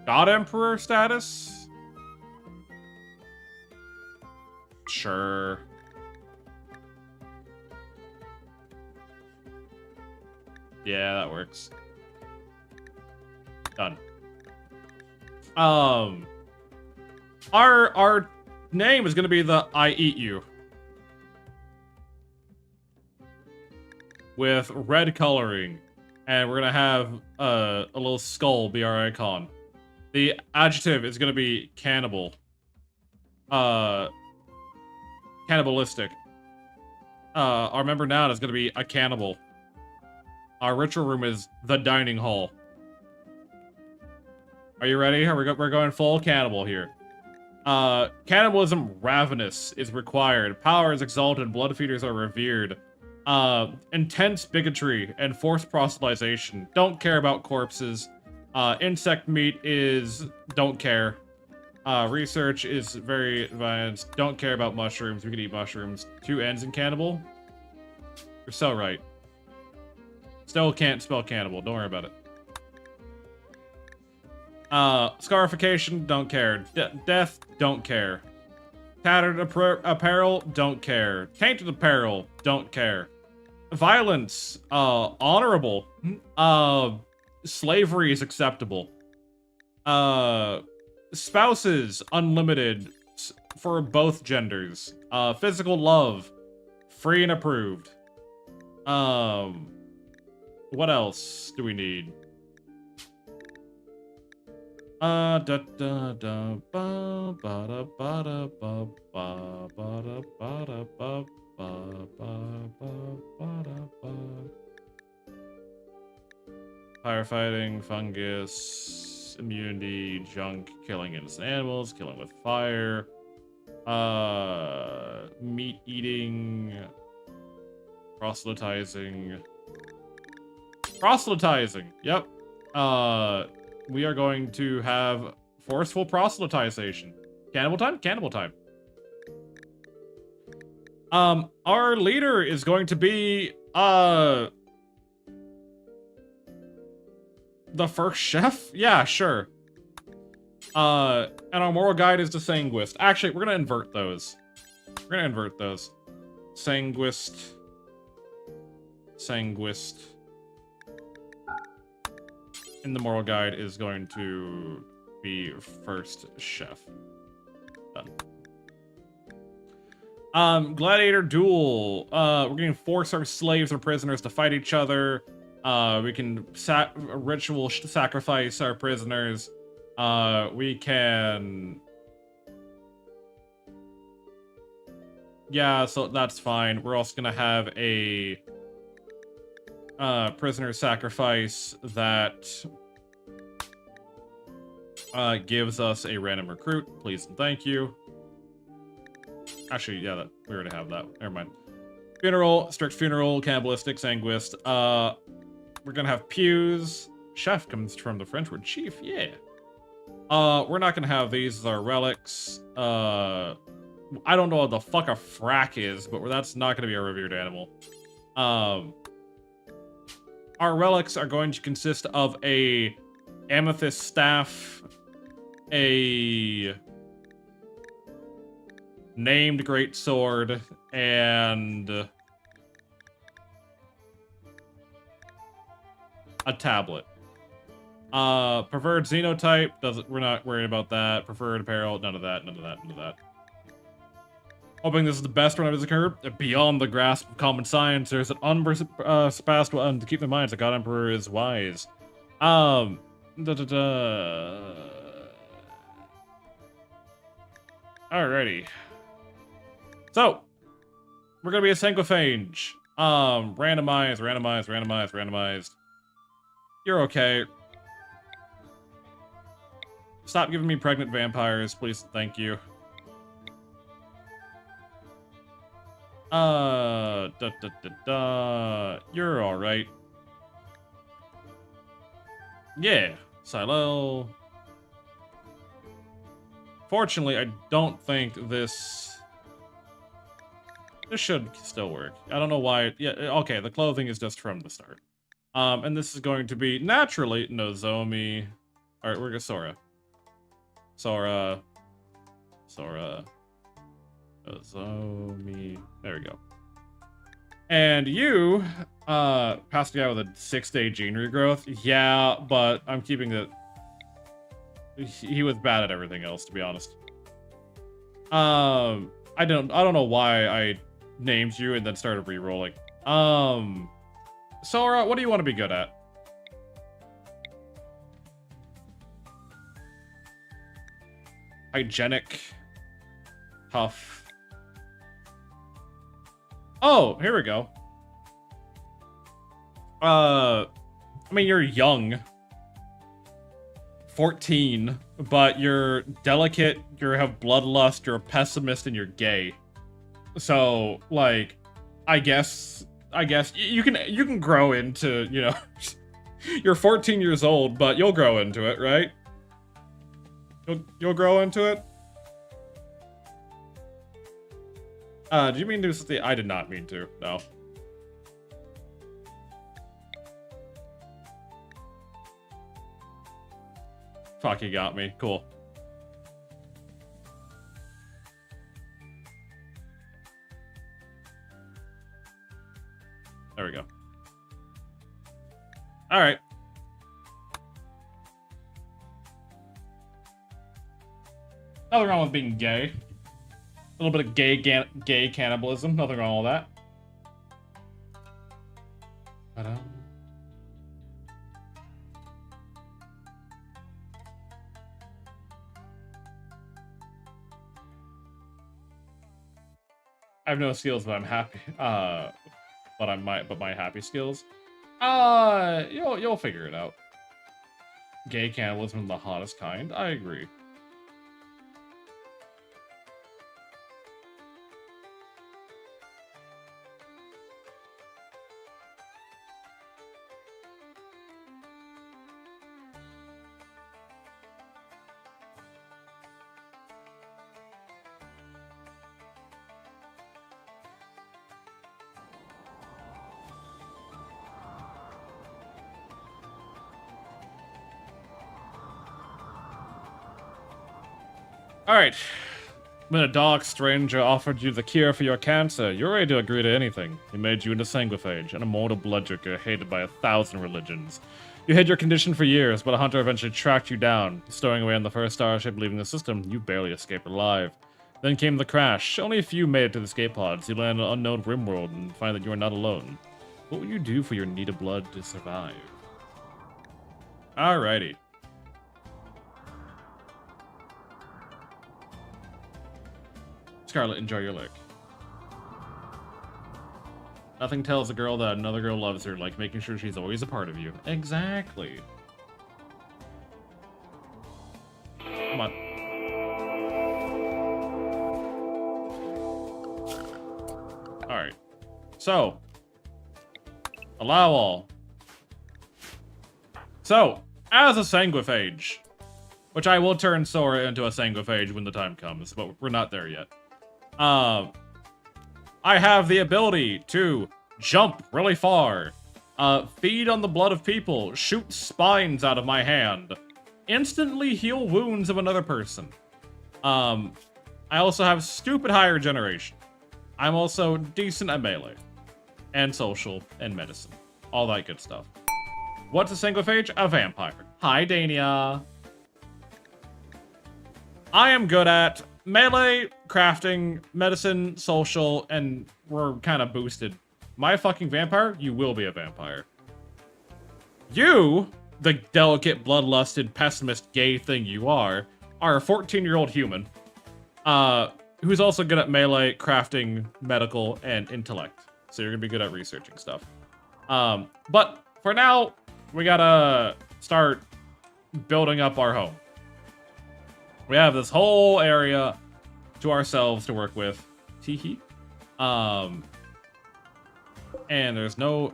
[SPEAKER 1] God Emperor status? Sure. Yeah, that works. Done. Our name is gonna be the I Eat You. With red coloring. And we're gonna have a little skull be our icon. The adjective is gonna be cannibal. Cannibalistic. Our member noun is gonna be a cannibal. Our ritual room is the dining hall. Are you ready? We're going full cannibal here. Cannibalism ravenous is required. Power is exalted. Blood feeders are revered. Intense bigotry and forced proselytization. Don't care about corpses. Insect meat is... don't care. Research is very advanced. Don't care about mushrooms. We can eat mushrooms. 2 N's in cannibal? You're so right. Still can't spell cannibal. Don't worry about it. Scarification, don't care. Death, don't care. Tattered apparel, don't care. Tainted apparel, don't care. Violence, honorable. Slavery is acceptable. Spouses, unlimited for both genders. Physical love, free and approved. What else do we need? Firefighting, fungus, immunity, junk, killing innocent animals, killing with fire, meat eating, proselytizing, yep. We are going to have forceful proselytization. Cannibal time? Our leader is going to be, the first chef? Yeah, sure. And our moral guide is the sanguist. Actually, we're gonna invert those. Sanguist. And the moral guide is going to be first chef. Done. Gladiator duel. We're gonna force our slaves or prisoners to fight each other. We can ritual sacrifice our prisoners. We can... yeah, so that's fine. We're also gonna have a prisoner sacrifice that gives us a random recruit. Please and thank you. Actually, yeah, we already have that. Never mind. Funeral, strict funeral, cannibalistic, sanguist. We're gonna have pews. Chef comes from the French word chief, yeah. We're not gonna have these as our relics. I don't know what the fuck a frack is, but that's not gonna be a revered animal. Our relics are going to consist of a amethyst staff, a named great sword, and a tablet. Preferred xenotype, we're not worried about that. Preferred apparel, none of that, none of that, none of that. Hoping this is the best one that has occurred. Beyond the grasp of common science, there's an unsurpassed one to keep in mind. The God Emperor is wise. Alrighty. So, we're gonna be a sanguiphage. Randomized. You're okay. Stop giving me pregnant vampires, please. Thank you. You're alright. Yeah, Silo. Fortunately, I don't think this should still work. I don't know why. Yeah, okay, the clothing is just from the start. And this is going to be naturally Nozomi. Alright, we're gonna Sora. Nozomi. There we go. And you, passed a guy with a 6-day gene regrowth. Yeah, but I'm keeping it. He was bad at everything else, to be honest. I don't know why I named you and then started re-rolling. Sora, what do you want to be good at? Hygienic. Tough. Oh, here we go. I mean, you're young. 14, but you're delicate, you have bloodlust, you're a pessimist, and you're gay. So, like, I guess you can grow into, you know, you're 14 years old, but you'll grow into it, right? You'll grow into it? Do you mean to say? I did not mean to, no. Fuck, you got me. Cool. There we go. Alright. Nothing wrong with being gay. A little bit of gay cannibalism. Nothing wrong with that. Ta-da. I have no skills, but I'm happy. But my happy skills. You'll figure it out. Gay cannibalism is the hottest kind. I agree. Alright. When a dark stranger offered you the cure for your cancer, you're ready to agree to anything. He made you into sanguiphage, an immortal bloodsucker hated by 1,000 religions. You hid your condition for years, but a hunter eventually tracked you down. Stowing away on the first starship leaving the system, you barely escaped alive. Then came the crash. Only a few made it to the escape pods. You land on an unknown Rimworld and find that you are not alone. What will you do for your need of blood to survive? Alrighty. Scarlet, enjoy your lick. Nothing tells a girl that another girl loves her like making sure she's always a part of you. Exactly. Come on. Alright. So. Allow all. So, as a sanguiphage, which I will turn Sora into a sanguiphage when the time comes, but we're not there yet. I have the ability to jump really far, feed on the blood of people, shoot spines out of my hand, instantly heal wounds of another person. I also have stupid high regeneration. I'm also decent at melee, and social, and medicine. All that good stuff. What's a sanguiphage? A vampire. Hi, Dania. I am good at melee, crafting, medicine, social, and we're kind of boosted. My fucking vampire? You will be a vampire. You, the delicate, bloodlusted, pessimist, gay thing you are a 14-year-old human, who's also good at melee, crafting, medical, and intellect. So you're gonna be good at researching stuff. But for now, we gotta start building up our home. We have this whole area to ourselves to work with. Teehee. And there's no...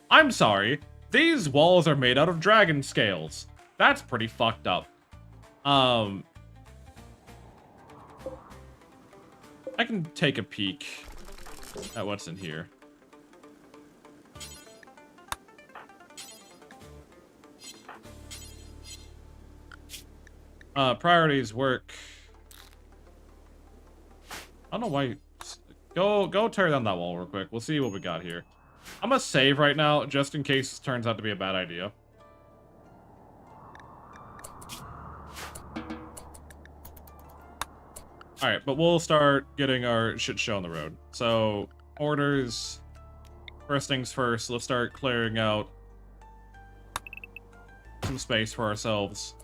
[SPEAKER 1] I'm sorry. These walls are made out of dragon scales. That's pretty fucked up. I can take a peek at what's in here. Priorities work. I don't know why. Go tear down that wall real quick. We'll see what we got here. I'm gonna save right now, just in case this turns out to be a bad idea. Alright, but we'll start getting our shit show on the road. So, orders. First things first, let's start clearing out some space for ourselves.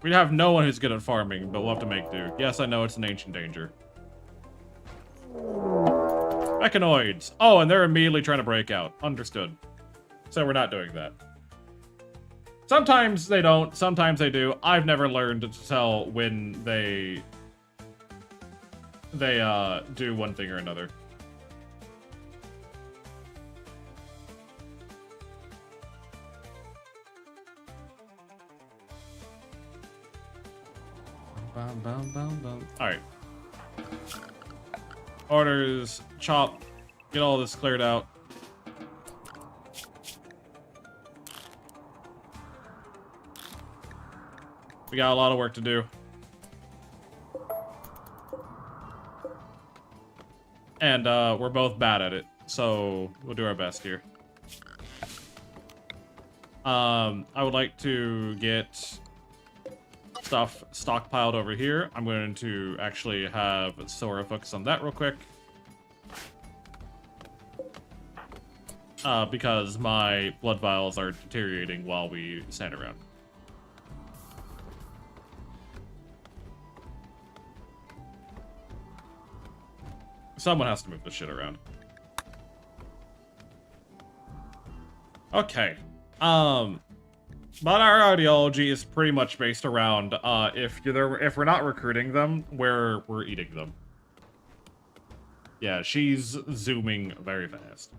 [SPEAKER 1] We have no one who's good at farming, but we'll have to make do. Yes, I know it's an ancient danger. Mechanoids. Oh, and they're immediately trying to break out. Understood. So we're not doing that. Sometimes they don't, sometimes they do. I've never learned to tell when they do one thing or another. Alright. Orders, chop, get all this cleared out. We got a lot of work to do. And we're both bad at it, so we'll do our best here. I would like to get stuff stockpiled over here. I'm going to actually have Sora focus on that real quick. Because my blood vials are deteriorating while we stand around. Someone has to move this shit around. Okay. But our ideology is pretty much based around if we're not recruiting them, we're eating them. Yeah, she's zooming very fast.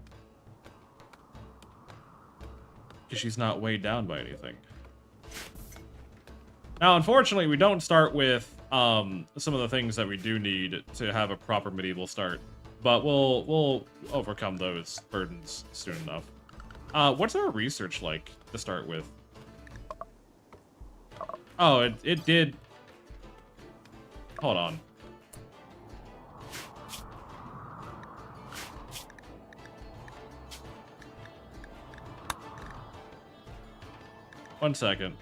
[SPEAKER 1] Because she's not weighed down by anything. Now, unfortunately, we don't start with some of the things that we do need to have a proper medieval start, but we'll overcome those burdens soon enough. What's our research like to start with? Oh, it did. Hold on. One second.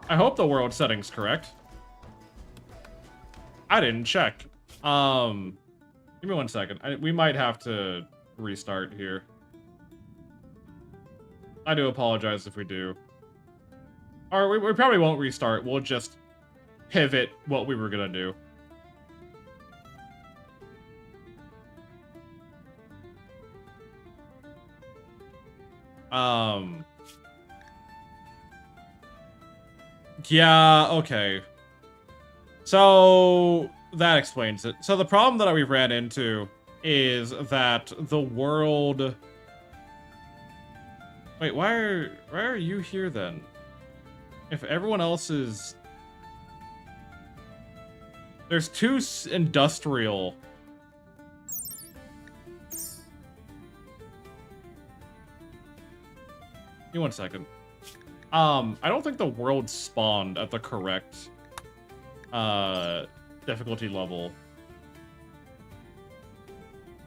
[SPEAKER 1] I hope the world setting's correct. I didn't check. Give me 1 second. We might have to restart here. I do apologize if we do. Or we probably won't restart. We'll just pivot what we were gonna do. Yeah, okay. So that explains it. So the problem that we ran into is that the world... Wait, why are you here then? If everyone else is... There's 2 industrial... Give me 1 second. I don't think the world spawned at the correct difficulty level.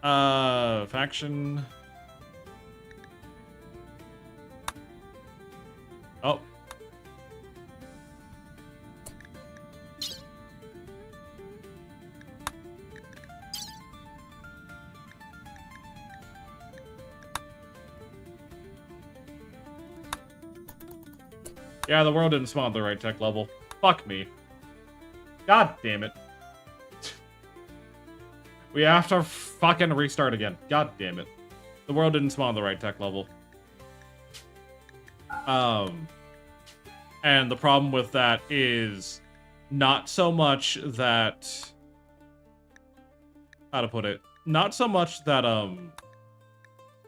[SPEAKER 1] Faction. Oh. Yeah, the world didn't spawn at the right tech level. Fuck me. God damn it. We have to fucking restart again. God damn it. The world didn't spawn at the right tech level. And the problem with that is not so much that... How to put it? Not so much that,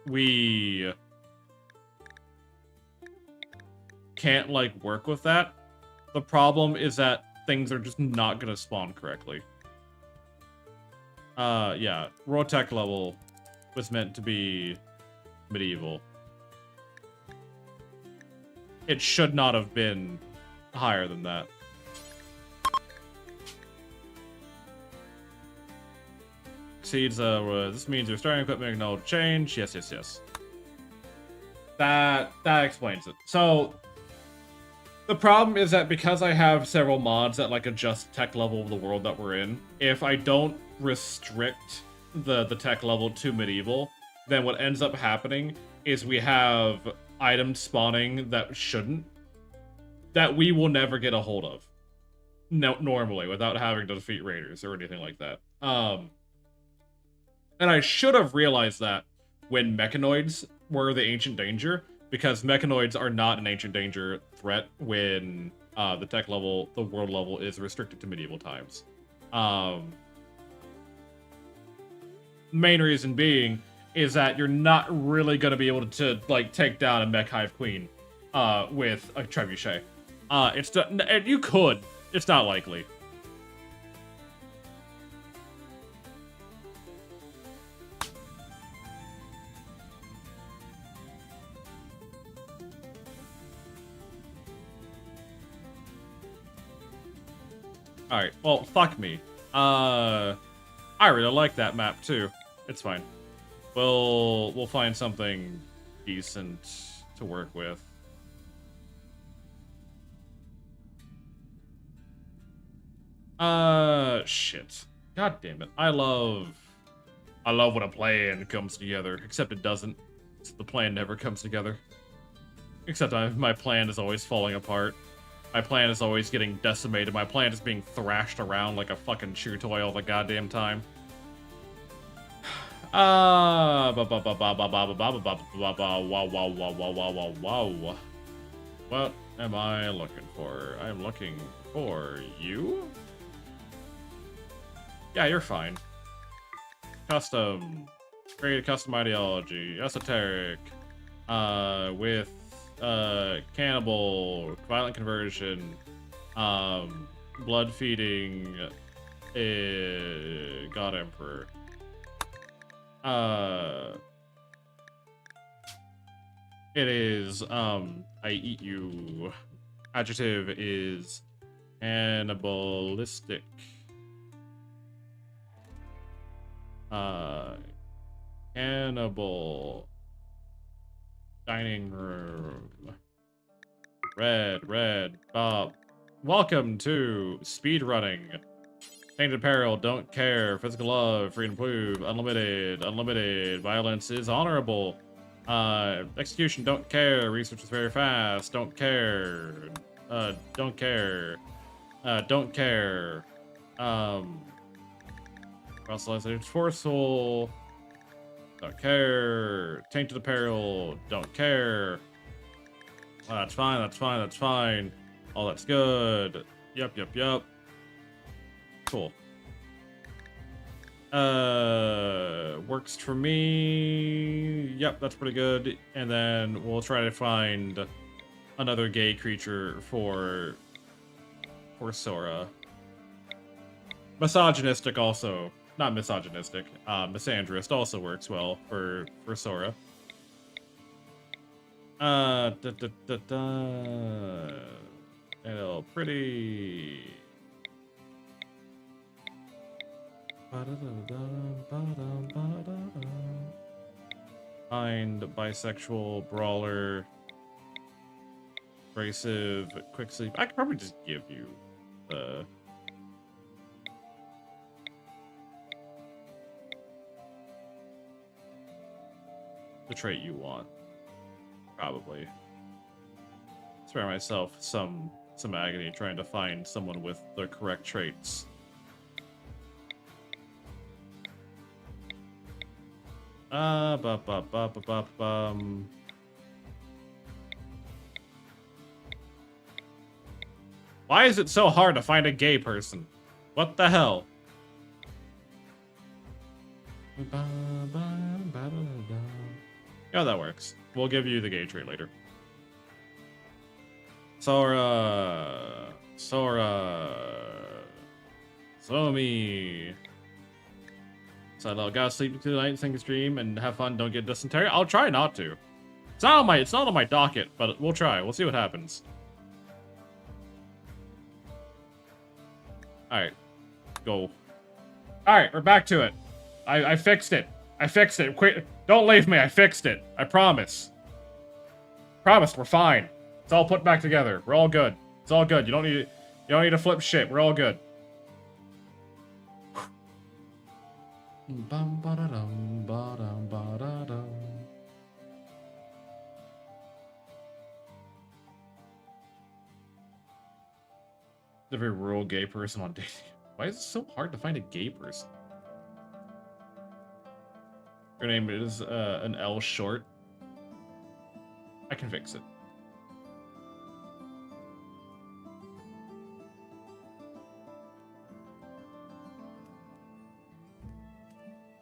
[SPEAKER 1] we... can't, like, work with that. The problem is that things are just not gonna spawn correctly. Yeah. Raw tech level was meant to be medieval. It should not have been higher than that. Seeds, this means your starting equipment no change. Yes, yes, yes. That explains it. So, the problem is that because I have several mods that, like, adjust tech level of the world that we're in, if I don't restrict the tech level to medieval, then what ends up happening is we have items spawning that shouldn't, that we will never get a hold of. No, normally, without having to defeat raiders or anything like that. And I should have realized that when mechanoids were the ancient danger, because mechanoids are not an ancient danger threat when the tech level, the world level, is restricted to medieval times. Main reason being is that you're not really going to be able to, like, take down a mech hive queen with a trebuchet. You could. It's not likely. Alright, well, fuck me. I really like that map, too. It's fine. We'll find something decent to work with. Shit. God damn it. I love when a plan comes together, except it doesn't. The plan never comes together. Except my plan is always falling apart. My plan is always getting decimated. My plan is being thrashed around like a fucking chew toy all the goddamn time. What am I looking for? I'm looking for you? Yeah, you're fine. Custom. Create a custom ideology. Esoteric. With cannibal, violent conversion, blood feeding, God Emperor. It is, I eat you. Adjective is cannibalistic. Cannibal. Dining room. Red, Bob. welcome to speedrunning. Tainted Peril, don't care. Physical love, free and prove, unlimited, unlimited. Violence is honorable. Execution, don't care. Research is very fast, don't care. Don't care. Don't care. Proselytization, forceful. Don't care. Tainted Apparel. Don't care. That's fine, that's fine, that's fine. All that's good. Yup, yup, yup. Cool. Works for me. Yep, that's pretty good. And then we'll try to find another gay creature for Sora. Misogynistic also. Not misogynistic. Misandrist also works well for Sora. It'll pretty. Find bisexual brawler, abrasive, quick sleep. I could probably just give you the trait you want. Probably. Spare myself some agony trying to find someone with the correct traits. Why is it so hard to find a gay person? What the hell? Yeah, that works. We'll give you the gay trait later. Sora. Somi. So I gotta sleep tonight, sing a stream, and have fun. Don't get dysentery. I'll try not to. It's not on my docket, but we'll try. We'll see what happens. All right, go. All right, we're back to it. I fixed it. I fixed it. Quit. Don't leave me. I fixed it. I promise. Promise. We're fine. It's all put back together. We're all good. It's all good. You don't need to flip shit. We're all good. A very rural gay person on dating. Why is it so hard to find a gay person? Her name is an L short. I can fix it.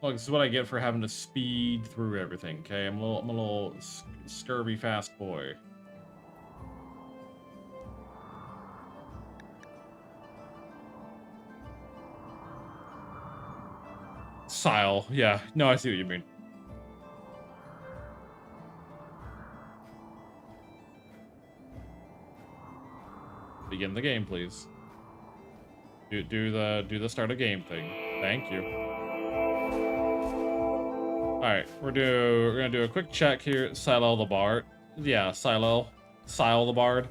[SPEAKER 1] Look, this is what I get for having to speed through everything. Okay, I'm a little scurvy fast boy. Sile, yeah. No, I see what you mean. Begin the game, please. Do the start a game thing. Thank you. All right, we're gonna do a quick check here. Silo the Bard. Yeah, Sile the Bard.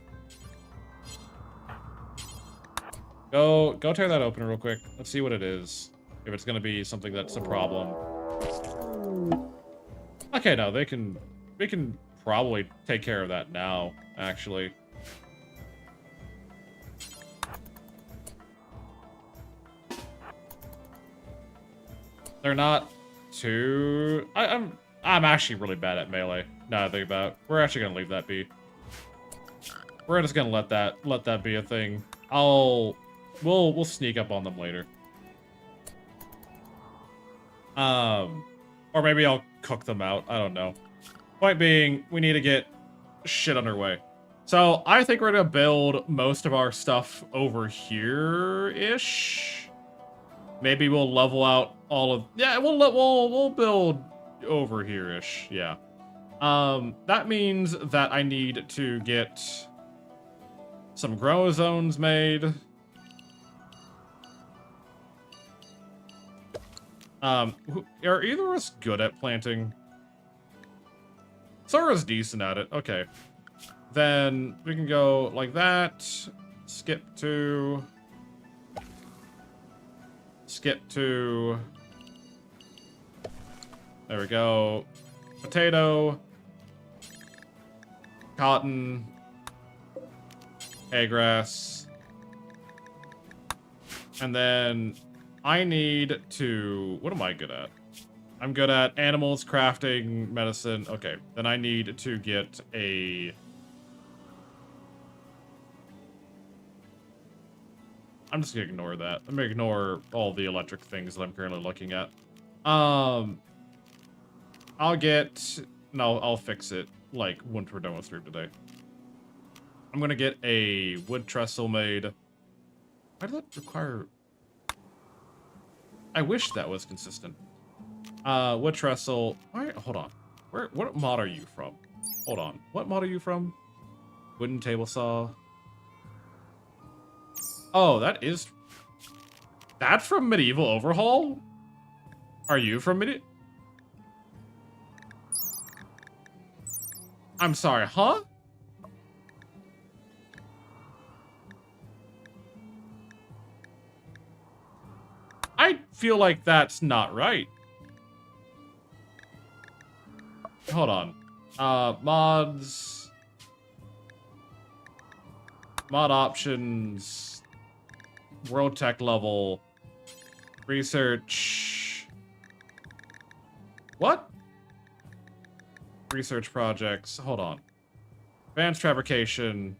[SPEAKER 1] Go tear that open real quick. Let's see what it is. If it's gonna be something that's a problem. Okay, no, we can probably take care of that now, actually. They're not too. I'm actually really bad at melee. Now I think about it. We're actually gonna leave that be. We're just gonna let that be a thing. We'll sneak up on them later. Or maybe I'll cook them out. I don't know. Point being, we need to get shit underway. So I think we're gonna build most of our stuff over here-ish. Maybe we'll level out all of. Yeah, we'll build over here-ish. Yeah. That means that I need to get some grow zones made. Are either of us good at planting? Sora's decent at it. Okay. Then we can go like that. skip to... There we go. Potato. Cotton. Hay grass. And then I need to... What am I good at? I'm good at animals, crafting, medicine. Okay, then I need to get a... I'm just gonna ignore that. I'm gonna ignore all the electric things that I'm currently looking at. I'll get... No, I'll fix it, like, once we're done with stream today. I'm gonna get a wood trestle made. Why does that require... I wish that was consistent. Wood trestle... Why? Hold on. What mod are you from? Hold on. What mod are you from? Wooden table saw. Oh, that is... That's from Medieval Overhaul? Are you from Medieval... I'm sorry, huh? I feel like that's not right. Hold on. Mods... Mod options... World tech level. Research. What? Research projects. Hold on. Advanced fabrication.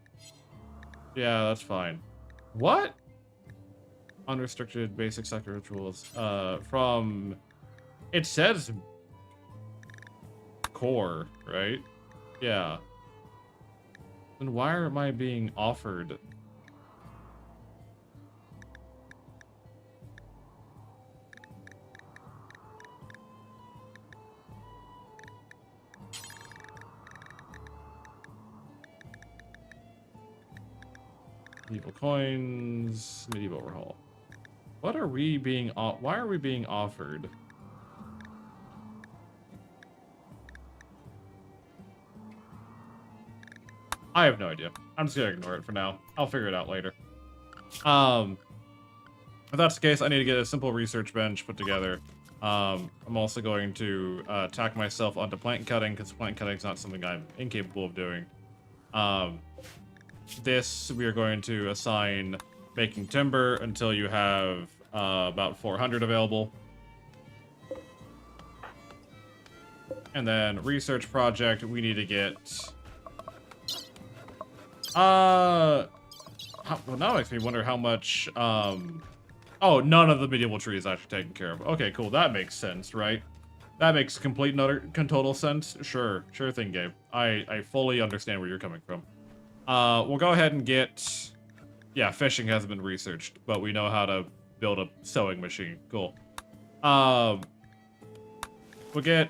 [SPEAKER 1] Yeah, that's fine. What? Unrestricted basic sector rituals. From... It says... Core, right? Yeah. Then why am I being offered... Medieval coins, medieval overhaul. What are we being why are we being offered? I have no idea. I'm just gonna ignore it for now. I'll figure it out later. If that's the case, I need to get a simple research bench put together. I'm also going to tack myself onto plant cutting, because plant cutting is not something I'm incapable of doing. This, we are going to assign making timber until you have about 400 available. And then research project, we need to get... well, now it makes me wonder how much... Oh, none of the medieval trees actually taken care of. Okay, cool. That makes sense, right? That makes complete and utter total sense. Sure thing, Gabe. I fully understand where you're coming from. We'll go ahead and get... Yeah, fishing hasn't been researched, but we know how to build a sewing machine. Cool. We'll get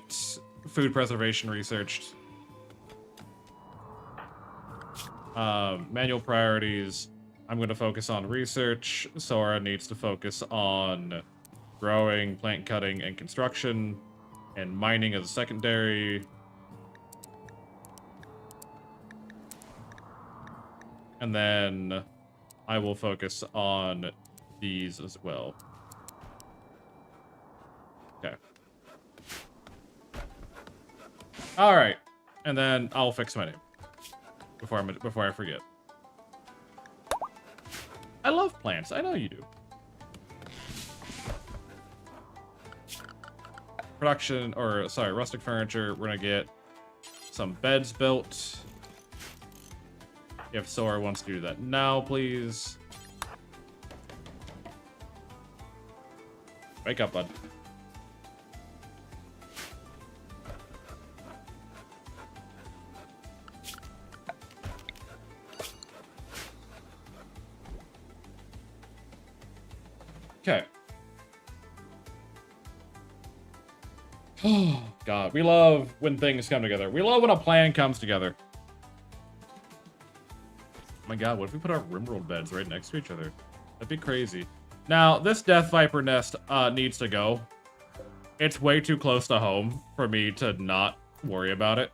[SPEAKER 1] food preservation researched. Manual priorities. I'm going to focus on research. Sora needs to focus on growing, plant cutting, and construction, and mining as a secondary. And then I will focus on these as well. Okay. All right. And then I'll fix my name before I forget. I love plants. I know you do. Production, or sorry, rustic furniture. We're gonna get some beds built. If Sora wants to do that now, please. Wake up, bud. Okay. Oh, God. We love when things come together. We love when a plan comes together. Oh my God, what if we put our Rimworld beds right next to each other? That'd be crazy. Now, this Death Viper nest needs to go. It's way too close to home for me to not worry about it.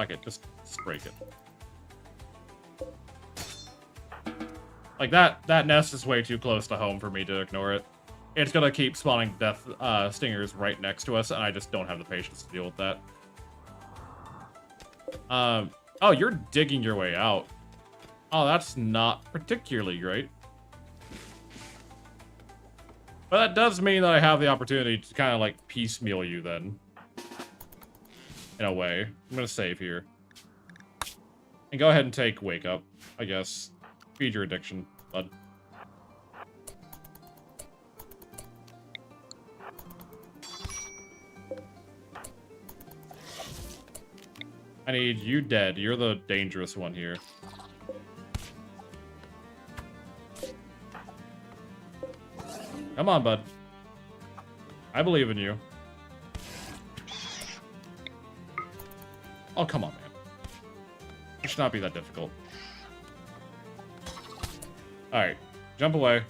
[SPEAKER 1] Fuck it, just break it. Like, that nest is way too close to home for me to ignore it. It's gonna keep spawning death stingers right next to us, and I just don't have the patience to deal with that. Oh, you're digging your way out. Oh, that's not particularly great. But that does mean that I have the opportunity to kind of, like, piecemeal you, then. In a way. I'm gonna save here. And go ahead and take Wake Up, I guess. Feed your addiction, bud. I need you dead. You're the dangerous one here. Come on, bud. I believe in you. Oh, come on, man. It should not be that difficult. Alright. Jump away.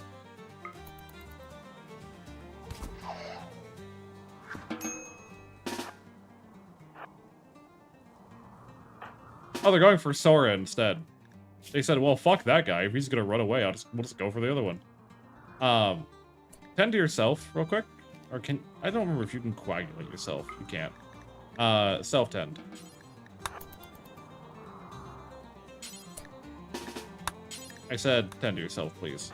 [SPEAKER 1] Oh, they're going for Sora instead. They said, well, fuck that guy. If he's gonna run away, we'll just go for the other one. Tend to yourself real quick. Or I don't remember if you can coagulate yourself. You can't. Self-tend. I said, tend to yourself, please.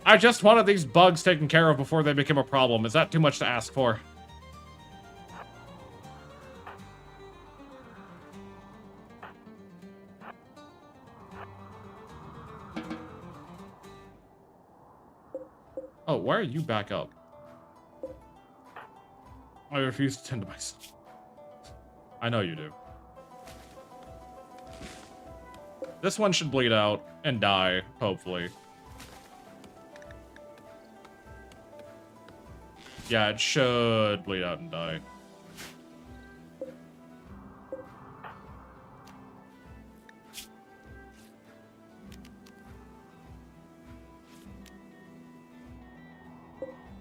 [SPEAKER 1] I just wanted these bugs taken care of before they became a problem. Is that too much to ask for? Oh, why are you back up? I refuse to tend to myself. I know you do. This one should bleed out and die, hopefully. Yeah, it should bleed out and die.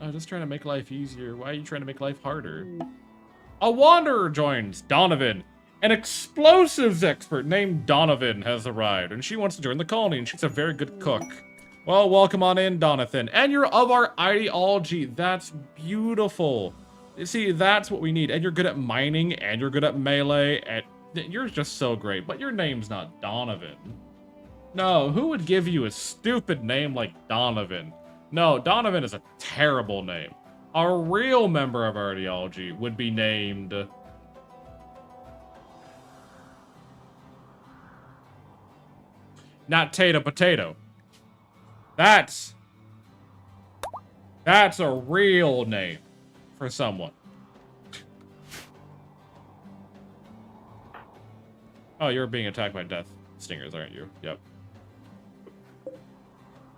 [SPEAKER 1] I'm just trying to make life easier. Why are you trying to make life harder? A wanderer joins, Donovan. An explosives expert named Donovan has arrived, and she wants to join the colony, and she's a very good cook. Well, welcome on in, Donathan. And you're of our ideology. That's beautiful. You see, that's what we need. And you're good at mining, and you're good at melee, and you're just so great. But your name's not Donovan. No, who would give you a stupid name like Donovan? No, Donovan is a terrible name. A real member of our ideology would be named... Not Tato Potato. That's a real name for someone. Oh, you're being attacked by death stingers, aren't you? Yep.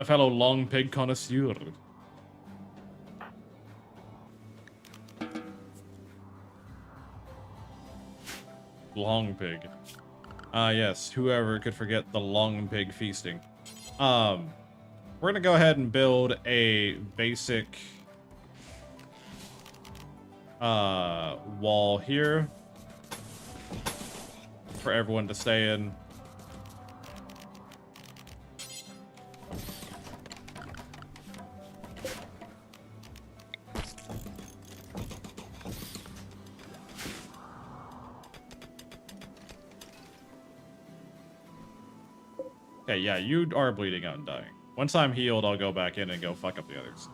[SPEAKER 1] A fellow long pig connoisseur. Long pig. Yes, whoever could forget the long pig feasting. We're gonna go ahead and build a basic wall here for everyone to stay in. Okay, yeah, you are bleeding out and dying. Once I'm healed, I'll go back in and go fuck up the others.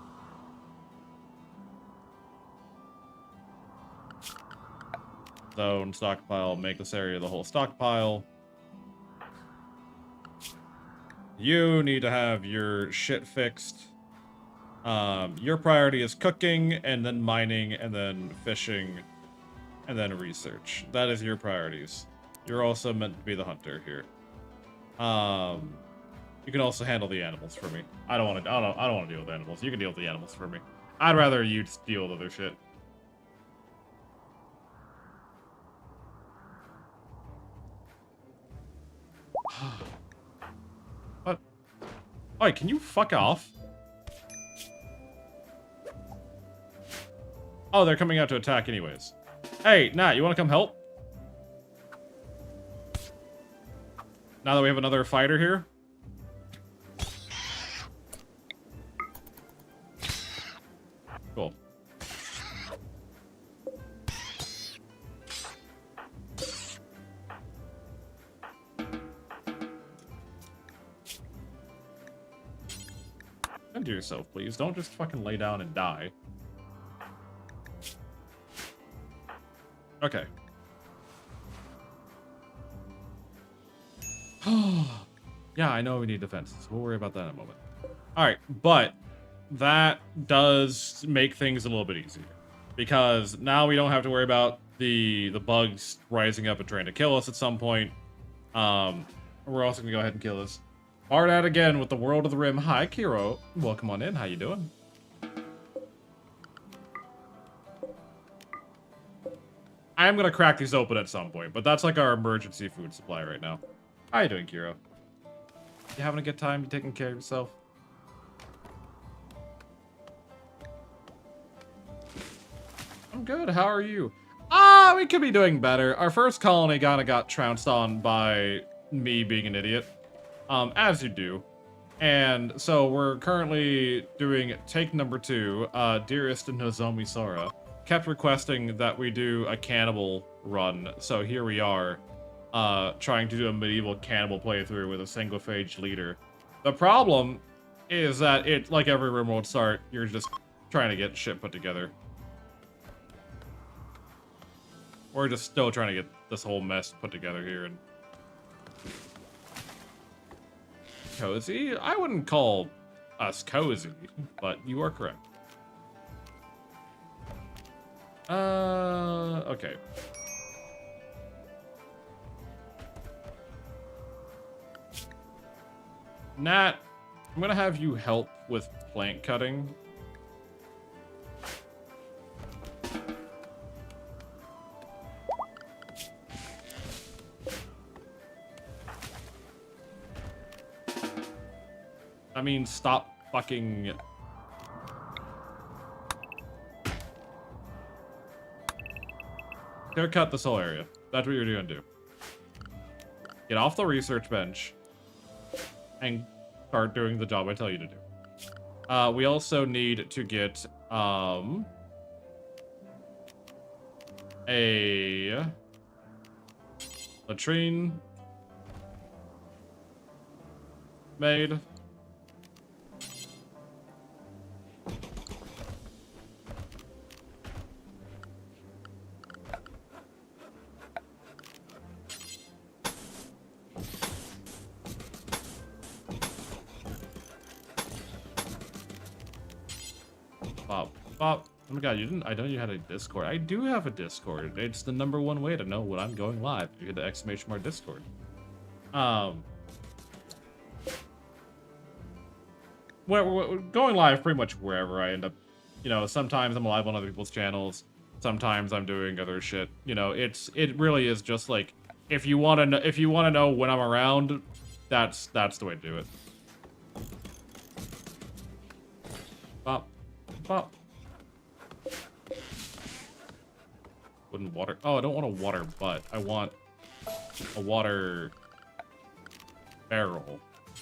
[SPEAKER 1] Zone, stockpile, make this area the whole stockpile. You need to have your shit fixed. Your priority is cooking, and then mining, and then fishing, and then research. That is your priorities. You're also meant to be the hunter here. You can also handle the animals for me. I don't want to deal with animals. You can deal with the animals for me. I'd rather you just deal with other shit. What? Oi, can you fuck off? Oh, they're coming out to attack anyways. Hey, Nat, you want to come help? Now that we have another fighter here. Cool. Don't do yourself, please. Don't just fucking lay down and die. Okay. Yeah, I know we need defenses. We'll worry about that in a moment. Alright, but that does make things a little bit easier. Because now we don't have to worry about the bugs rising up and trying to kill us at some point. We're also gonna go ahead and kill this. Bardat again with the World of the Rim. Hi, Kiro. Welcome on in. How you doing? I am gonna crack these open at some point, but that's like our emergency food supply right now. How you doing, Kiro? You having a good time? You taking care of yourself? I'm good. How are you? We could be doing better. Our first colony kind of got trounced on by me being an idiot. As you do. And so we're currently doing take number 2. Dearest Nozomi Sora kept requesting that we do a cannibal run. So here we are, trying to do a medieval cannibal playthrough with a single phage leader. The problem is that it, like every Rimworld start, you're just trying to get shit put together. We're just still trying to get this whole mess put together here. And cozy? I wouldn't call us cozy, but you are correct. Okay. Nat, I'm gonna have you help with plant cutting. I mean, stop fucking... Clear cut this whole area. That's what you're gonna do. Get off the research bench and start doing the job I tell you to do. We also need to get a latrine made. Bop. Oh my god, you didn't. I know you had a Discord. I do have a Discord. It's the #1 way to know when I'm going live. You hit the exclamation mark Discord. We're going live pretty much wherever I end up. You know, sometimes I'm live on other people's channels. Sometimes I'm doing other shit. You know, it really is just like, if you want to know when I'm around, that's the way to do it. Bop. Bop. Wooden water. Oh, I don't want a water butt. I want a water barrel.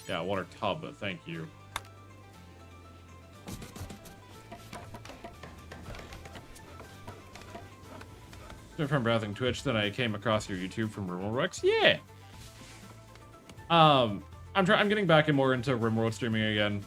[SPEAKER 1] Yeah, water tub. Thank you. From browsing Twitch, then I came across your YouTube from Rimworld Rex. Yeah. I'm getting back and more into Rimworld streaming again.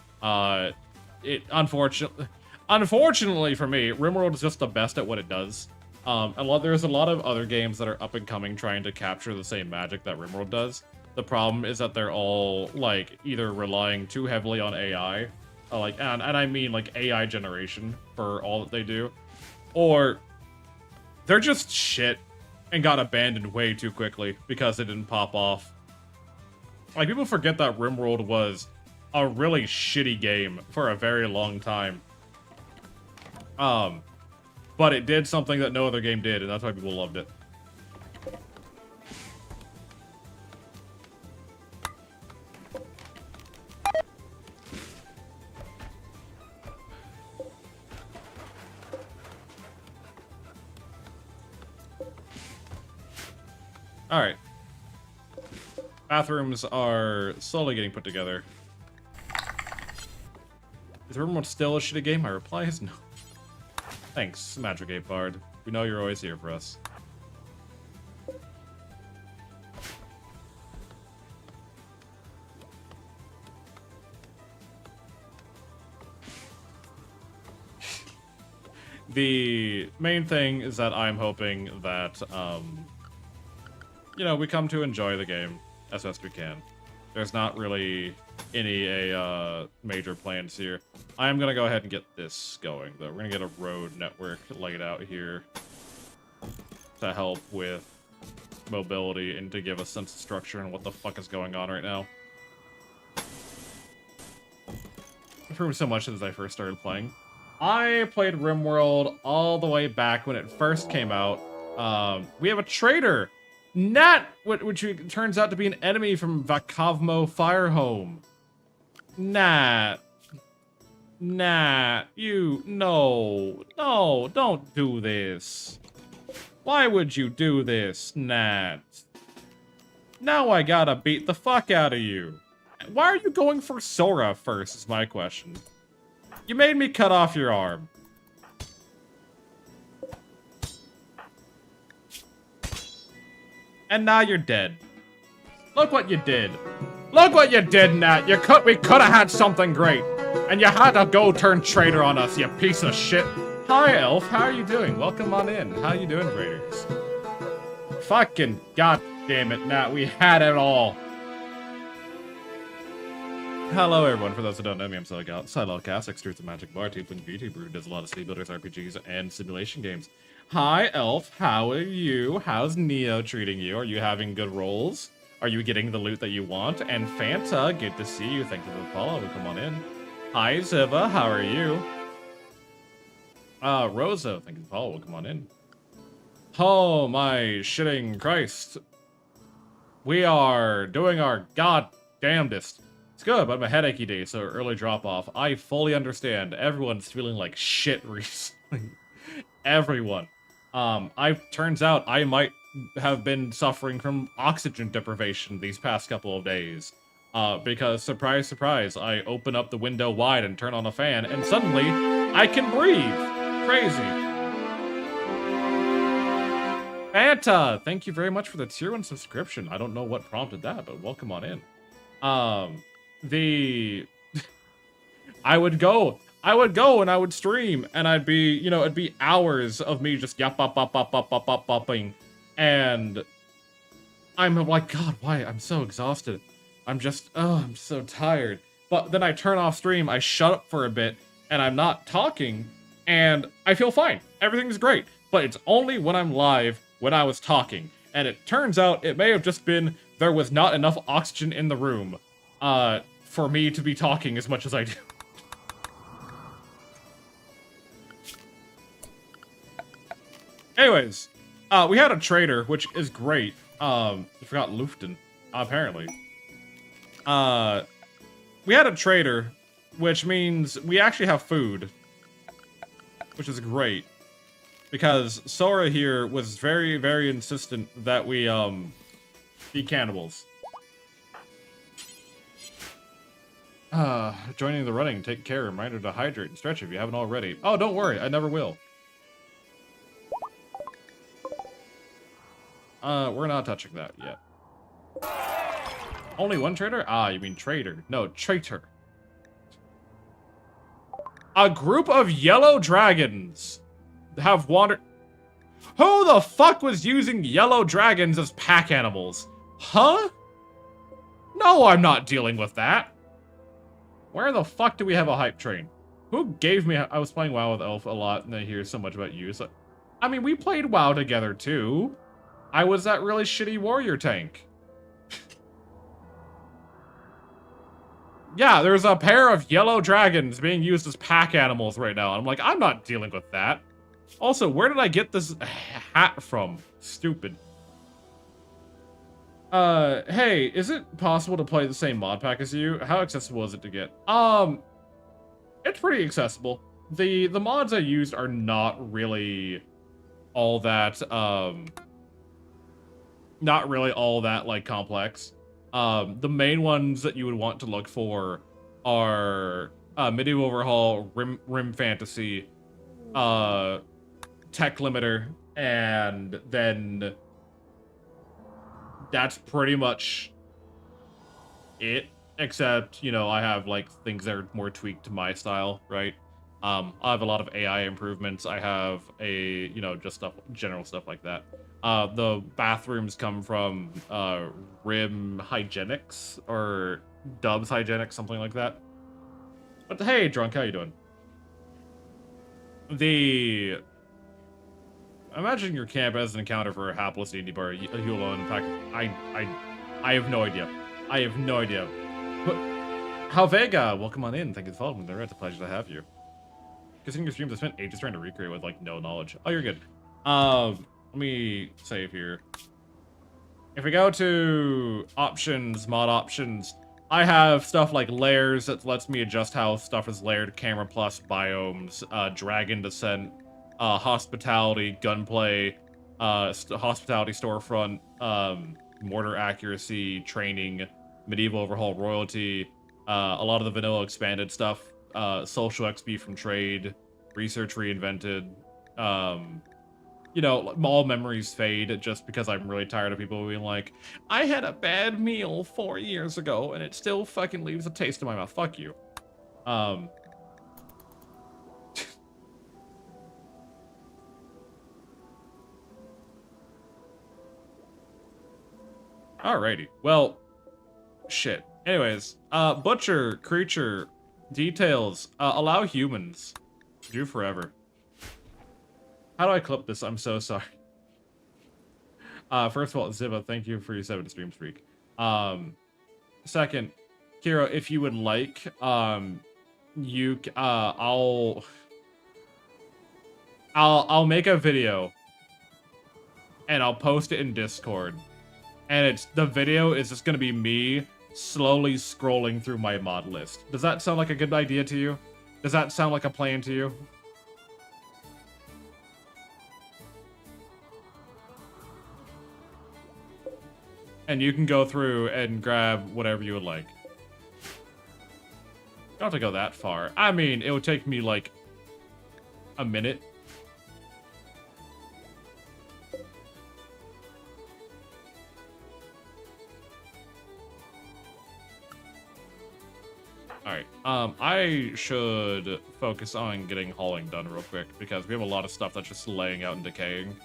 [SPEAKER 1] Unfortunately for me, Rimworld is just the best at what it does. There's a lot of other games that are up and coming trying to capture the same magic that Rimworld does. The problem is that they're all like either relying too heavily on AI, and I mean like AI generation for all that they do, or they're just shit and got abandoned way too quickly because it didn't pop off. Like, people forget that Rimworld was a really shitty game for a very long time. But it did something that no other game did, and that's why people loved it. Alright. Bathrooms are slowly getting put together. Is Rimworld still a shitty game? My reply is no. Thanks, Magic Ape Bard. We know you're always here for us. The main thing is that I'm hoping that, you know, we come to enjoy the game as best we can. There's not really any major plans here. I am gonna go ahead and get this going, though. We're gonna get a road network laid out here to help with mobility and to give a sense of structure and what the fuck is going on right now. I've heard so much since I first started playing. I played Rimworld all the way back when it first came out. We have a traitor, Nat, which turns out to be an enemy from Vakavmo Firehome. Nat, you, no, don't do this. Why would you do this, Nat? Now I gotta beat the fuck out of you. Why are you going for Sora first, is my question. You made me cut off your arm. And now you're dead. Look what you did. Look what you did, Nat. We could have had something great. And you had to go turn traitor on us, you piece of shit. Hi, Elf. How are you doing? Welcome on in. How you doing, traitors? Fucking goddamn it, Nat. We had it all. Hello, everyone. For those who don't know me, I'm Silocast, extrudes a magic bar, tiefling VTuber who does a lot of city builders, RPGs, and simulation games. Hi, Elf. How are you? How's Neo treating you? Are you having good rolls? Are you getting the loot that you want? And Fanta, good to see you. Thank you for the follow. Come on in. Hi, Ziva. How are you? Rosa, thank you for the follow. Come on in. Oh, my shitting Christ. We are doing our goddamnedest. It's good, but I'm a headachy day, so early drop-off. I fully understand. Everyone's feeling like shit recently. Everyone. Turns out I might have been suffering from oxygen deprivation these past couple of days. Because, surprise, surprise, I open up the window wide and turn on a fan, and suddenly, I can breathe! Crazy. Fanta, thank you very much for the tier 1 subscription. I don't know what prompted that, but welcome on in. I would go and I would stream, and I'd be, you know, it'd be hours of me just yapping, and I'm like, God, why? I'm so exhausted. I'm so tired. But then I turn off stream, I shut up for a bit, and I'm not talking, and I feel fine. Everything's great. But it's only when I'm live when I was talking. And it turns out it may have just been there was not enough oxygen in the room for me to be talking as much as I do. Anyways, we had a trader, which is great. I forgot Lufton, apparently. We had a trader, which means we actually have food, which is great. Because Sora here was very, very insistent that we, be cannibals. Joining the running, take care, reminder to hydrate and stretch if you haven't already. Oh, don't worry, I never will. We're not touching that yet. Only one traitor? Ah, you mean traitor. No, traitor. A group of yellow dragons have wandered... Who the fuck was using yellow dragons as pack animals? Huh? No, I'm not dealing with that. Where the fuck do we have a hype train? Who gave me... I was playing WoW with Elf a lot, and I hear so much about you. So, I mean, we played WoW together, too. I was that really shitty warrior tank. Yeah, there's a pair of yellow dragons being used as pack animals right now. I'm like, I'm not dealing with that. Also, where did I get this hat from? Stupid. Hey, is it possible to play the same mod pack as you? How accessible is it to get? It's pretty accessible. The mods I used are not really all that, not really all that like complex. The main ones that you would want to look for are Medieval Overhaul, Rim Fantasy, Tech Limiter, and then that's pretty much it. Except, you know, I have like things that are more tweaked to my style, right? I have a lot of AI improvements. I have you know, just general stuff like that. The bathrooms come from Rim Hygienics or Dubs Hygienics, something like that. But hey, Drunk, how you doing? Imagine your camp as an encounter for a hapless indie bar. You alone, in fact, I have no idea. I have no idea. But how Vega, welcome on in. Thank you for following me. It's a pleasure to have you. Considering your streams, I spent ages trying to recreate with like no knowledge. Oh, you're good. Let me save here. If we go to options, mod options, I have stuff like layers that lets me adjust how stuff is layered, camera plus, biomes, dragon descent, hospitality, gunplay, hospitality storefront, mortar accuracy, training, medieval overhaul royalty, a lot of the vanilla expanded stuff, social XP from trade, research reinvented, you know, all memories fade just because I'm really tired of people being like, I had a bad meal 4 years ago and it still fucking leaves a taste in my mouth. Fuck you. Alrighty. Well, shit. Anyways, butcher, creature, details, allow humans. Do forever. How do I clip this? I'm so sorry. First of all, Ziva, thank you for your 7 stream streak. Second, Kira, if you would like, I'll make a video and I'll post it in Discord. And the video is just gonna be me slowly scrolling through my mod list. Does that sound like a good idea to you? Does that sound like a plan to you? And you can go through and grab whatever you would like. You don't have to go that far. I mean, it would take me like a minute. Alright, I should focus on getting hauling done real quick, because we have a lot of stuff that's just laying out and decaying.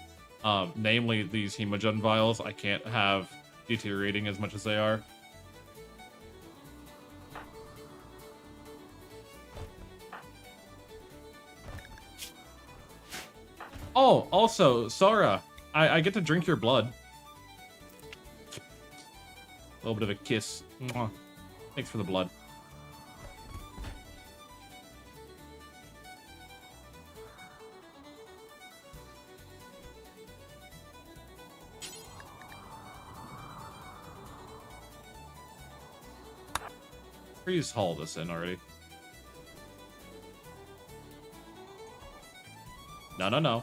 [SPEAKER 1] Namely, these Hemogen vials I can't have deteriorating as much as they are. Oh, also, Sora, I get to drink your blood. A little bit of a kiss. Mwah. Thanks for the blood. Please haul this in already. No, no, no.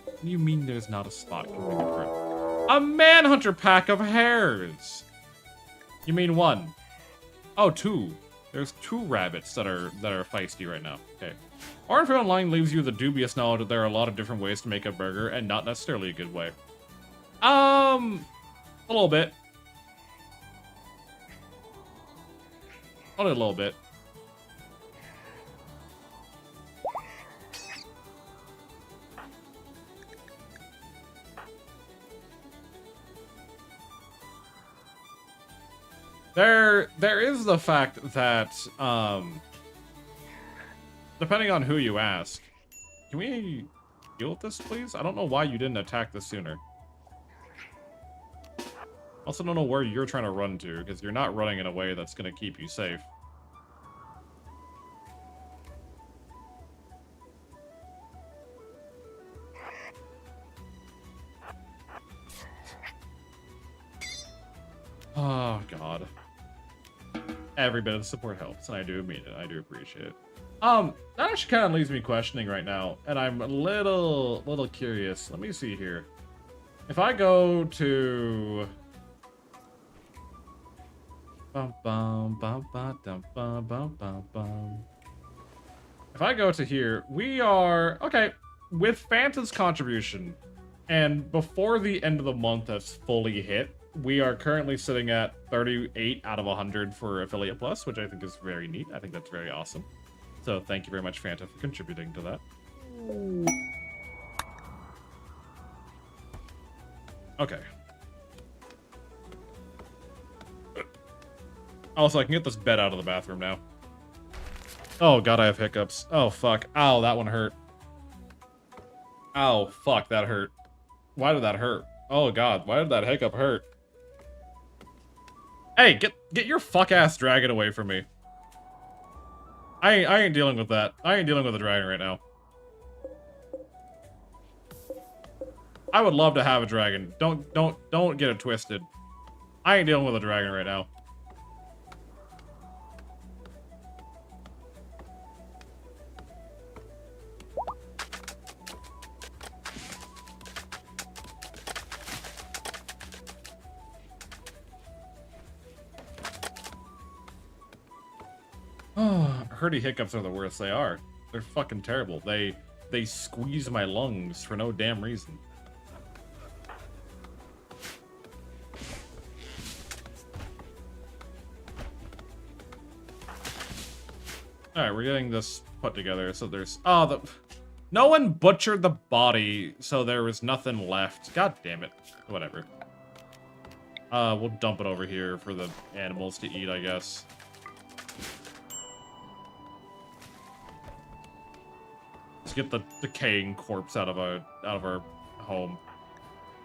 [SPEAKER 1] What do you mean there's not a spot configured for it? A manhunter pack of hares! You mean one? Oh, two. There's 2 rabbits that are feisty right now. Okay. RFA Online leaves you the dubious knowledge that there are a lot of different ways to make a burger, and not necessarily a good way. A little bit. Only a little bit. There is the fact that, depending on who you ask, can we deal with this, please? I don't know why you didn't attack this sooner. Also don't know where you're trying to run to, because you're not running in a way that's going to keep you safe. Oh, God. Every bit of the support helps, and I do mean it. I do appreciate it. That actually kind of leaves me questioning right now, and I'm a little curious. Let me see here. If I go to... Bum, bum, bum, bum, dum, bum, bum, bum, bum. If I go to here, we are... Okay, with Fanta's contribution, and before the end of the month has fully hit, we are currently sitting at 38 out of 100 for Affiliate Plus, which I think is very neat. I think that's very awesome. So thank you very much, Fanta, for contributing to that. Okay. Also, I can get this bed out of the bathroom now. Oh god, I have hiccups. Oh fuck. Ow, that one hurt. Ow, fuck, that hurt. Why did that hurt? Oh god, why did that hiccup hurt? Hey, get your fuck-ass dragon away from me. I ain't dealing with that. I ain't dealing with a dragon right now. I would love to have a dragon. Don't get it twisted. I ain't dealing with a dragon right now. Hurdy hiccups are the worst. They are. They're fucking terrible. They squeeze my lungs for no damn reason. Alright, we're getting this put together. So there's... Oh, no one butchered the body, so there was nothing left. God damn it. Whatever. We'll dump it over here for the animals to eat, I guess. Let's get the decaying corpse out of our home.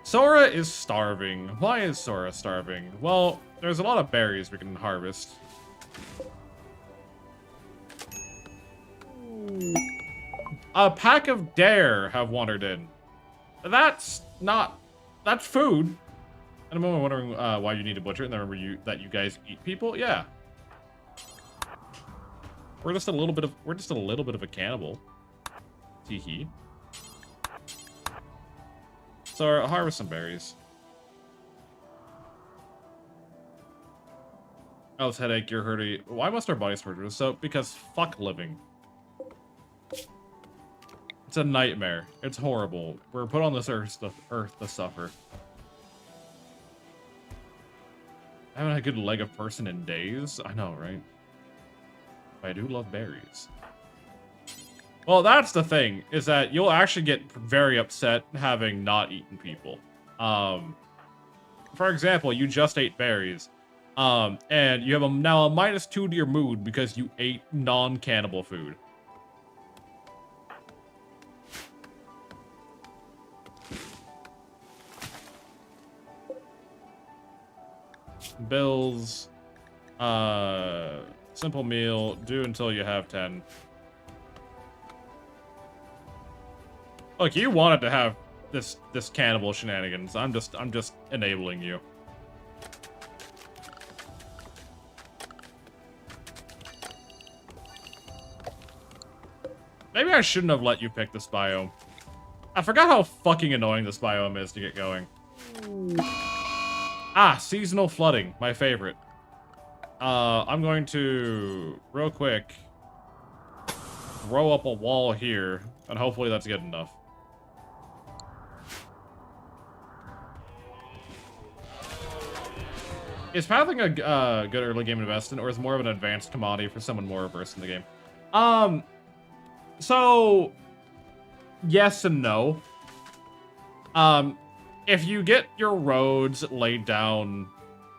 [SPEAKER 1] Sora is starving. Why is Sora starving? Well, there's a lot of berries we can harvest. A pack of dare have wandered in. That's food. And I'm wondering why you need to butcher it. And then remember that you guys eat people? Yeah. We're just a little bit of a cannibal. Teehee. So harvest some berries. Oh, this headache, you're hurting. Why must our bodies torture? So because fuck living. It's a nightmare. It's horrible. We're put on this earth to suffer. I haven't had a good leg of person in days. I know, right? But I do love berries. Well, that's the thing, is that you'll actually get very upset having not eaten people. For example, you just ate berries. And you have now a -2 to your mood because you ate non-cannibal food. Bills. Simple meal. Do until you have 10. Look, you wanted to have this cannibal shenanigans. I'm just enabling you. Maybe I shouldn't have let you pick this biome. I forgot how fucking annoying this biome is to get going. Ah, seasonal flooding, my favorite. I'm going to, real quick, throw up a wall here, and hopefully that's good enough. Is pathing a good early game investment, or is it more of an advanced commodity for someone more versed in the game? So, yes and no. If you get your roads laid down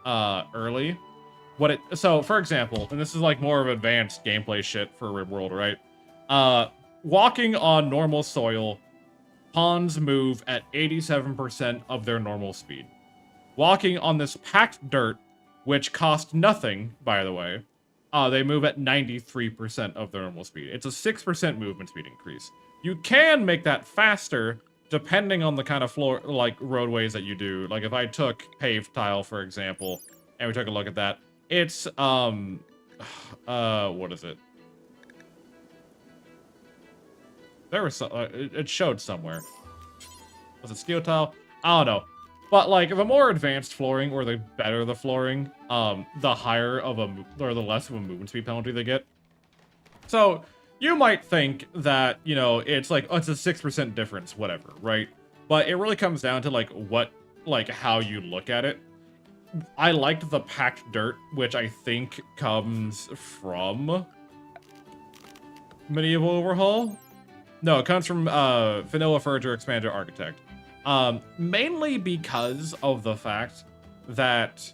[SPEAKER 1] early, so for example, and this is like more of advanced gameplay shit for Rimworld, right? Walking on normal soil, pawns move at 87% of their normal speed. Walking on this packed dirt, which cost nothing, by the way, they move at 93% of their normal speed. It's a 6% movement speed increase. You can make that faster, depending on the kind of floor, like, roadways that you do. Like, if I took paved tile, for example, and we took a look at that, it's, what is it? There was some, it showed somewhere. Was it steel tile? I don't know. But like, the more advanced flooring or the better the flooring, the higher of or the less of a movement speed penalty they get. So you might think that, you know, it's like, oh, it's a 6% difference, whatever, right? But it really comes down to like how you look at it. I liked the packed dirt, which I think comes from Medieval Overhaul. No, it comes from Vanilla Furniture Expander Architect. Mainly because of the fact that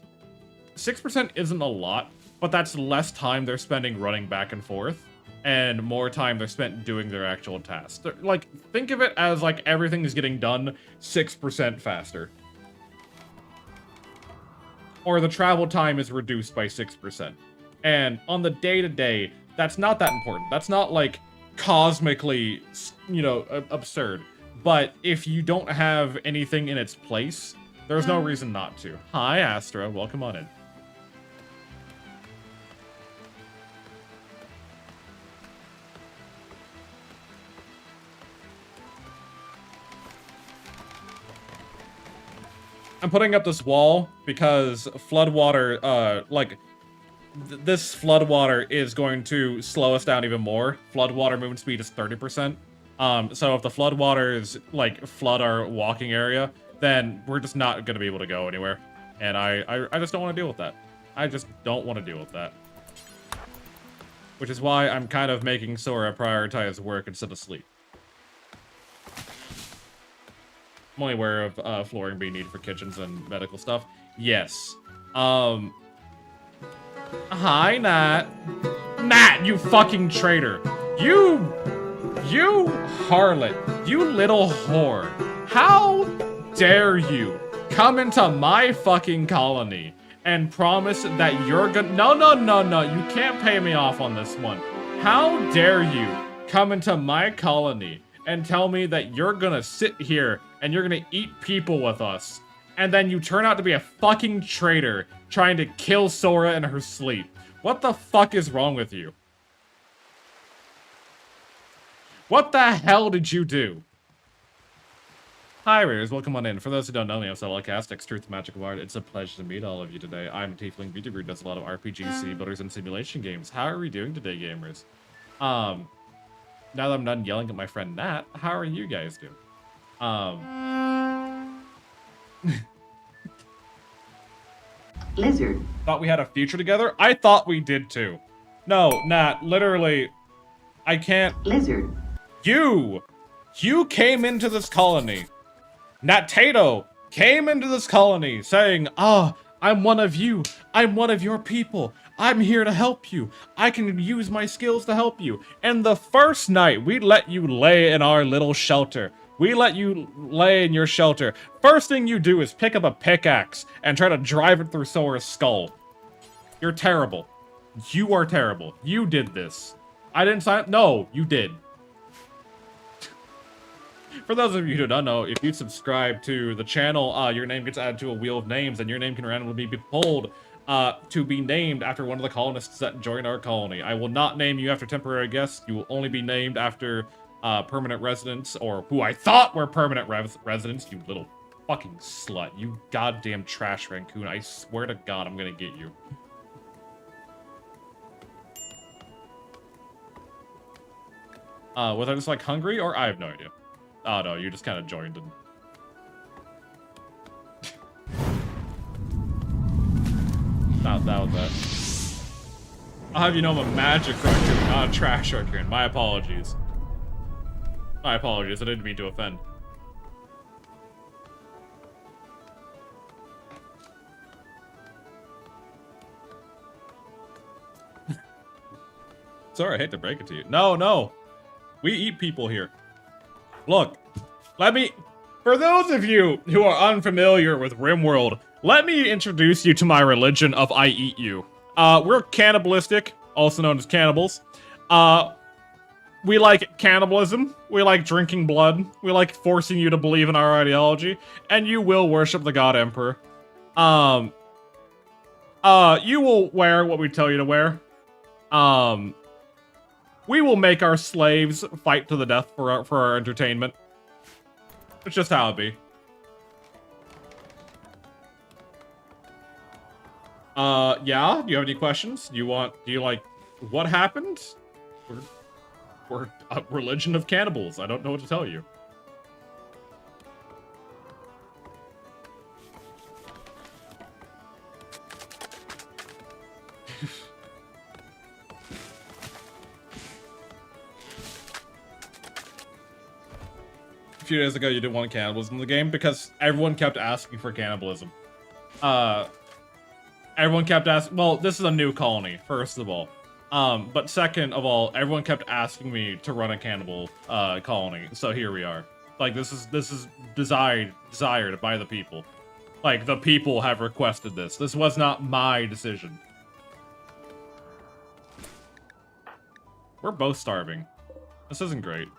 [SPEAKER 1] 6% isn't a lot, but that's less time they're spending running back and forth, and more time they're spent doing their actual tasks. Like, think of it as like everything is getting done 6% faster. Or the travel time is reduced by 6%. And on the day-to-day, that's not that important. That's not like cosmically, you know, absurd. But if you don't have anything in its place, there's no reason not to. Hi, Astra. Welcome on in. I'm putting up this wall because floodwater, this floodwater is going to slow us down even more. Floodwater movement speed is 30%. So if the floodwaters, like, flood our walking area, then we're just not going to be able to go anywhere. And I just don't want to deal with that. I just don't want to deal with that. Which is why I'm kind of making Sora prioritize work instead of sleep. I'm only aware of flooring being needed for kitchens and medical stuff. Yes. Hi, Nat. Nat, you fucking traitor. You harlot. You little whore. How dare you come into my fucking colony and promise that you're gonna— No, you can't pay me off on this one. How dare you come into my colony and tell me that you're gonna sit here and you're gonna eat people with us, and then you turn out to be a fucking traitor trying to kill Sora in her sleep. What the fuck is wrong with you? What the hell did you do? Hi, Raiders. Welcome on in. For those who don't know me, I'm Celocastix, Truth Magic Ward. It's a pleasure to meet all of you today. I'm a Tiefling VTuber who does a lot of RPGs, city builders, and simulation games. How are we doing today, gamers? Now that I'm done yelling at my friend Nat, how are you guys doing?
[SPEAKER 2] Lizard.
[SPEAKER 1] Thought we had a future together? I thought we did too. No, Nat, literally, I can't—
[SPEAKER 2] Lizard.
[SPEAKER 1] You came into this colony. Nat Tato came into this colony saying, I'm one of you. I'm one of your people. I'm here to help you. I can use my skills to help you. And the first night, we let you lay in our little shelter. We let you lay in your shelter. First thing you do is pick up a pickaxe and try to drive it through Sora's skull. You're terrible. You are terrible. You did this. I didn't sign— No, you did. For those of you who don't know, if you subscribe to the channel, your name gets added to a wheel of names, and your name can randomly be pulled to be named after one of the colonists that joined our colony. I will not name you after temporary guests. You will only be named after permanent residents, or who I thought were permanent residents. You little fucking slut. You goddamn trash raccoon. I swear to God, I'm gonna get you. Was I just like hungry, or I have no idea. Oh no, you just kind of joined and... That was that. I'll have you know I'm a magic raccoon, not a trash raccoon. My apologies. My apologies, I didn't mean to offend. Sorry, I hate to break it to you. No. We eat people here. Look, for those of you who are unfamiliar with Rimworld, let me introduce you to my religion of I eat you. We're cannibalistic, also known as cannibals. We like cannibalism, we like drinking blood, we like forcing you to believe in our ideology, and you will worship the God Emperor. You will wear what we tell you to wear. We will make our slaves fight to the death for our entertainment. It's just how it be. Yeah, do you have any questions? Do you like, what happened? We're a religion of cannibals. I don't know what to tell you. A few days ago, you didn't want cannibalism in the game because everyone kept asking for cannibalism. Everyone kept asking. Well, this is a new colony, first of all. But second of all, everyone kept asking me to run a cannibal colony. So here we are. Like this is desired by the people. Like the people have requested this. This was not my decision. We're both starving. This isn't great.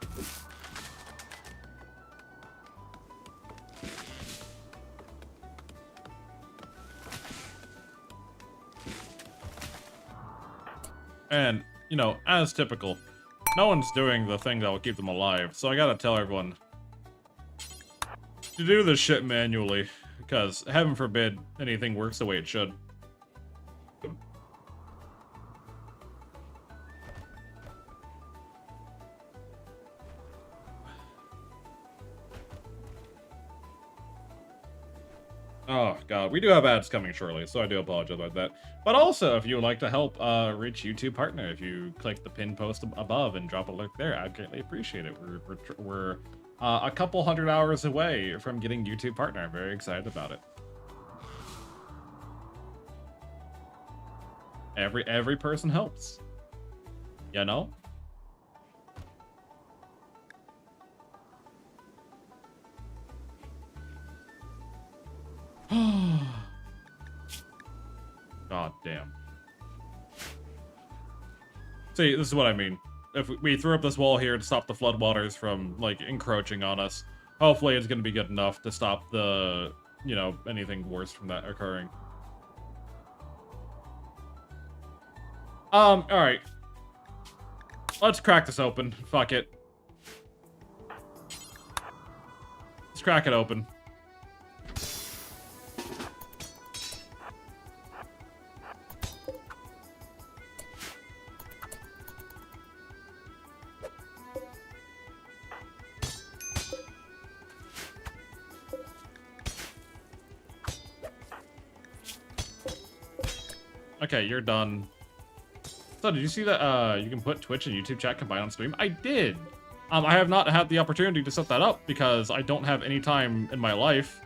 [SPEAKER 1] And, you know, as typical, no one's doing the thing that will keep them alive, so I gotta tell everyone to do this shit manually, because heaven forbid anything works the way it should. Oh, God. We do have ads coming shortly, so I do apologize about that. But also, if you would like to help reach YouTube partner, if you click the pinned post above and drop a link there, I'd greatly appreciate it. We're a couple 100 hours away from getting YouTube partner. I'm very excited about it. Every person helps. You know? God damn. See, this is what I mean. If we throw up this wall here to stop the floodwaters from, like, encroaching on us, hopefully it's gonna be good enough to stop the, you know, anything worse from that occurring. Alright. Let's crack this open. Fuck it. Let's crack it open. Okay, you're done. So, did you see that you can put Twitch and YouTube chat combined on stream? I did! I have not had the opportunity to set that up because I don't have any time in my life.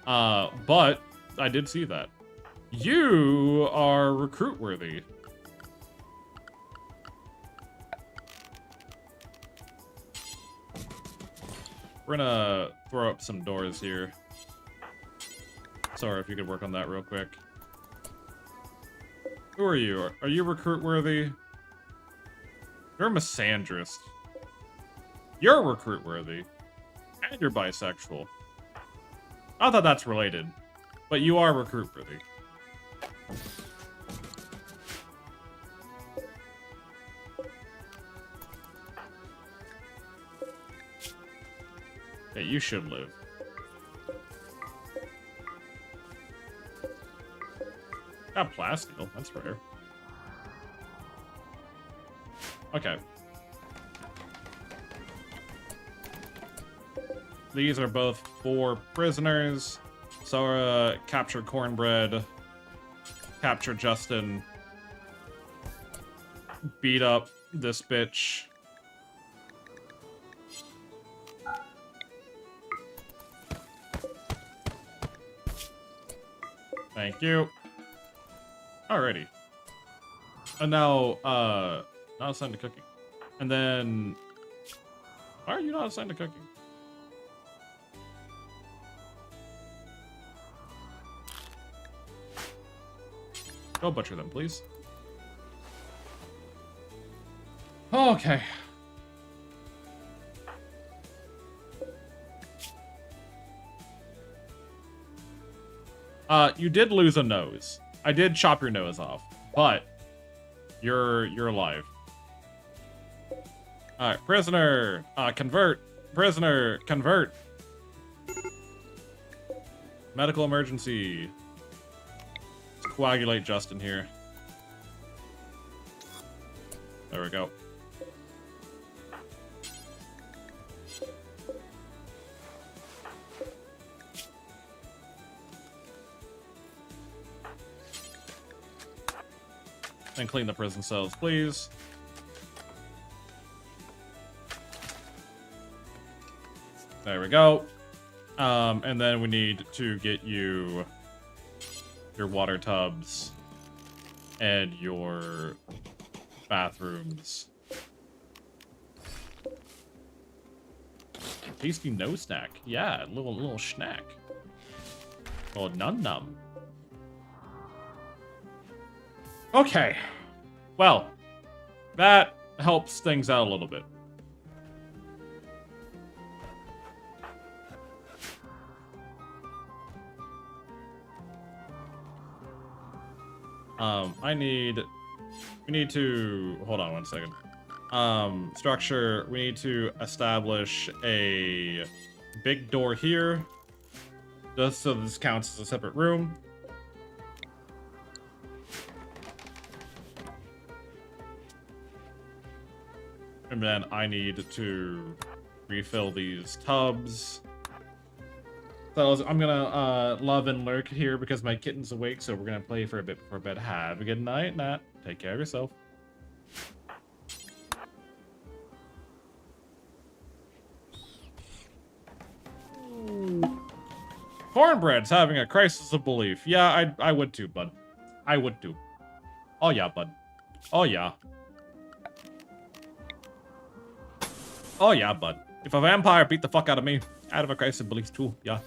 [SPEAKER 1] But I did see that. You are recruit worthy. We're gonna throw up some doors here. Sorry, if you could work on that real quick. Who are you? Are you recruit worthy? You're a misandrist. You're recruit worthy. And you're bisexual. Not that that's related, but you are recruit worthy. Hey, you should live. Got plasteel, that's rare. Okay. These are both for prisoners. Sora, capture Cornbread. Capture Justin. Beat up this bitch. Thank you. Alrighty. And now, not assigned to cooking. And then, why are you not assigned to cooking? Go butcher them, please. Okay. You did lose a nose. I did chop your nose off, but you're alive. All right, prisoner, convert. Prisoner, convert. Medical emergency. coagulate just in here. There we go. And clean the prison cells, please. There we go. And then we need to get you your water tubs and your bathrooms. Tasty no snack. Yeah, little snack. Little num. Okay. Well, that helps things out a little bit. We need to, hold on one second. Structure, we need to establish a big door here, just so this counts as a separate room. And then I need to refill these tubs. So I'm gonna love and lurk here because my kitten's awake, so we're gonna play for a bit before bed. Have a good night, Nat. Take care of yourself. Cornbread's having a crisis of belief. Yeah, I would too, bud. I would too. Oh yeah, bud. Oh yeah. Oh yeah, bud. If a vampire beat the fuck out of me, I'd have a crisis of belief too. Yeah.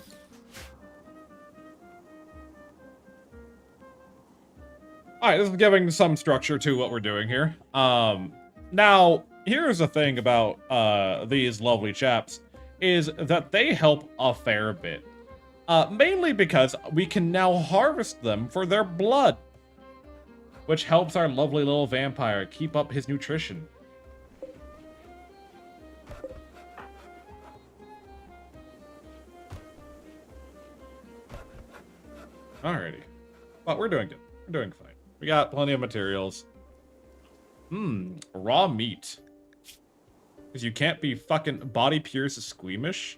[SPEAKER 1] Alright, this is giving some structure to what we're doing here. Now, here's the thing about these lovely chaps, is that they help a fair bit. Mainly because we can now harvest them for their blood, which helps our lovely little vampire keep up his nutrition. Alrighty. But we're doing good. We're doing fine. We got plenty of materials. Raw meat. Because you can't be fucking body pierce squeamish?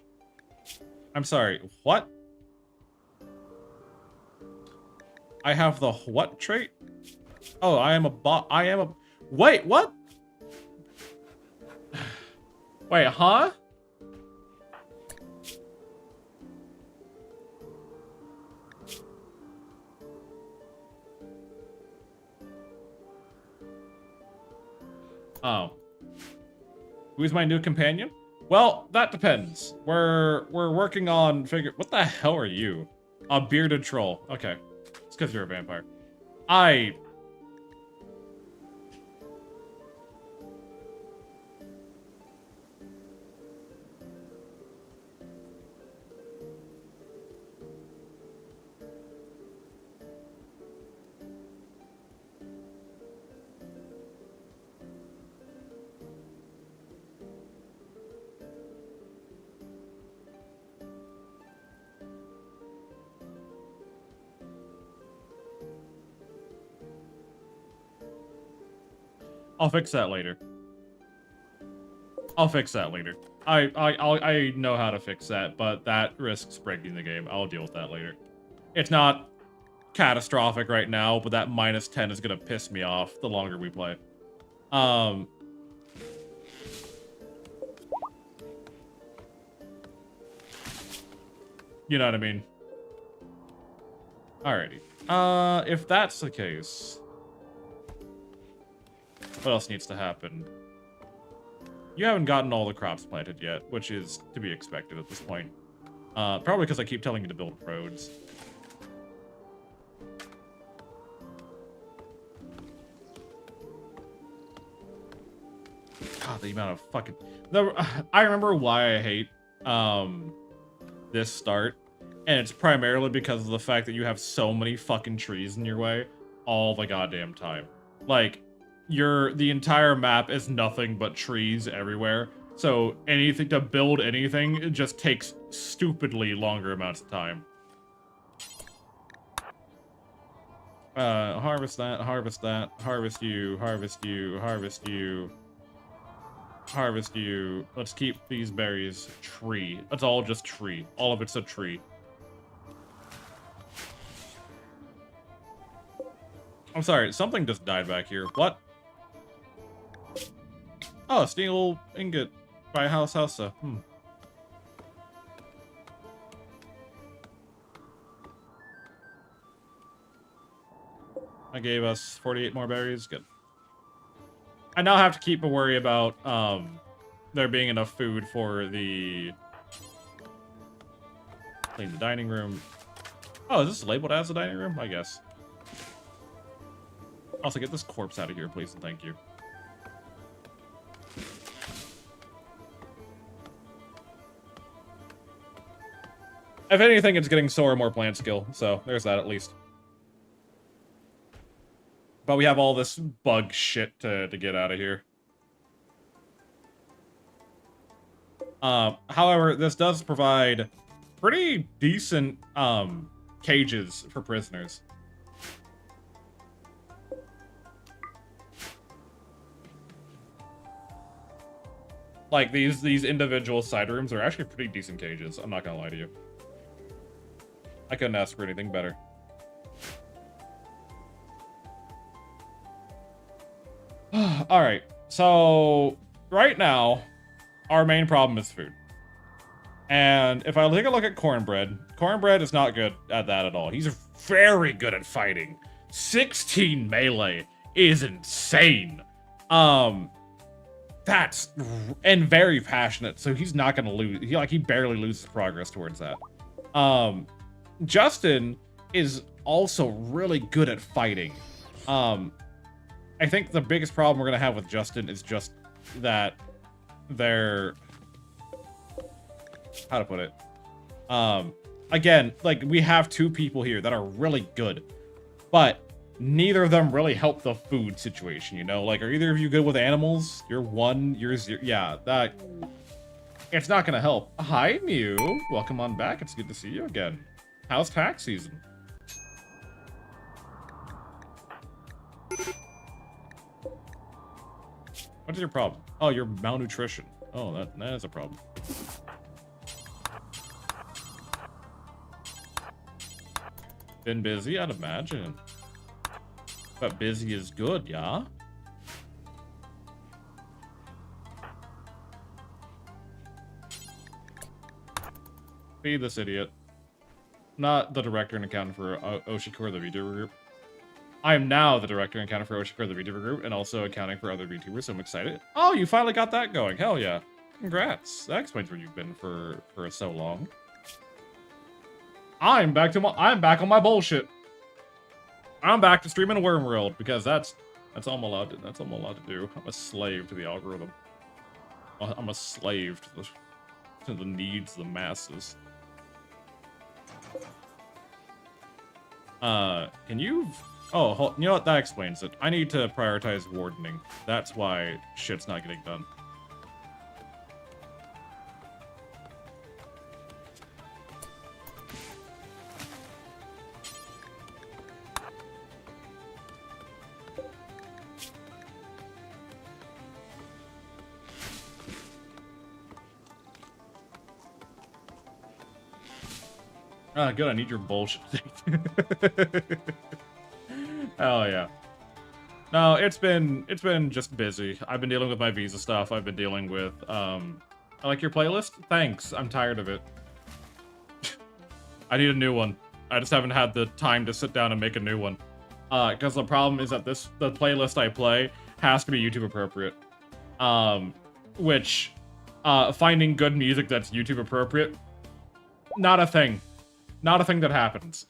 [SPEAKER 1] I'm sorry, what? I have the what trait? Oh, I am a wait, what? Wait, huh? Oh. Who's my new companion? Well, that depends. We're working on what the hell are you? A bearded troll. Okay. It's because you're a vampire. I'll fix that later. I'll fix that later. I know how to fix that, but that risks breaking the game. I'll deal with that later. It's not catastrophic right now, but that -10 is gonna piss me off the longer we play. You know what I mean? Alrighty. If that's the case, what else needs to happen? You haven't gotten all the crops planted yet, which is to be expected at this point. Probably because I keep telling you to build roads. God, the amount of fucking... I remember why I hate this start, and it's primarily because of the fact that you have so many fucking trees in your way all the goddamn time. Like, the entire map is nothing but trees everywhere. So anything to build anything, it just takes stupidly longer amounts of time. Harvest that, harvest that, harvest you, harvest you, harvest you, harvest you. Let's keep these berries. Tree. It's all just tree. All of it's a tree. I'm sorry, something just died back here. What? Oh, steel ingot by House Hausa. I gave us 48 more berries. Good. I now have to keep a worry about there being enough food for the clean the dining room. Oh, is this labeled as a dining room? I guess. Also, get this corpse out of here, please, and thank you. If anything, it's getting soar more plant skill, so there's that at least. But we have all this bug shit to get out of here. However, this does provide pretty decent cages for prisoners. Like, these individual side rooms are actually pretty decent cages. I'm not gonna lie to you. I couldn't ask for anything better. Alright, so right now, our main problem is food. And if I take a look at Cornbread is not good at that at all. He's very good at fighting. 16 melee is insane. That's and very passionate, so he's not gonna lose. He barely loses progress towards that. Justin is also really good at fighting. I think the biggest problem we're gonna have with Justin is just that they're, how to put it? Again, like, we have two people here that are really good, but neither of them really help the food situation, you know? Like, are either of you good with animals? You're 1, you're 0. Yeah, that... It's not gonna help. Hi, Mew. Welcome on back. It's good to see you again. How's tax season? What is your problem? Oh, your malnutrition. Oh, that is a problem. Been busy, I'd imagine. But busy is good, yeah? Feed this idiot. Not the director and accountant for Oshikor, the VTuber group. I am now the director and accountant for Oshikor, the VTuber group, and also accounting for other VTubers, so I'm excited. Oh, you finally got that going. Hell yeah. Congrats. That explains where you've been for so long. I'm back on my bullshit. I'm back to streaming Rimworld because that's all I'm allowed to do. I'm a slave to the algorithm. I'm a slave to the needs of the masses. Can you? Oh, you know what? That explains it. I need to prioritize wardening. That's why shit's not getting done. Ah, good. I need your bullshit. Hell yeah. No, it's been just busy. I've been dealing with my visa stuff. I've been dealing with I like your playlist. Thanks. I'm tired of it. I need a new one. I just haven't had the time to sit down and make a new one. Because the problem is that the playlist I play has to be YouTube appropriate. Which finding good music that's YouTube appropriate, not a thing. Not a thing that happens.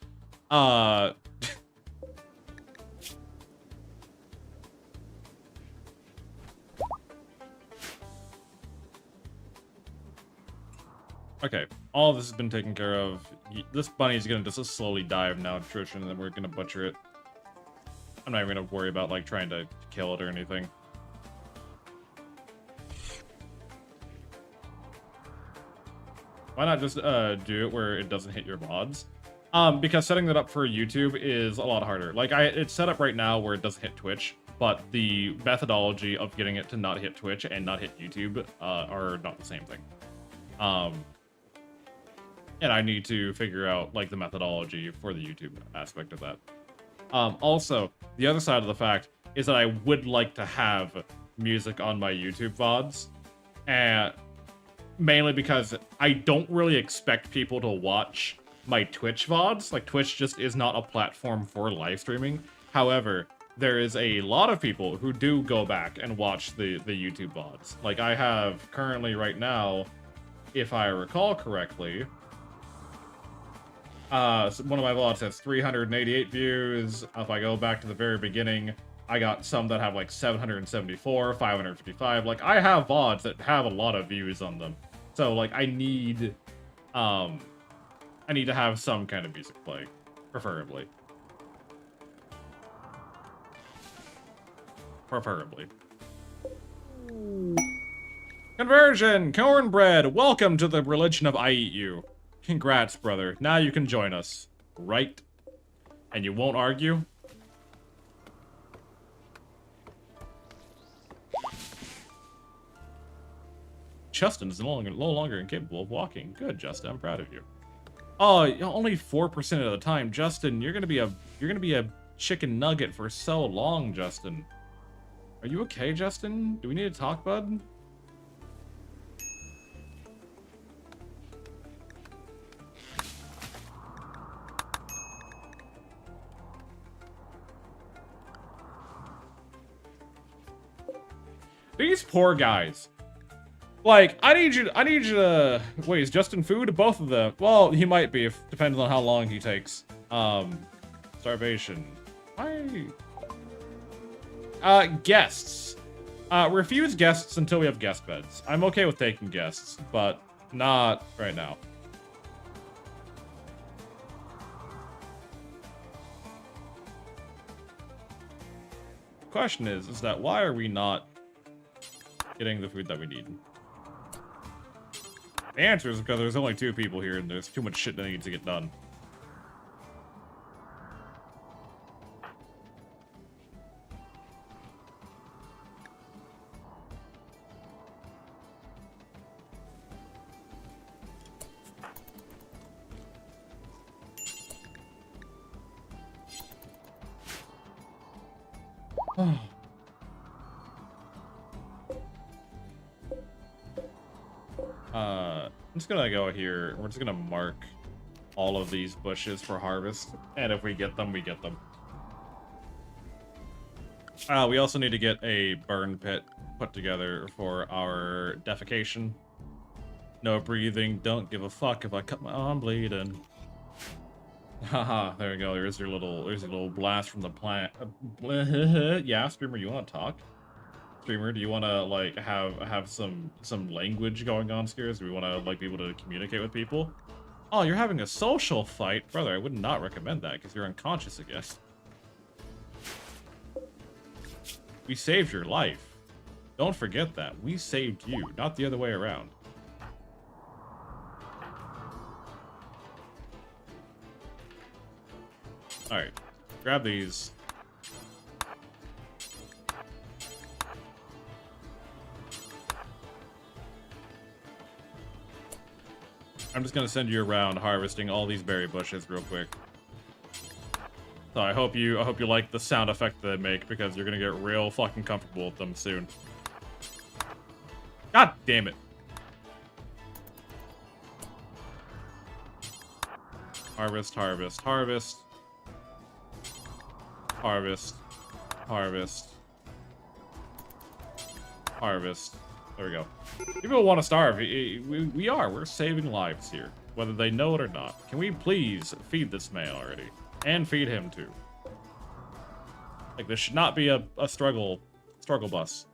[SPEAKER 1] Okay, all of this has been taken care of. This bunny is gonna just slowly die of malnutrition, and then we're gonna butcher it. I'm not even gonna worry about, like, trying to kill it or anything. Why not just do it where it doesn't hit your mods? Because setting that up for YouTube is a lot harder. Like, it's set up right now where it doesn't hit Twitch, but the methodology of getting it to not hit Twitch and not hit YouTube are not the same thing. And I need to figure out, like, the methodology for the YouTube aspect of that. Also, the other side of the fact is that I would like to have music on my YouTube VODs, and mainly because I don't really expect people to watch my Twitch VODs. Like, Twitch just is not a platform for live streaming. However, there is a lot of people who do go back and watch the YouTube VODs. Like, I have currently right now, if I recall correctly, so one of my VODs has 388 views. If I go back to the very beginning, I got some that have like 774, 555. Like, I have VODs that have a lot of views on them. So, like, I need to have some kind of music playing, preferably. Conversion! Cornbread! Welcome to the religion of I Eat You. Congrats, brother. Now you can join us. Right? And you won't argue? Justin is no longer incapable of walking. Good, Justin. I'm proud of you. Oh, only 4% of the time, Justin. You're gonna be a chicken nugget for so long, Justin. Are you okay, Justin? Do we need to talk, bud? These poor guys. Like, I need you to... Wait, is Justin food? Both of them. Well, he might be, depends on how long he takes. Starvation. Why? Guests. Refuse guests until we have guest beds. I'm okay with taking guests, but not right now. Question is that why are we not getting the food that we need? The answer is because there's only 2 people here and there's too much shit that needs to get done. I'm just gonna go here. We're just gonna mark all of these bushes for harvest, and if we get them, we get them. We also need to get a burn pit put together for our defecation. No breathing, don't give a fuck if I cut my arm bleeding. Haha, there we go. There's your little blast from the plant. Yeah, streamer, you want to talk? Streamer, do you want to like have some language going on here? Do we want to like be able to communicate with people? Oh, you're having a social fight, brother. I would not recommend that because you're unconscious again. We saved your life. Don't forget that. We saved you, not the other way around. Alright, grab these. I'm just gonna send you around harvesting all these berry bushes real quick. So I hope you like the sound effect they make because you're gonna get real fucking comfortable with them soon. God damn it. Harvest, harvest, harvest. Harvest. Harvest. Harvest. There we go. People want to starve. We're saving lives here, whether they know it or not. Can we please feed this man already? And feed him too. Like, this should not be a struggle bus.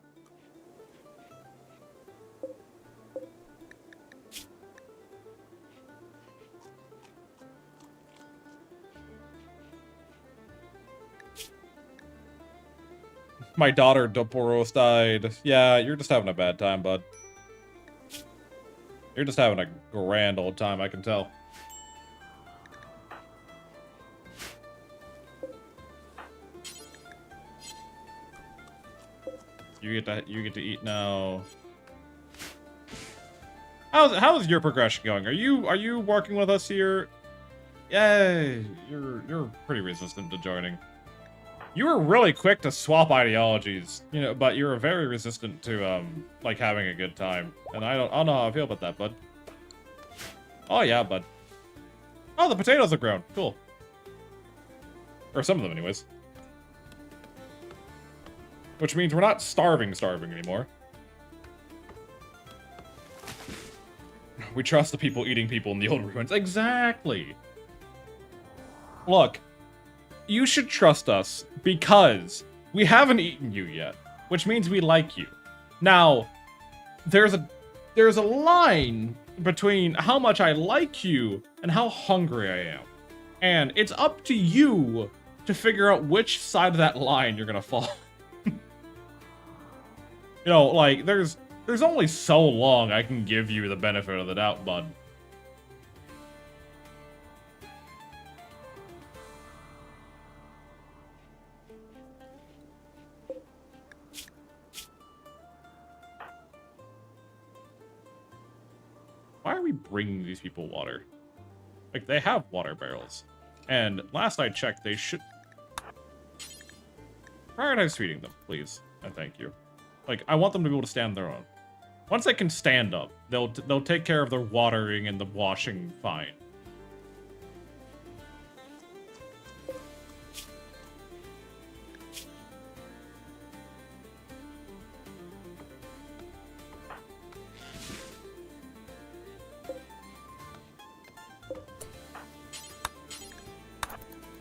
[SPEAKER 1] My daughter Doporos died. Yeah, you're just having a bad time, bud. You're just having a grand old time, I can tell. You get to eat now. How's your progression going? Are you working with us here? Yay! You're pretty resistant to joining. You were really quick to swap ideologies, you know, but you were very resistant to like having a good time. And I don't know how I feel about that, bud. Oh yeah, bud. Oh, the potatoes have grown. Cool. Or some of them, anyways. Which means we're not starving anymore. We trust the people eating people in the old ruins. Exactly. Look, you should trust us because we haven't eaten you yet, which means we like you. Now, there's a line between how much I like you and how hungry I am. And it's up to you to figure out which side of that line you're gonna fall. You know, like, there's only so long I can give you the benefit of the doubt, bud. Why are we bringing these people water? Like, they have water barrels. And last I checked, they should... Prioritize feeding them, please. And thank you. Like, I want them to be able to stand on their own. Once they can stand up, they'll take care of their watering and the washing fine.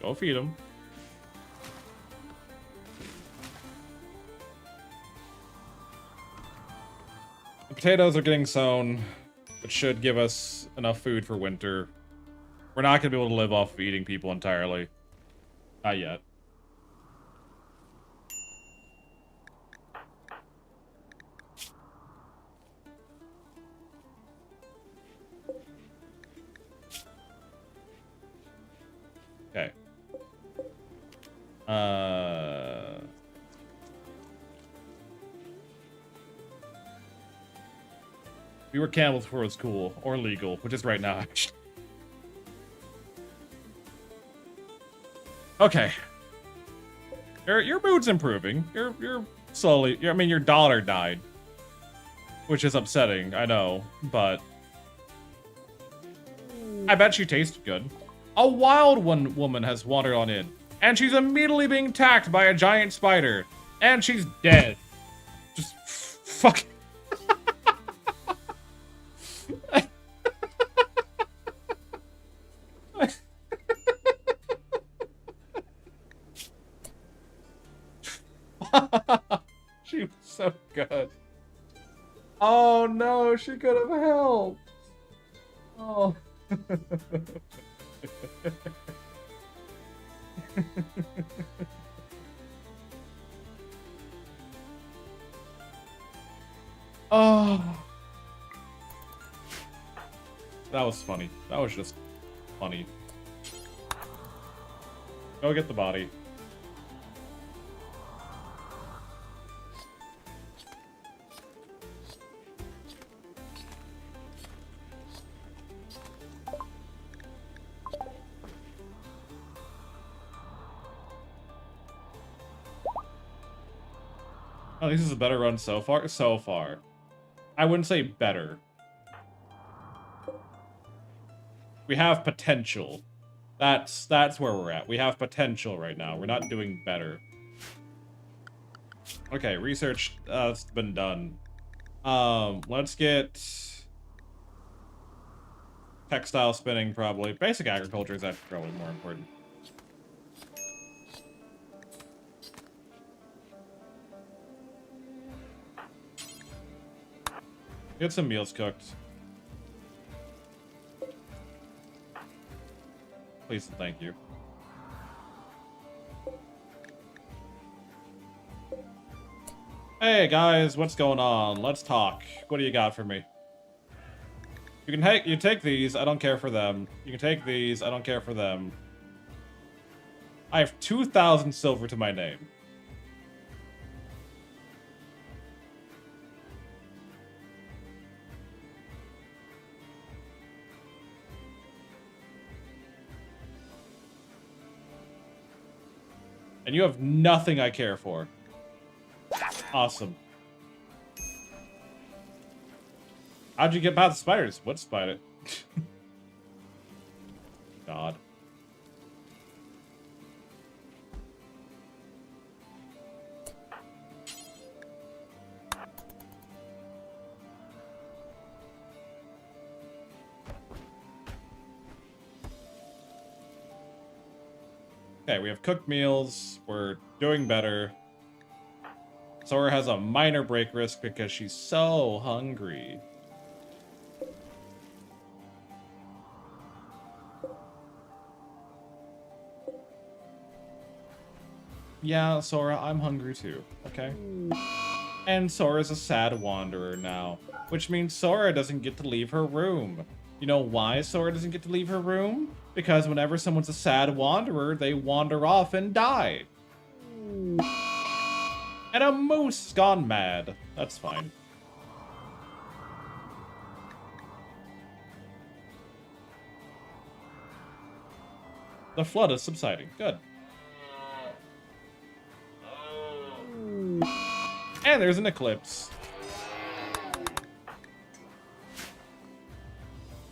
[SPEAKER 1] Go feed them. The potatoes are getting sown, which should give us enough food for winter. We're not going to be able to live off of eating people entirely. Not yet. Okay. We were camels before it was cool or legal, which is right now, actually. Okay. Your mood's improving. You're slowly. I mean, your daughter died, which is upsetting. I know, but I bet she tasted good. A wild woman has wandered on in, and she's immediately being attacked by a giant spider, and she's dead. Just fuck. She was so good. Oh no, she could have helped. Oh. Oh. That was funny. That was just funny. Go get the body. Oh, this is a better run so far. So far, I wouldn't say better. We have potential. That's where we're at. We have potential right now. We're not doing better. Okay, research that's been done. Let's get textile spinning probably. Basic agriculture is actually probably more important. Get some meals cooked. Please and thank you. Hey guys, what's going on? Let's talk. What do you got for me? You can take these, I don't care for them. You can take these, I don't care for them. I have 2,000 silver to my name. And you have nothing I care for. Awesome. How'd you get past the spiders? What spider? God. Okay, we have cooked meals. We're doing better. Sora has a minor break risk because she's so hungry. Yeah, Sora, I'm hungry too, okay? And Sora's a sad wanderer now, which means Sora doesn't get to leave her room. You know why Sora doesn't get to leave her room? Because whenever someone's a sad wanderer, they wander off and die. And a moose has gone mad. That's fine. The flood is subsiding. Good. And there's an eclipse.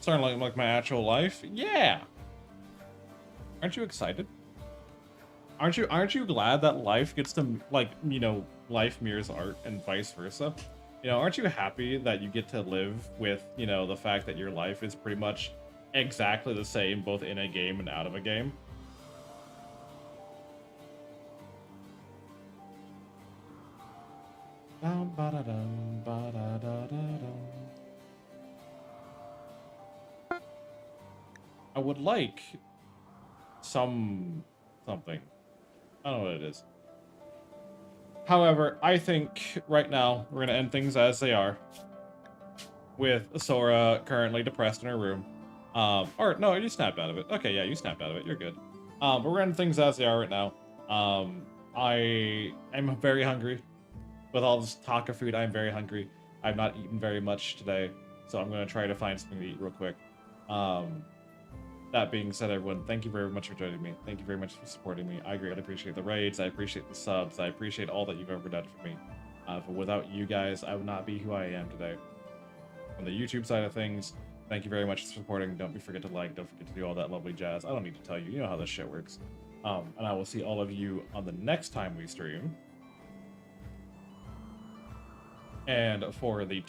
[SPEAKER 1] Starting like my actual life. Yeah. Aren't you excited? Aren't you glad that life gets to, like, you know, life mirrors art and vice versa? You know, aren't you happy that you get to live with, you know, the fact that your life is pretty much exactly the same both in a game and out of a game? I would like something. I don't know what it is. However, I think right now we're gonna end things as they are, with Sora currently depressed in her room. Or no, you snapped out of it. Okay, yeah, you snapped out of it. You're good. But we're gonna end things as they are right now. I am very hungry. With all this talk of food, I'm very hungry. I've not eaten very much today, so I'm gonna try to find something to eat real quick. That being said, everyone, thank you very much for joining me. Thank you very much for supporting me. I greatly appreciate the raids. I appreciate the subs. I appreciate all that you've ever done for me. But without you guys, I would not be who I am today. On the YouTube side of things, thank you very much for supporting. Don't forget to like. Don't forget to do all that lovely jazz. I don't need to tell you. You know how this shit works. And I will see all of you on the next time we stream. And for the